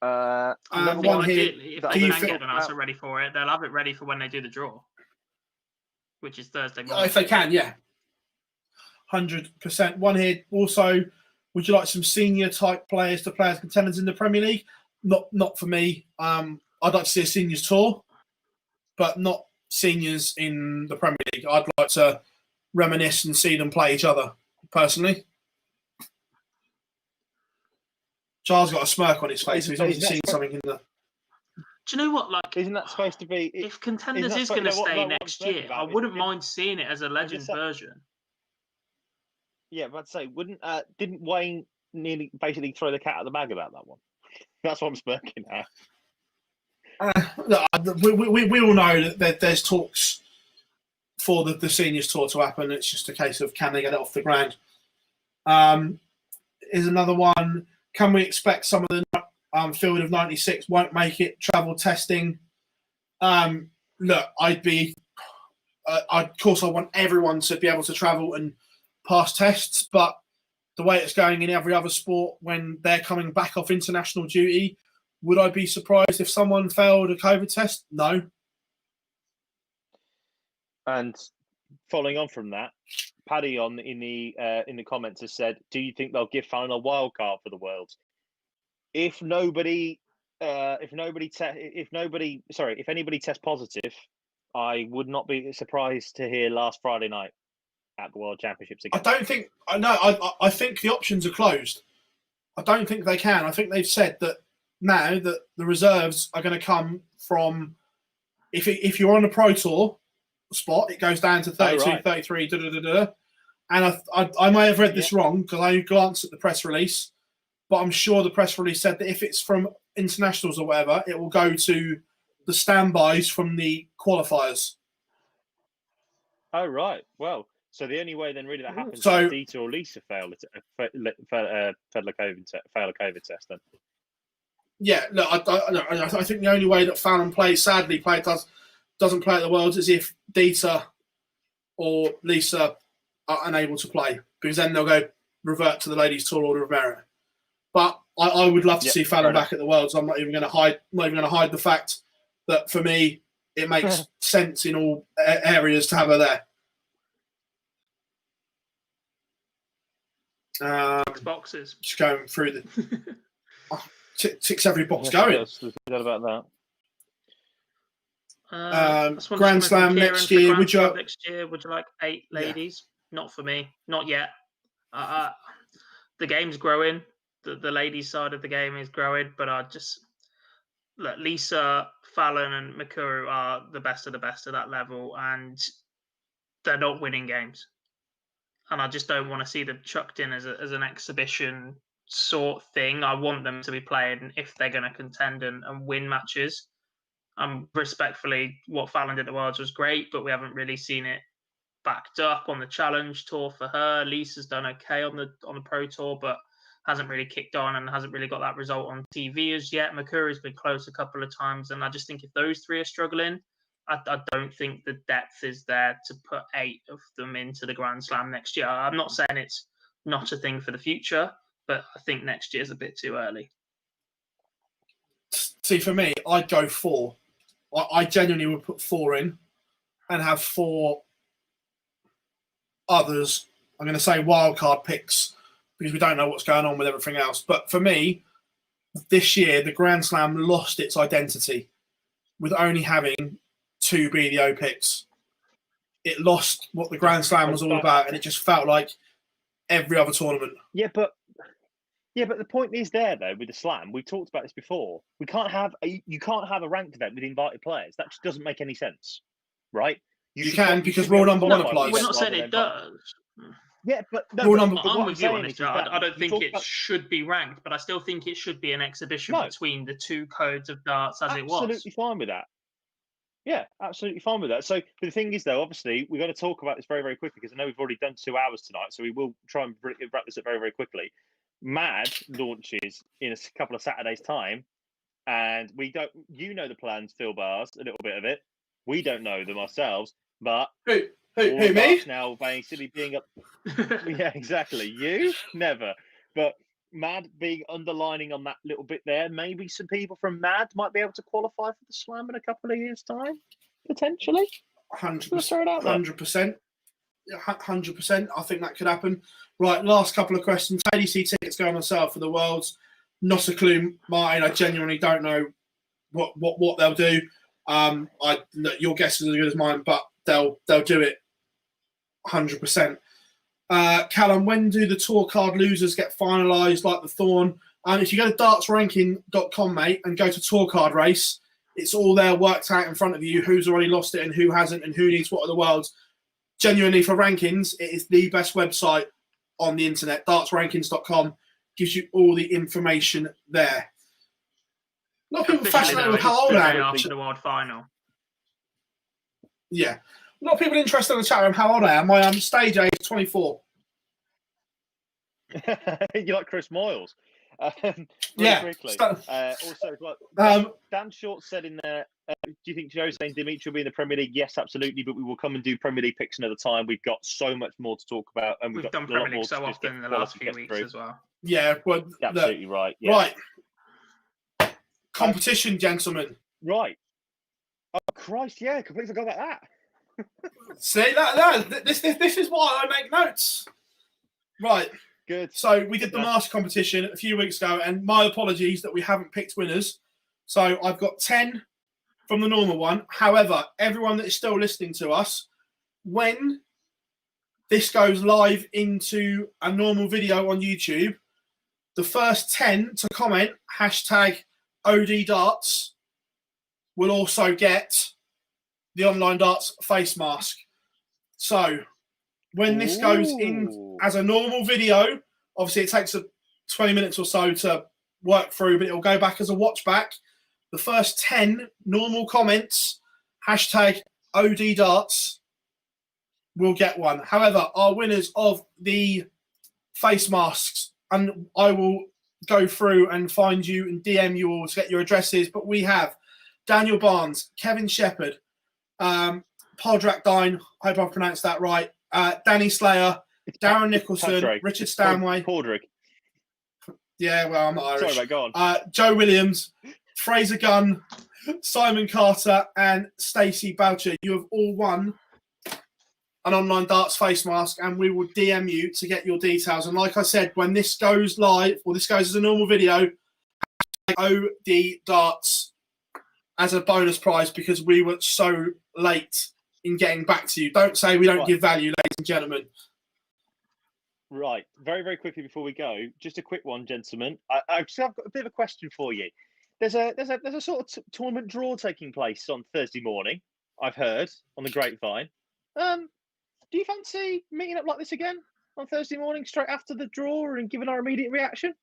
on. One here. If they can get an answer ready for it, they'll have it ready for when they do the draw, which is Thursday morning. If they can, yeah. 100%. One here also, would you like some senior type players to play as contenders in the Premier League? Not for me. I'd like to see a seniors tour, but not seniors in the Premier League. I'd like to reminisce and see them play each other, personally. Charles got a smirk on his face. He's obviously seen something in the... Do you know what? Like, isn't that supposed to be... If Contenders is going to stay next year, I wouldn't mind seeing it as a Legend version. Yeah, but I'd say, didn't Wayne nearly basically throw the cat out of the bag about that one? That's what I'm smirking at. We all know that there's talks for the seniors tour to happen. It's just a case of can they get it off the ground. Is another one. Can we expect some of the field of 96 won't make it travel testing? Look, I'd be. Of course, I want everyone to be able to travel and pass tests, but the way it's going in every other sport, when they're coming back off international duty, would I be surprised if someone failed a COVID test? No. And following on from that, Paddy in the comments has said, "Do you think they'll give Fallon a wild card for the Worlds? If anybody tests positive, I would not be surprised to hear last Friday night at the World Championships again." I think the options are closed. I don't think they can. I think they've said that now that the reserves are going to come from if you're on a Pro Tour spot, it goes down to 32, right. 33, And I may have read this wrong because I glanced at the press release, but I'm sure the press release said that if it's from internationals or whatever, it will go to the standbys from the qualifiers. Oh, right. Well, so the only way then really that happens So- is Dieter or Lisa fail a COVID test then. Yeah, look, I think the only way that Fallon doesn't play at the Worlds is if Dieter or Lisa are unable to play, because then they'll go revert to the Ladies Tour Order of Merit. But I would love to see Fallon back at the Worlds. I'm not even going to hide the fact that for me it makes sense in all areas to have her there. Boxes. Just going through the ticks every box going. There's no doubt about that. Grand Slam next year. Would you like 8 ladies? Not for me. Not yet. The game's growing. The ladies' side of the game is growing, but I just look. Lisa, Fallon, and Mikuru are the best of that level, and they're not winning games. And I just don't want to see them chucked in as an exhibition sort thing. I want them to be playing if they're going to contend and win matches. Respectfully, what Fallon did at the Worlds was great, but we haven't really seen it backed up on the Challenge Tour for her. Lisa's done okay on the Pro Tour, but hasn't really kicked on and hasn't really got that result on TV as yet. Mikuru's been close a couple of times, and I just think if those 3 are struggling, I don't think the depth is there to put 8 of them into the Grand Slam next year. I'm not saying it's not a thing for the future, but I think next year's a bit too early. See, for me, I'd go 4. I genuinely would put 4 in and have 4 others. I'm going to say wildcard picks because we don't know what's going on with everything else. But for me, this year, the Grand Slam lost its identity with only having 2 BDO picks. It lost what the Grand Slam was all about, and it just felt like every other tournament. Yeah, but the point is there though with the Slam. We've talked about this before. You can't have a ranked event with invited players. That just doesn't make any sense, right? You can because rule number 1 applies. We're not saying it does. Yeah, but I'm with you on this. I don't think it should be ranked, but I still think it should be an exhibition between the 2 codes of darts as it was. Absolutely fine with that. Yeah, absolutely fine with that. So the thing is, though, obviously, we've got to talk about this very, very quickly because I know we've already done 2 hours tonight, so we will try and wrap this up very, very quickly. MAD launches in a couple of Saturdays' time, and we don't. You know the plans, Phill Bars, a little bit of it. We don't know them ourselves, but who me? Now basically being up. Yeah, exactly. You never, but. MAD being underlining on that little bit there. Maybe some people from MAD might be able to qualify for the Slam in a couple of years' time, potentially. 100%. 100%. 100%. I think that could happen. Right, last couple of questions. ADC tickets going on sale for the Worlds. Not a clue, Martin. I genuinely don't know what they'll do. Your guess is as good as mine, but they'll do it 100%. Callum, when do the tour card losers get finalised like the Thorn? If you go to dartsranking.com, mate, and go to tour card race, it's all there worked out in front of you, who's already lost it and who hasn't and who needs what of the Worlds. Genuinely, for rankings, it is the best website on the internet. Dartsrankings.com gives you all the information there. A lot of people fascinated with how old I am. After the World Final. Yeah. A lot of people interested in the chat room how old I am. My stage age is 24. You're like Chris Moyles. Yeah. Quickly. Start- Also, well, Um, Dan Short said in there, do you think Joe's saying Dimitri will be in the Premier League? Yes, absolutely, but we will come and do Premier League picks another time. We've got so much more to talk about, and We've got done a lot Premier more League so to just get often in the last few quality weeks through. as well. yeah. Well, Absolutely right. Yeah. right. Competition, gentlemen. Right. Oh Christ! Yeah, completely forgot about that. See this is why I make notes. Right. Good. So we did Good the mask competition a few weeks ago, and my apologies that we haven't picked winners. So I've got 10 from the normal one. However, everyone that is still listening to us, when this goes live into a normal video on YouTube, the first 10 to comment #ODDarts will also get the online darts face mask. So when this goes in as a normal video, obviously it takes 20 minutes or so to work through, but it'll go back as a watch back. The first 10 normal comments, #ODDarts, will get one. However, our winners of the face masks, and I will go through and find you and DM you all to get your addresses, but we have Daniel Barnes, Kevin Shepherd, Podrak Dine, I hope I pronounced that right, Danny Slayer, Darren Nicholson, Patrick. Richard Stanway. Podrick. Yeah, well, I'm not Irish. Sorry, mate, go on. Joe Williams, Fraser Gunn, Simon Carter, and Stacey Boucher. You have all won an online darts face mask, and we will DM you to get your details. And like I said, when this goes live, or this goes as a normal video, OD Darts as a bonus prize, because we were so late in getting back to you. Don't say we don't give value, ladies and gentlemen. Right, very, very quickly before we go, just a quick one, gentlemen. I've got a bit of a question for you. There's a sort of tournament draw taking place on Thursday morning. I've heard on the grapevine. Do you fancy meeting up like this again on Thursday morning, straight after the draw, and giving our immediate reaction?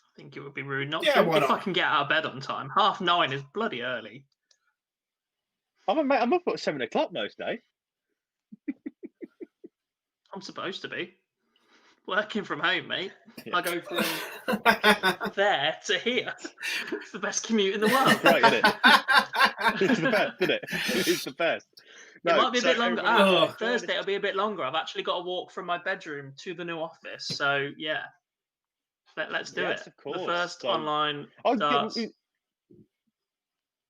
I think it would be rude not Yeah, to why if not? I can get out of bed on time. 9:30 is bloody early. I'm up at 7 o'clock most days. I'm supposed to be working from home, mate. Yeah. I go from there to here. It's the best commute in the world. Right, isn't it? It's the best, isn't it? It's the best. It might be a bit longer. everybody- Thursday it'll be a bit longer. I've actually got to walk from my bedroom to the new office. So yeah, let's do Yes, it. of course. The first So- online Oh, darts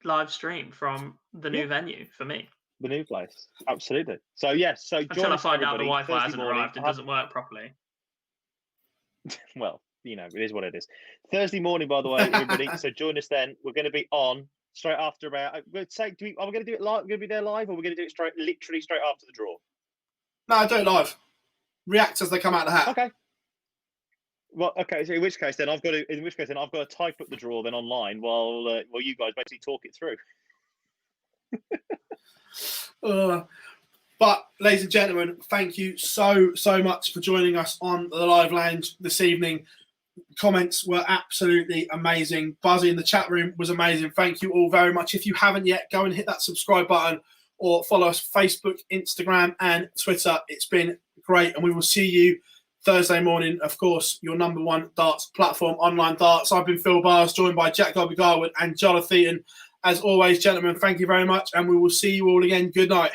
live stream from the new Yeah. venue for me. the new place. Absolutely. So yes, so Until join I us, find out the everybody, Wi-Fi Thursday hasn't morning. arrived, it doesn't work properly. Well, you know, it is what it is. Thursday morning, by the way, everybody. So join us then. We're going to be on straight after about. We'd say, are we going to do it live? We're going to be there live, or we're going to do it literally straight after the draw? No, do it live. React as they come out of the hat. Okay. Well, okay. So in which case then I've got to type up the draw then online while you guys basically talk it through. But, ladies and gentlemen, thank you so much for joining us on the live lounge this evening. Comments were absolutely amazing. Buzzy in the chat room was amazing. Thank you all very much. If you haven't yet, go and hit that subscribe button or follow us Facebook, Instagram, and Twitter. It's been great, and we will see you Thursday morning. Of course, your number one darts platform, Online Darts. I've been Phill Bars, joined by Jack Garwood and Jarleth and Jack. As always, gentlemen, thank you very much, and we will see you all again. Good night.